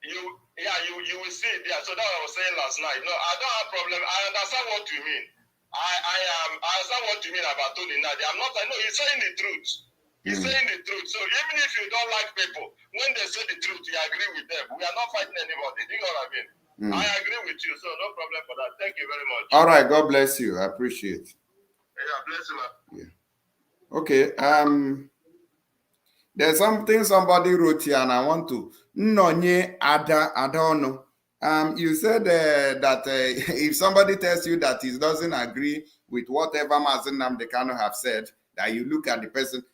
You will see it there. So that I was saying last night. No, I don't have problem. I understand what you mean. I understand what you mean about Tony Nnamdi. I know he's saying the truth. He's saying the truth. So even if you don't like people, when they say the truth, you agree with them. We are not fighting anybody. Do you know what I mean? I agree with you, so no problem for that. Thank you very much.
All right, God bless you. I appreciate.
Yeah, bless you, man.
Yeah. Okay. There's something somebody wrote here, and I want to Adono. You said that if somebody tells you that he doesn't agree with whatever Mazi Nnamdi Kanu have said, that you look at the person.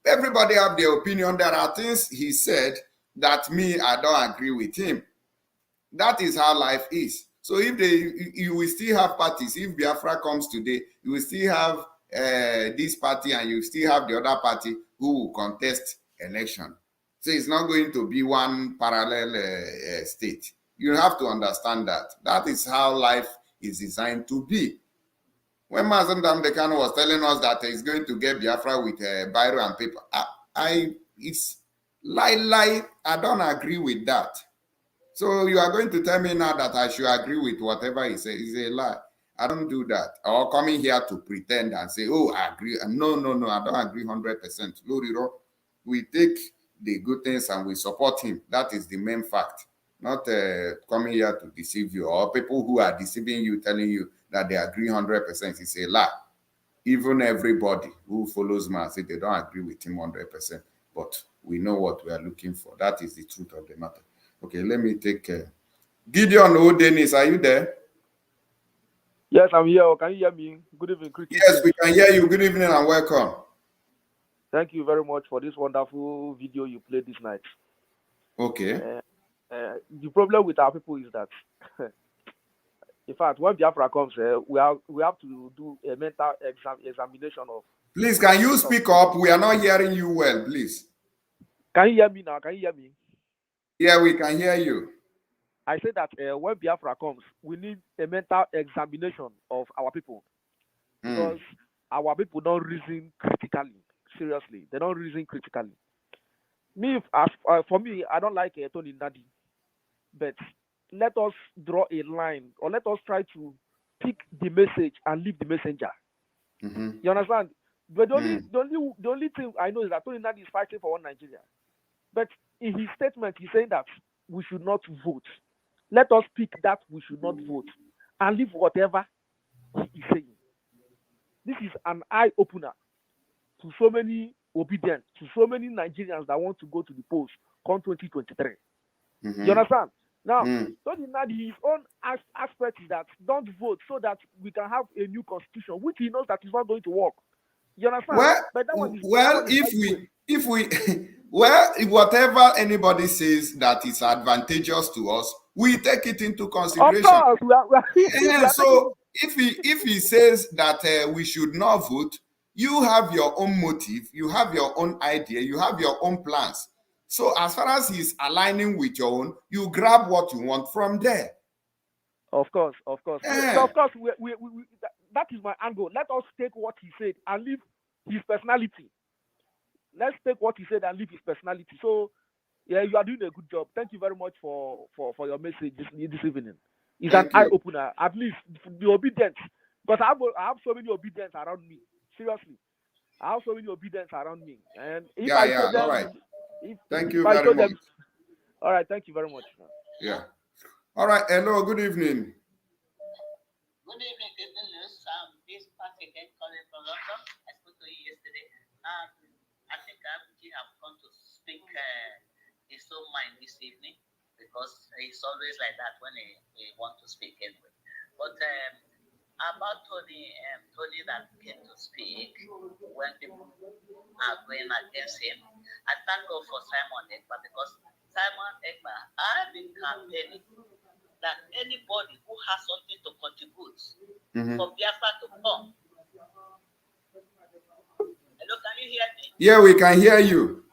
Everybody have their opinion. There are things he said that I don't agree with him. That is how life is. So if you will still have parties. If Biafra comes today, you will still have this party, and you still have the other party who will contest election. So it's not going to be one parallel state. You have to understand that. That is how life is designed to be. When Mazi Nnamdi Kanu was telling us that he's going to get Biafra with biro and paper, it's lie. I don't agree with that. So you are going to tell me now that I should agree with whatever he says? It's a lie. I don't do that. Or coming here to pretend and say, oh, I agree. No, I don't agree 100%. Loriro, we take the good things and we support him. That is the main fact. Not coming here to deceive you, or people who are deceiving you, telling you that they agree 100%. It's a lie. Even everybody who follows Mazi, they don't agree with him 100%. But we know what we are looking for. That is the truth of the matter. Okay, let me take Gideon O. Dennis, are you there?
Yes, I'm here. Can you hear me? Good evening, Christy.
Yes, we can hear you. Good evening and welcome.
Thank you very much for this wonderful video you played this night.
Okay.
The problem with our people is that, in fact, when Biafra comes, we have to do a mental examination of.
Please, can you speak up? We are not hearing you well, please.
Can you hear me now? Can you hear me?
Yeah, we can hear you.
I say that when Biafra comes, we need a mental examination of our people, because our people don't reason critically. Seriously, they don't reason critically. For me, I don't like Tony Nnamdi, but let us draw a line, or let us try to pick the message and leave the messenger. You understand? But the only thing I know is that Tony Nnamdi is fighting for one Nigeria. But in his statement, he's saying that we should not vote. Let us pick that we should not vote and leave whatever he is saying. This is an eye-opener to so many obedient, to so many Nigerians that want to go to the polls come 2023. You understand? Now, Tony Nnamdi, his own aspect is that don't vote so that we can have a new constitution, which he knows that is not going to work. You understand?
If whatever anybody says that is advantageous to us, we take it into consideration.
Of course,
so if he says that we should not vote, you have your own motive, you have your own idea, you have your own plans. So as far as he's aligning with your own, you grab what you want from there.
Of course.
Yeah.
So of course, that is my angle. Let us take what he said and leave his personality. Let's take what he said and leave his personality. So, yeah, you are doing a good job. Thank you very much for your message this evening. It's an eye-opener, at least the obedience. But I have so many obedience around me. Seriously. I have so many obedience around me. And if I show them...
All right. Thank you very much.
All right, thank you very much.
Yeah. All right, hello, good evening.
Good evening, News. This Patrick calling from London. I spoke to you yesterday. I think Abuji have come to speak his own mind this evening, because it's always like that when he want to speak anyway. But about Tony that came to speak when people are going against him, I thank God for Simon Ekpa, because Simon Ekpa, I've been campaigning that anybody who has something to contribute for Biafra to come. Hello, can you hear me?
Yeah, we can hear you.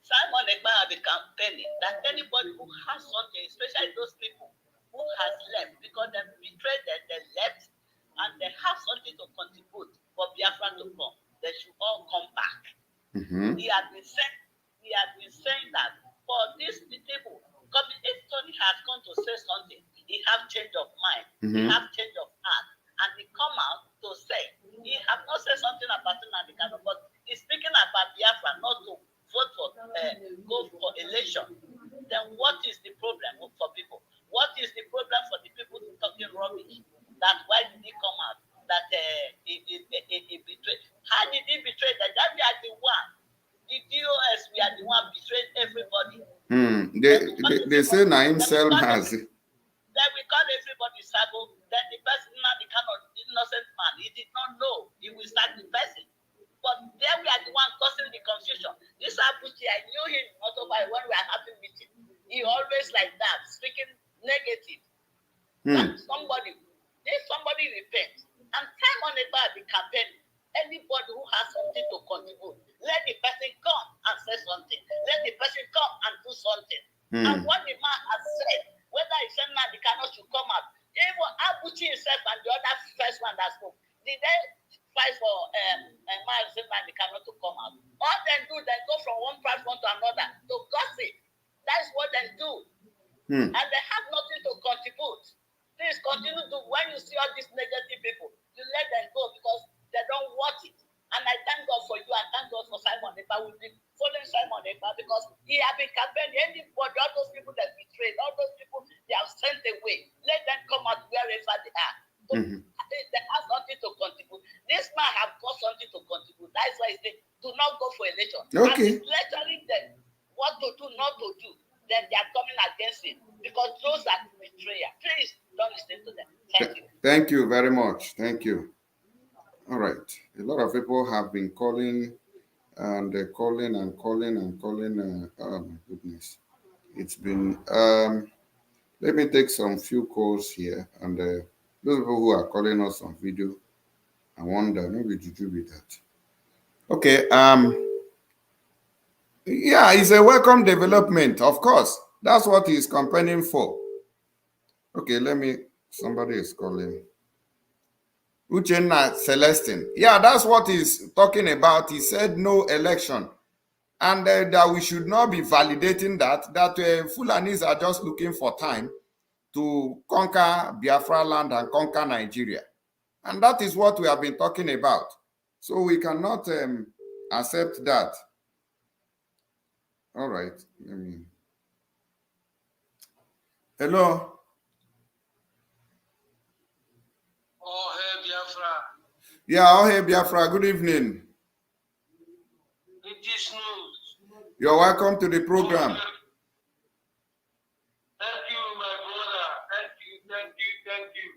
Simon Ekpa have been campaigning that anybody who has something, especially those people who has left, because they betrayed them, they left, and they have something to contribute for Biafra to come, they should all come back. He has been sent He have change of heart. And he come out to say, he have not said something about Nnamdi Kanu, but he's speaking about Biafra, not to vote for, go for election. Then what is the problem for people? What is the problem for the people talking rubbish? That why did he come out? That he betrayed. How did he betray that? That we are the one. The DOS, we are the one betrayed everybody.
They say Naim Selmas.
Then we call everybody Sabo. Then the person, now the kind of innocent man, he did not know he will start the person. But there we are the one causing the confusion. This Abuchi, I knew him also by when we are having meeting. He always like that, speaking negative. That somebody, if somebody repents and time on about the campaign, anybody who has something to contribute, let the person come and say something. Let the person come and do something. And what the man has said, whether he said Nnamdi Kanu should come out, even Abuchi himself and the other first one that spoke, did they fight for Nnamdi Kanu to come out? All they do, they go from one platform to another to gossip. That's what they do. And they have nothing to contribute. Please continue to, when you see all these negative people, you let them go because they don't want it. And I thank God for you. I thank God for Simon Ekpa. We've been following Simon Ekpa because he has been campaigning. Anybody, all those people that betrayed, all those people they have sent away, let them come out wherever they are. So they have something to contribute. This man have got something to contribute. That's why he said, do not go for election.
Okay.
And he's lecturing them what to do, not to do. Then they are coming against him because those are betrayers. Please don't listen to them. Thank you.
Thank you very much. Thank you. All right. A lot of people have been calling and calling. Oh my goodness. It's been, let me take some few calls here. And those people who are calling us on video, I wonder, maybe to do with that. Okay. Yeah, it's a welcome development, of course. That's what he's campaigning for. Okay, somebody is calling. Uchenna Celestine. Yeah, that's what he's talking about. He said no election. And that we should not be validating that Fulanis are just looking for time to conquer Biafra land and conquer Nigeria. And that is what we have been talking about. So we cannot accept that. All right. Hello.
Oh, hey, Biafra.
Yeah, oh, hey, Biafra. Good evening.
It is news.
You're welcome to the program.
Thank you, my brother. Thank you.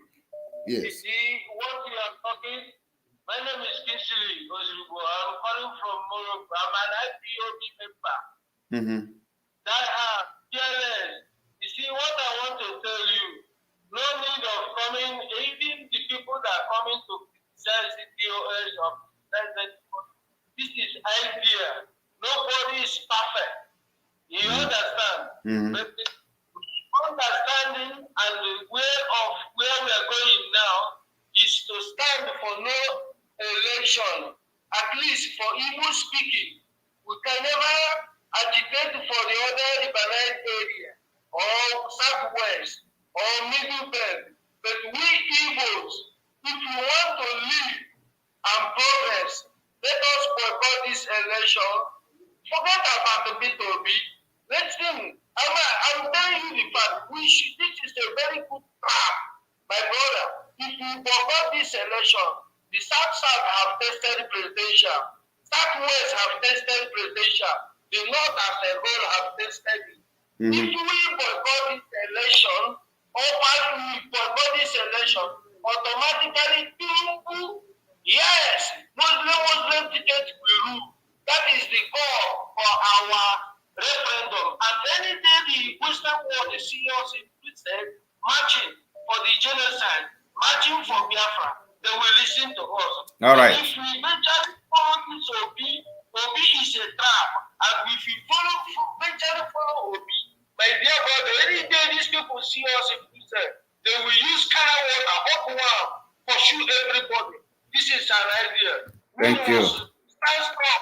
Yes.
You see, what we are talking, my name is Kinsley Ozugbo. I'm calling from Morocco. I'm an IPOB member. That are fearless. You see, what I want to tell you, no need of coming, even the people that are coming to criticize the DOS or president. This is idea. Nobody is perfect. You understand? But the understanding and the way of where we are going now is to stand for no election, at least for Igbo speaking. We can never agitate for the other urbanized area or southwest or middle belt. But we Igbos, if we want to live and progress, let us boycott this election. Forget about the B2B. Let's think. I'm telling you the fact. This is a very good trap, my brother. If we boycott this election, the South have tested presidential. Southwest have tested presidential. The North as a whole have tested it. If we boycott this election, or while we boycott this election, automatically people, yes, Muslim ticket will rule. That is the goal for our referendum. And any day the Western world is serious in Britain, marching for the genocide, marching for Biafra, they will listen to us.
All right.
If we eventually follow this Obi is a trap. And if we eventually follow Obi, my dear brother, any day these people see us in Britain, they will use kind water, hot water, pursue everybody. This is an idea.
Thank you.
Stand strong.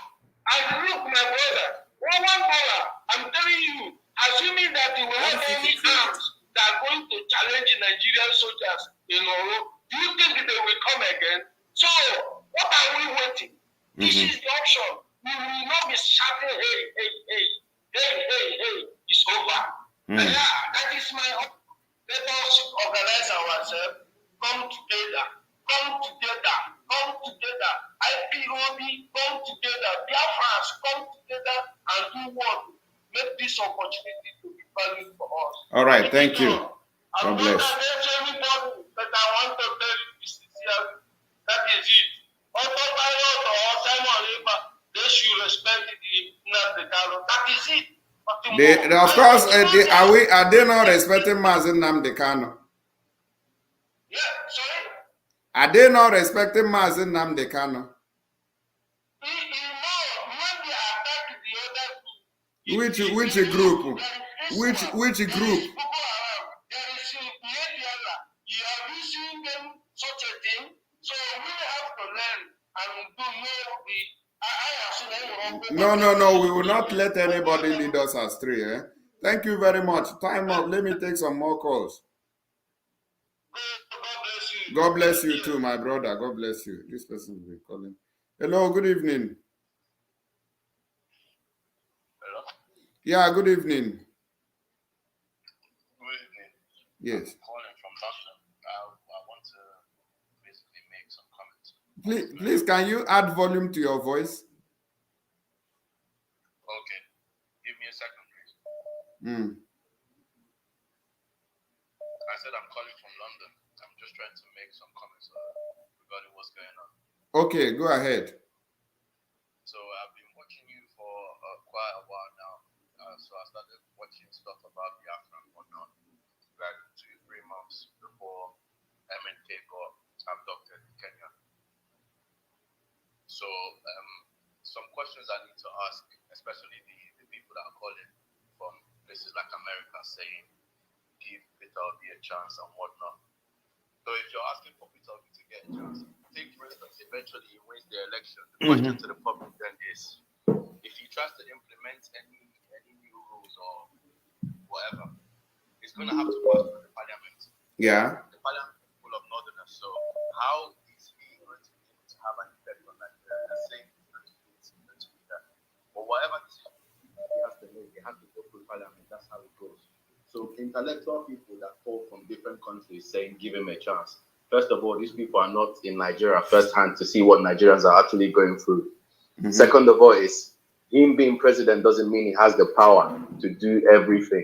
And look, my brother, $1, I'm telling you, assuming that they will have any arms that are going to challenge the Nigerian soldiers, in Oro. Do you think that they will come again? So, what are we waiting? This is the option. We will not be shouting, hey, hey, hey, hey, hey, hey, it's over. Yeah, that is my option. Let us organize ourselves, come together, come together, come together. IPOB, come together. Biafrans, come together and do what? Make this opportunity to be valued for us.
All right, thank you.
I'm not against anybody, but I want to tell you this sincerely. That is it. Autopilot or Simon Labor, they should respect the Nnamdi. That is it.
Of course, are they not respecting Mazi Nnamdi?
Yeah, sorry?
Are they not respecting Mazi Nnamdi? Which group? Which group?
You are using them such a thing, so we have to learn and do know the.
No. We will not let anybody lead us astray. Eh? Thank you very much. Time up. Let me take some more calls. God bless you too, my brother. God bless you. This person will be calling. Hello, good evening.
Hello?
Yeah, good evening.
Good evening.
Yes.
I'm calling from Boston. I want to basically make some comments.
Please, can you add volume to your voice?
Okay. Give me a second, please. I said I'm calling from London. I'm just trying to make some comments regarding what's going on.
Okay, go ahead.
So I've been watching you for quite a while now. So I started watching stuff about Biafra and whatnot, like 2-3 months before MNK got abducted in Kenya. So some questions I need to ask, especially the people that are calling from places like America, saying give Peter Obi a chance and whatnot. So if you're asking for Peter Obi to get a chance, take for instance, eventually he wins the election. The question to the public then is, if he tries to implement any new rules or whatever, it's going to have to pass through the parliament.
Yeah.
The parliament is full of northerners. So how is he going to be able to have an effect on Nigeria? The same is going to be that. But whatever decision he has to make, he has to go through parliament. That's how it goes. So intellectual people that call from different countries saying give him a chance. First of all, these people are not in Nigeria firsthand to see what Nigerians are actually going through. Second of all, is him being president doesn't mean he has the power to do everything.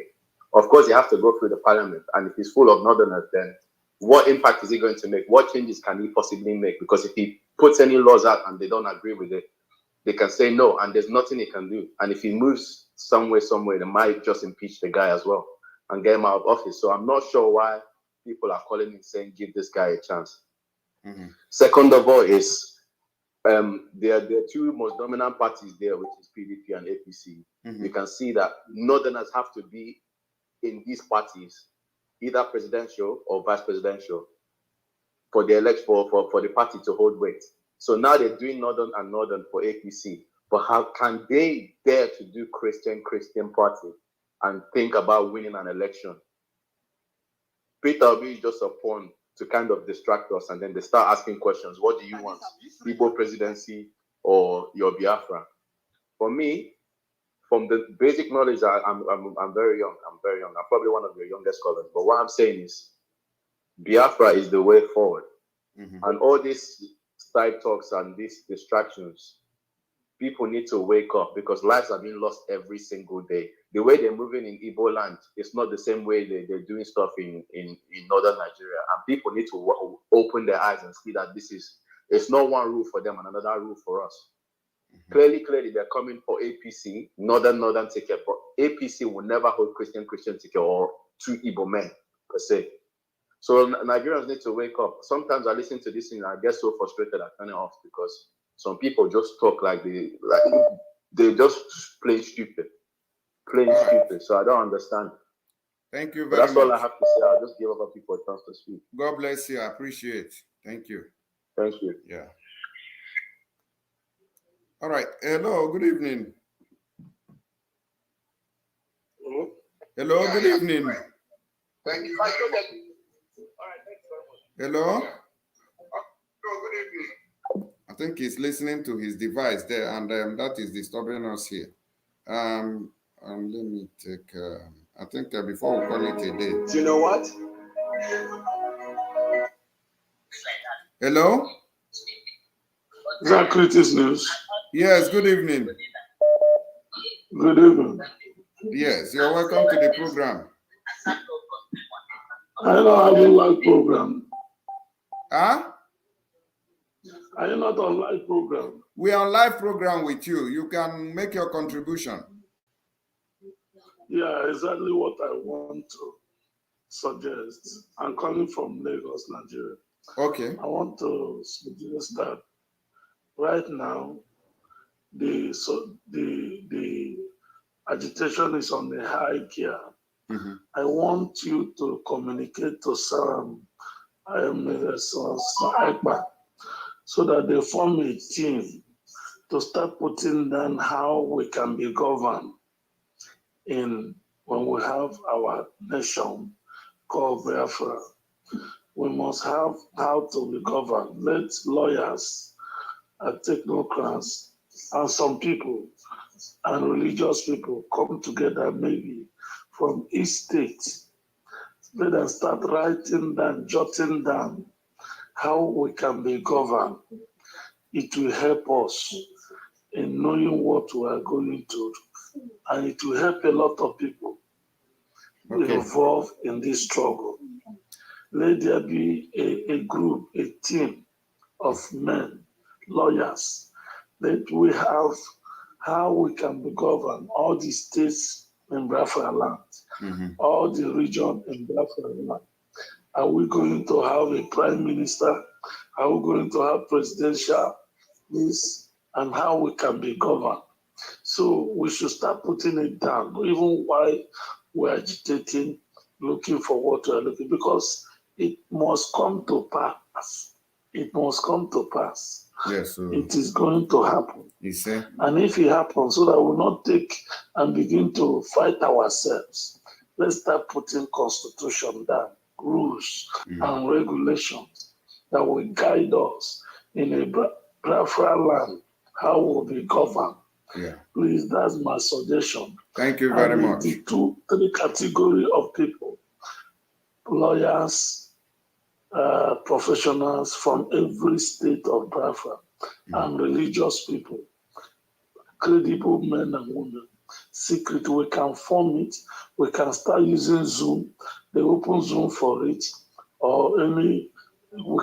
Of course, he has to go through the parliament. And if he's full of northerners, then what impact is he going to make? What changes can he possibly make? Because if he puts any laws out and they don't agree with it, they can say no, and there's nothing he can do. And if he moves somewhere, they might just impeach the guy as well and get him out of office. So I'm not sure why people are calling and saying give this guy a chance. Second of all is there are two most dominant parties there, which is PDP and APC. You can see that northerners have to be in these parties, either presidential or vice presidential, for the election for the party to hold weight. So now they're doing northern and northern for APC. But how can they dare to do Christian party and think about winning an election? Peter Obi is just a pawn to kind of distract us, and then they start asking questions. What do you want? Igbo presidency or your Biafra? For me, from the basic knowledge, I'm very young. I'm probably one of your youngest scholars. But what I'm saying is, Biafra is the way forward. And all these side talks and these distractions, people need to wake up because lives are being lost every single day. The way they're moving in Igbo land, it's not the same way they're doing stuff in northern Nigeria. And people need to open their eyes and see that it's not one rule for them and another rule for us. Clearly, they're coming for APC, northern ticket, but APC will never hold Christian ticket or two Igbo men per se. So Nigerians need to wake up. Sometimes I listen to this and I get so frustrated I turn it off because some people just talk like they're just plain stupid. So I don't understand.
Thank you
but
very much.
That's all I have to say. I'll just give other people a chance to speak.
God bless you. I appreciate. Thank you.
Thank you.
Yeah. All right. Hello. Good evening. Hello. Good evening.
Thank you. All right. Thanks very much.
Hello? Good evening. I think he's listening to his device there, and that is disturbing us here. Let me take, I think before we call it a day.
Do you know what?
Hello?
Is that Critics News?
Yes, good evening.
Good evening.
Yes, you're welcome to the program.
I don't have a live program.
Huh?
Are you not on live program?
We are on live program with you. You can make your contribution.
Yeah, exactly what I want to suggest. I'm calling from Lagos, Nigeria.
Okay.
I want to suggest that right now the agitation is on the high gear.
Mm-hmm.
I want you to communicate to Sam so that they form a team to start putting down how we can be governed when we have our nation called Biafra. We must have how to be governed. Let lawyers and technocrats and some people and religious people come together, maybe from each state. Let them start writing down, jotting down how we can be governed. It will help us in knowing what we are going to, and it will help a lot of people involved in this struggle. Let there be a group, a team of men, lawyers, that we have how we can be governed, all the states in Biafra land, all the region in Biafra land. Are we going to have a prime minister? Are we going to have presidential list? And how we can be governed? So we should start putting it down, even while we're agitating, looking for what we're looking, because it must come to pass. It must come to pass.
Yes,
it is going to happen.
You see?
And if it happens, so that we will not take and begin to fight ourselves, let's start putting constitution down, rules and regulations that will guide us in a Biafra land, how we'll be governed.
Yeah.
Please, that's my suggestion.
Thank you very much.
The three categories of people, lawyers, professionals from every state of Biafra, and religious people, credible men and women. Secret, we can form it. We can start using Zoom. They open Zoom for it, or we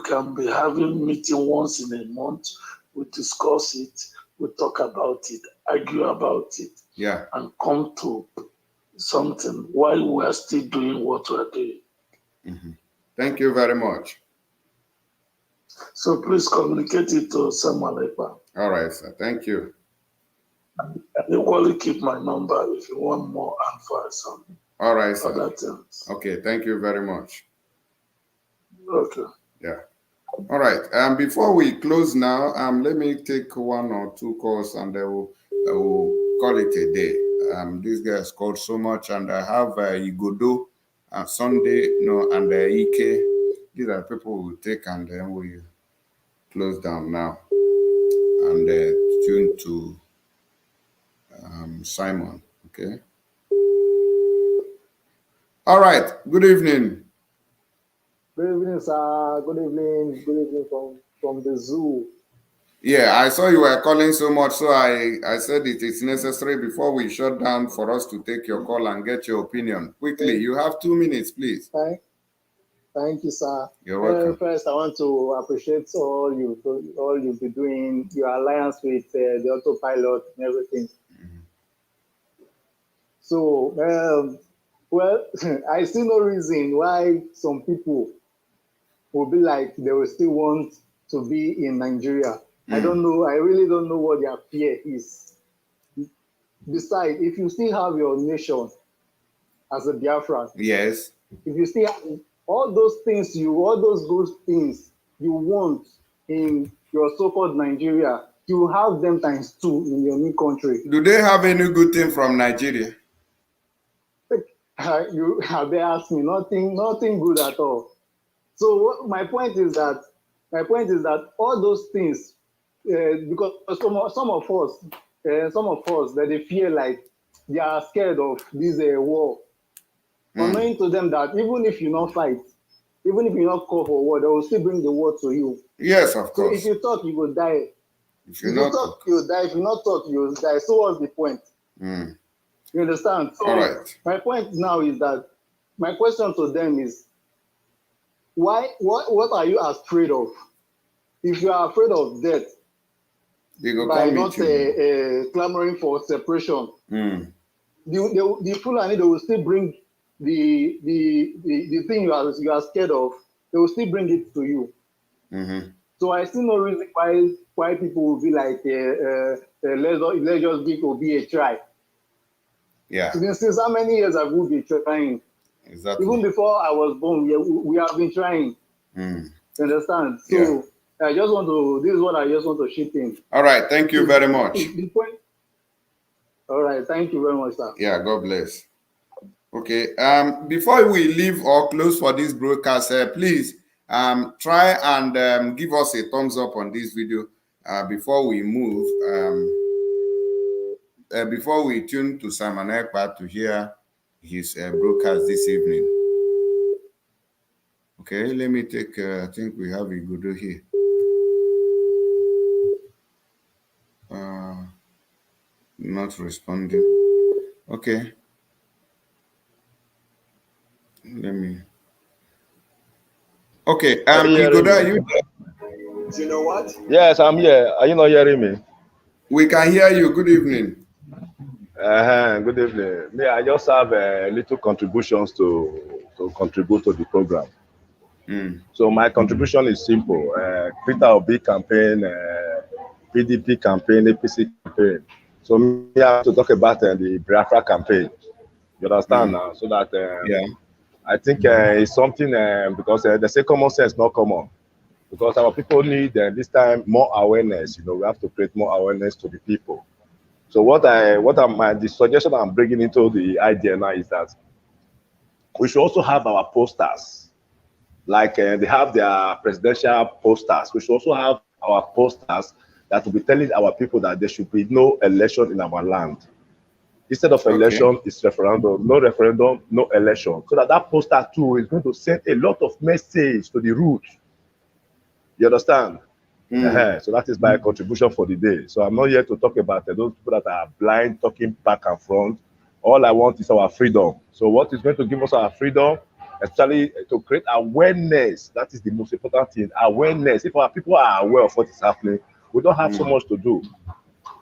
can be having meeting once in a month. We discuss it. We talk about it, argue about it, and come to something while we are still doing what we are doing.
Thank you very much.
So please communicate it to Samuel Ekpa.
All right, sir. Thank you.
And equally keep my number if you want more advice on
all right, sir.
Other things.
Okay, thank you very much.
Okay.
Yeah. All right. Before we close now, let me take one or two calls and I will call it a day. This guy has called so much, and I have Igodo, Sunday, and Ike. These are people we will take, and then we close down now and tune to Simon. Okay. All right. Good evening.
Good evening, sir. Good evening. Good evening from the zoo.
Yeah, I saw you were calling so much, so I said it is necessary before we shut down for us to take your call and get your opinion. Quickly, you have 2 minutes, please.
Thank you, sir.
You're welcome.
First, I want to appreciate all you've been doing, your alliance with the autopilot and everything. So, well, I see no reason why some people will be like they will still want to be in Nigeria. I don't know. I really don't know what their fear is. Besides, if you still have your nation as a Biafran,
yes.
If you still have all those good things you want in your so-called Nigeria, you have them times 2 in your new country.
Do they have any good thing from Nigeria?
They ask me nothing good at all. So my point is that all those things, because some of us that they feel like they are scared of this war, unknowing to them that even if you not fight, even if you not call for war, they will still bring the war to you.
Yes, of course.
So if you talk, you will die.
If you talk,
you will die. If you not talk, you will die. So what's the point? You understand? So
all right.
My point now is that my question to them is, what are you afraid of? If you are afraid of death, by not clamoring for separation, the Fulani, they will still bring the thing you are scared of. They will still bring it to you. So I see no reason why people will be like, let's just give Obi a try.
Yeah.
Since how many years have we been trying?
Exactly.
Even before I was born, we have been trying. You understand? So yeah. This is what I just want to chip in.
All right. Thank you very much.
All right. Thank you very much, sir.
Yeah. God bless. Okay. Before we leave or close for this broadcast, please try and give us a thumbs up on this video before we move. Before we tune to Simon Ekpa to hear his broadcast this evening. Okay, let me take, I think we have a good here. Not responding. Okay. Let me. Okay, Igoda, you there?
You know what? Yes, I'm here. Are you not hearing me?
We can hear you. Good evening.
Good evening. Me, I just have little contributions to contribute to the program. So my contribution is simple. Peter Obi campaign, PDP campaign, APC campaign. So me, I have to talk about the Biafra campaign. You understand now? So that I think it's something because they say common sense, not common. Because our people need this time more awareness. You know, we have to create more awareness to the people. So the suggestion I'm bringing into the idea now is that we should also have our posters, like they have their presidential posters. We should also have our posters that will be telling our people that there should be no election in our land. Instead of election, it's referendum. No referendum, no election. So that poster too is going to send a lot of message to the root. You understand? So that is my contribution for the day. So I'm not here to talk about those people that are blind, talking back and front. All I want is our freedom. So what is going to give us our freedom? Especially to create awareness. That is the most important thing. Awareness. If our people are aware of what is happening, we don't have so much to do.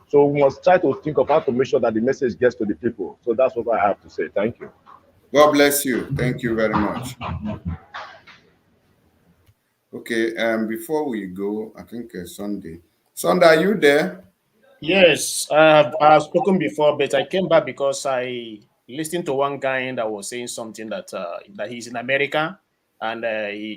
So we must try to think of how to make sure that the message gets to the people. So that's what I have to say. Thank you.
God bless you. Thank you very much. Okay, before we go, I think Sunday, are you there?
Yes, I've spoken before, but I came back because I listened to one guy that was saying something that he's in America and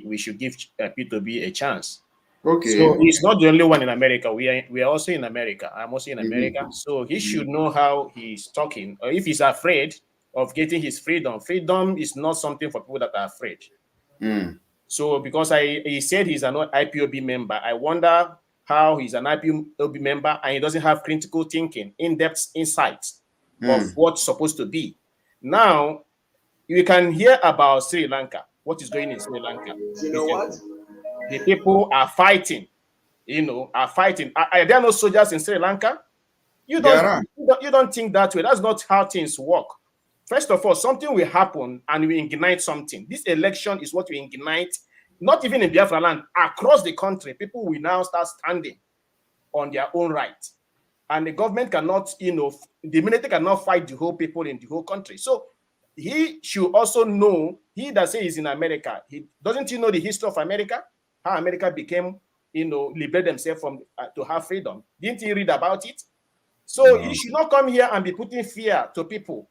we should give P2B a chance.
Okay.
So he's not the only one in America. We are also in America. I'm also in America. So he should know how he's talking. Or if he's afraid of getting his freedom, freedom is not something for people that are afraid. So because he said he's an IPOB member, I wonder how he's an IPOB member and he doesn't have critical thinking, in-depth insights of what's supposed to be. Now, you can hear about Sri Lanka, what is going in Sri Lanka.
You know what?
The people are fighting, Are there no soldiers in Sri Lanka? You don't think that way. That's not how things work. First of all, something will happen and we ignite something. This election is what we ignite, not even in Biafra land, across the country. People will now start standing on their own right. And the government cannot, the military cannot fight the whole people in the whole country. So he should also know, he that says he's in America, doesn't he know the history of America? How America became, liberate themselves from to have freedom. Didn't he read about it? So he should not come here and be putting fear to people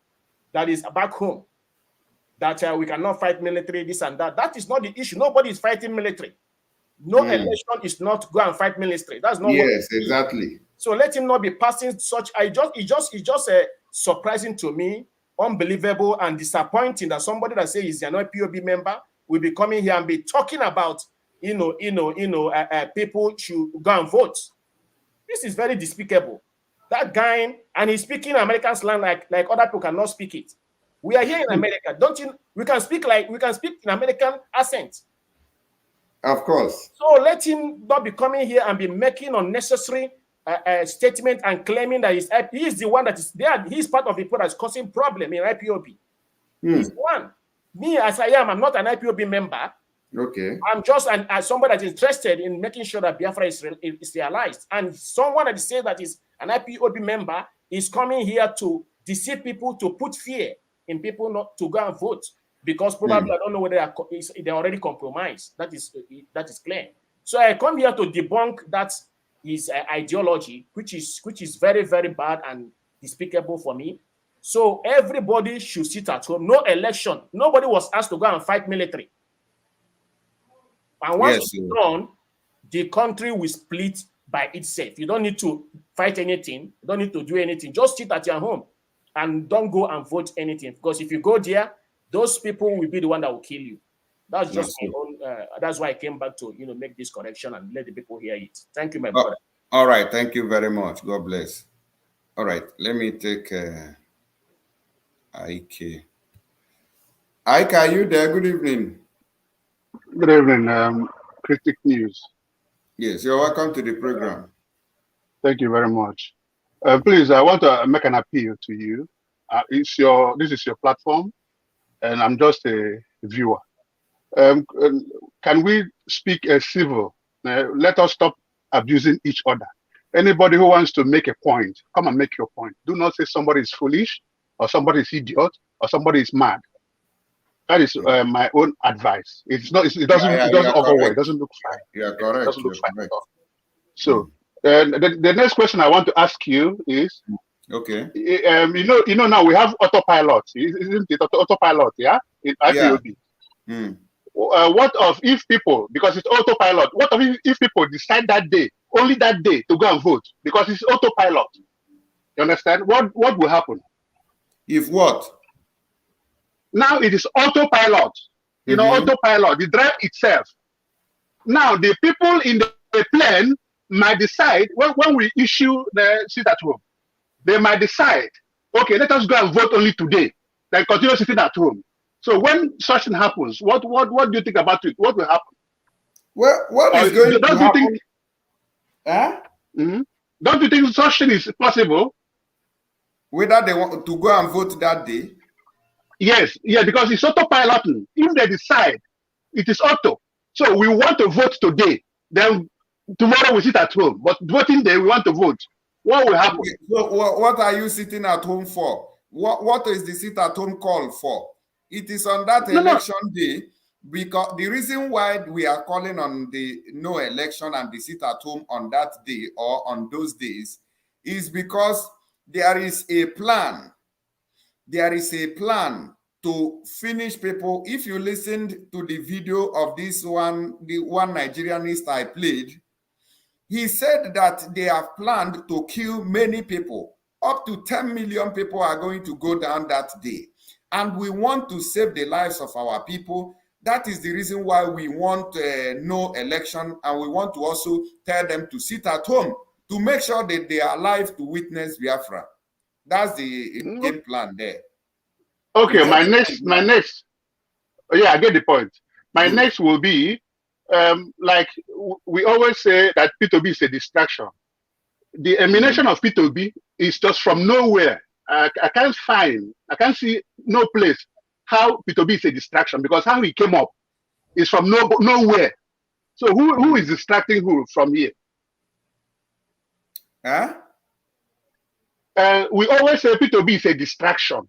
that is back home, that we cannot fight military, this and that. That is not the issue. Nobody is fighting military. No election is not go and fight military. That's not what.
Yes, exactly.
So let him not be passing such. It's just surprising to me, unbelievable and disappointing that somebody that says he's an IPOB member will be coming here and be talking about, people should go and vote. This is very despicable. That guy, and he's speaking American slang like other people cannot speak it. We are here in America. Don't you? We can speak in American accent.
Of course.
So let him not be coming here and be making unnecessary statement and claiming that he is the one that is there. He's part of the people that's causing problem in IPOB. He's one. Me, as I am, I'm not an IPOB member.
Okay.
I'm just somebody that's interested in making sure that Biafra is realized. And someone that says that is an IPOB member is coming here to deceive people, to put fear in people not to go and vote, because probably I don't know whether they're already compromised. That is clear. So I come here to debunk that his ideology, which is very, very bad and despicable for me. So everybody should sit at home. No election. Nobody was asked to go and fight military. And once it's done, the country will split by itself. You don't need to fight anything. You don't need to do anything. Just sit at your home and don't go and vote anything. Because if you go there, those people will be the one that will kill you. That's just my own. That's why I came back to make this correction and let the people hear it. Thank you, my brother.
All right. Thank you very much. God bless. All right. Let me take Ike. Ike, are you there? Good evening.
Good evening, Critic News.
Yes, you're welcome to the program.
Thank you very much. Please, I want to make an appeal to you. This is your platform, and I'm just a viewer. Can we speak civil? Let us stop abusing each other. Anybody who wants to make a point, come and make your point. Do not say somebody is foolish, or somebody is idiot, or somebody is mad. That is my own advice. It doesn't overweigh. It doesn't look fine.
You are correct.
It doesn't look fine at all. So the next question I want to ask you is,
okay,
now we have autopilot, isn't it? Autopilot, yeah, in IPOB. What of if people, because it's autopilot, what if people decide that day, only that day, to go and vote because it's autopilot? You understand? What will happen?
If what?
Now it is autopilot, autopilot, the drive itself. Now the people in the plane might decide, when we issue the sit at home, they might decide, okay, let us go and vote only today, then continue sitting at home. So when such thing happens, what do you think about it? What will happen?
Well, what is going to happen?
Don't you think such thing is possible?
Whether they want to go and vote that day?
Yes, because it's autopiloting. If they decide, it is auto. So we want to vote today, then tomorrow we sit at home. But voting day, we want to vote. What will happen?
So what are you sitting at home for? What is the sit at home call for? It is on that election day, because the reason why we are calling on the no election and the sit at home on that day or on those days is because there is a plan. There is a plan to finish people. If you listened to the video of this one, the one Nigerianist I played, he said that they have planned to kill many people. Up to 10 million people are going to go down that day. And we want to save the lives of our people. That is the reason why we want no election, and we want to also tell them to sit at home to make sure that they are alive to witness Biafra. That's the game plan there.
Okay, my next, I get the point. My next will be, like we always say that P2B is a distraction. The emanation of P2B is just from nowhere. I can't see no place how P2B is a distraction, because how he came up is from nowhere. So who is distracting who from here?
Huh?
We always say P2B is a distraction.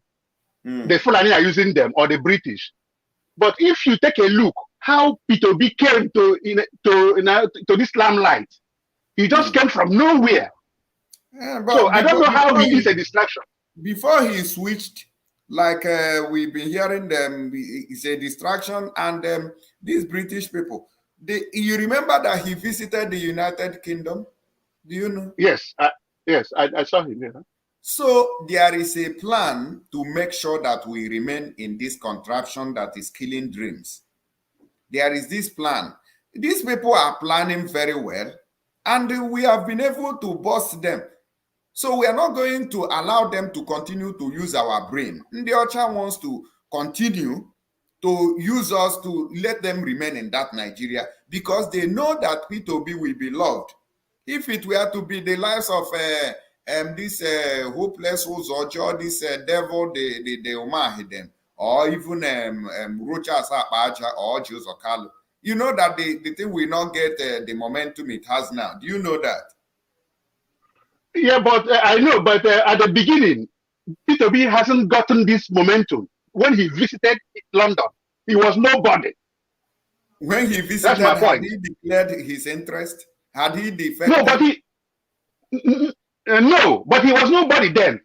The Fulani are using them, or the British. But if you take a look how P2B came to this limelight, he just came from nowhere. So I don't know how he is a distraction.
Before he switched, like we've been hearing them, it's a distraction, and these British people. You remember that he visited the United Kingdom? Do you know?
Yes, I saw him. Yeah.
So there is a plan to make sure that we remain in this contraption that is killing dreams. there is this plan. These people are planning very well, and we have been able to bust them. So we are not going to allow them to continue to use our brain. The Ocha wants to continue to use us to let them remain in that Nigeria because they know that P2B will be loved. If it were to be the lives of this hopeless Uzojo, this devil, the Umahidem, or even Rocha Sapaja or Josokalo, you know that the thing will not get the momentum it has now. Do you know that?
Yeah, but I know, but at the beginning, P2B hasn't gotten this momentum. When he visited London, he was nobody.
When he visited,
that's my point.
Had he declared his interest? Had he defected?
No, but no, but he was nobody then.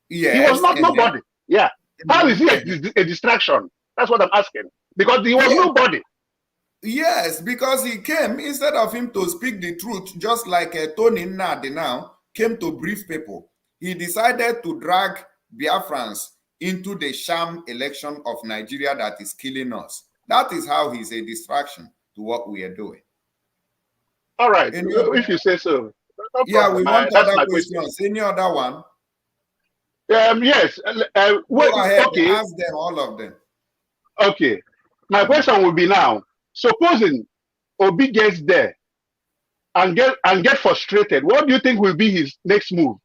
Yes,
he was not nobody. Yeah. How is he a distraction? That's what I'm asking. Because he was nobody.
Yes, because he came, instead of him to speak the truth, just like Tony Nnamdi now came to brief people, he decided to drag Biafrans into the sham election of Nigeria that is killing us. That is how he's a distraction to what we are doing.
All right, if you say so. No
yeah, we want other questions. Any other one?
Yes.
Go ahead,
okay.
ask them, all of them.
Okay. My question will be now, supposing Obi gets there and get frustrated, what do you think will be his next move?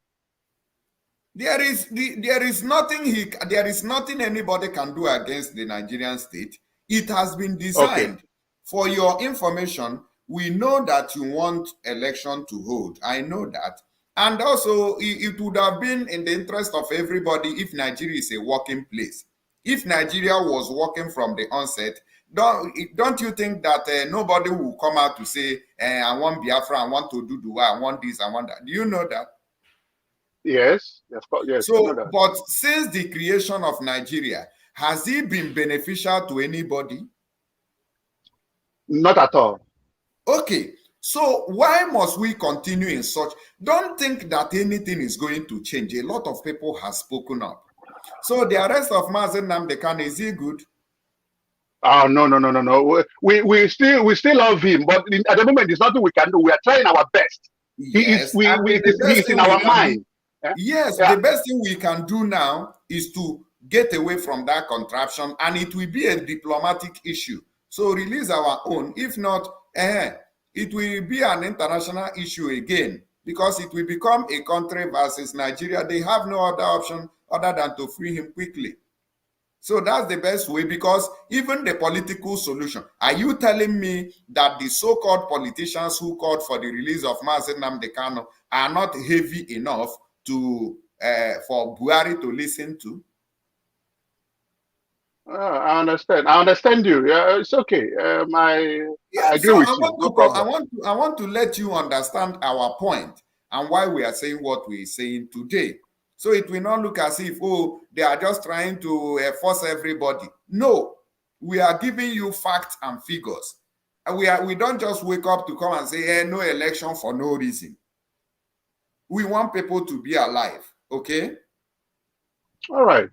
There is nothing anybody can do against the Nigerian state. It has been designed. Okay. For your information, we know that you want election to hold. I know that. And also, it would have been in the interest of everybody if Nigeria is a working place. If Nigeria was working from the onset, don't you think that nobody will come out to say, I want Biafra, I want to do Dua, I want this, I want that? Do you know that?
Yes, of course, yes.
So, but since the creation of Nigeria, has it been beneficial to anybody?
Not at all.
Okay, so why must we continue in such? Don't think that anything is going to change. A lot of people have spoken up. So the arrest of Mazi Nnamdi Kanu, is he good?
Oh, no. We still love him, but at the moment, there's nothing we can do. We are trying our best.
Yes,
he is in our mind.
Yes, the best thing we can do now is to get away from that contraption, and it will be a diplomatic issue. So release our own. If not, it will be an international issue again, because it will become a country versus Nigeria. They have no other option other than to free him quickly. So that's the best way, because even the political solution, are you telling me that the so-called politicians who called for the release of Mazi Nnamdi Kanu are not heavy enough to for Buhari to listen to?
I understand you. Yeah, it's okay. I agree with you. No problem.
I want to let you understand our point and why we are saying what we are saying today. So it will not look as if, oh, they are just trying to force everybody. No, we are giving you facts and figures. And we don't just wake up to come and say, hey, no election for no reason. We want people to be alive, okay?
All right.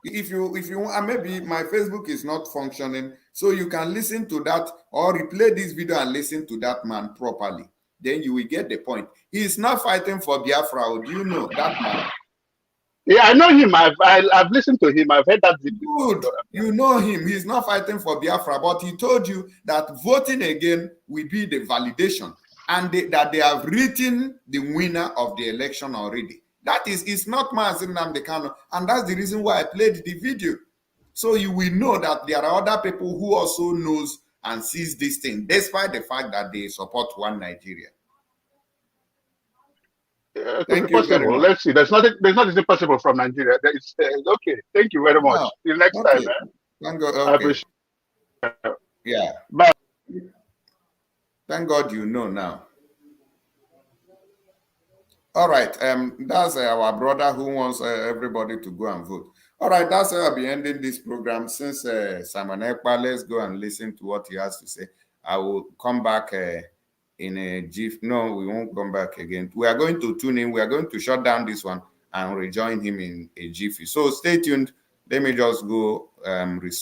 If you want, maybe my Facebook is not functioning, so you can listen to that or replay this video and listen to that man properly. Then you will get the point. He is not fighting for Biafra. Do you know that man?
Yeah, I know him. I've listened to him. I've heard that video.
Good. You know him. He's not fighting for Biafra, but he told you that voting again will be the validation, and that they have written the winner of the election already. That is, it's not Mazi Nnamdi Kanu, and that's the reason why I played the video. So you will know that there are other people who also knows and sees this thing, despite the fact that they support one Nigeria.
Thank you very much. Let's see. There's nothing impossible from Nigeria. It's okay. Thank you very much.
No.
Till next time.
Thank God. Okay.
I appreciate it.
Yeah.
Bye.
Thank God you know now. All right. That's our brother who wants everybody to go and vote. All right. That's why I'll be ending this program. Since Simon Ekpa, let's go and listen to what he has to say. I will come back in a jiff. No, we won't come back again. We are going to tune in. We are going to shut down this one and rejoin him in a jiffy. So stay tuned. Let me just go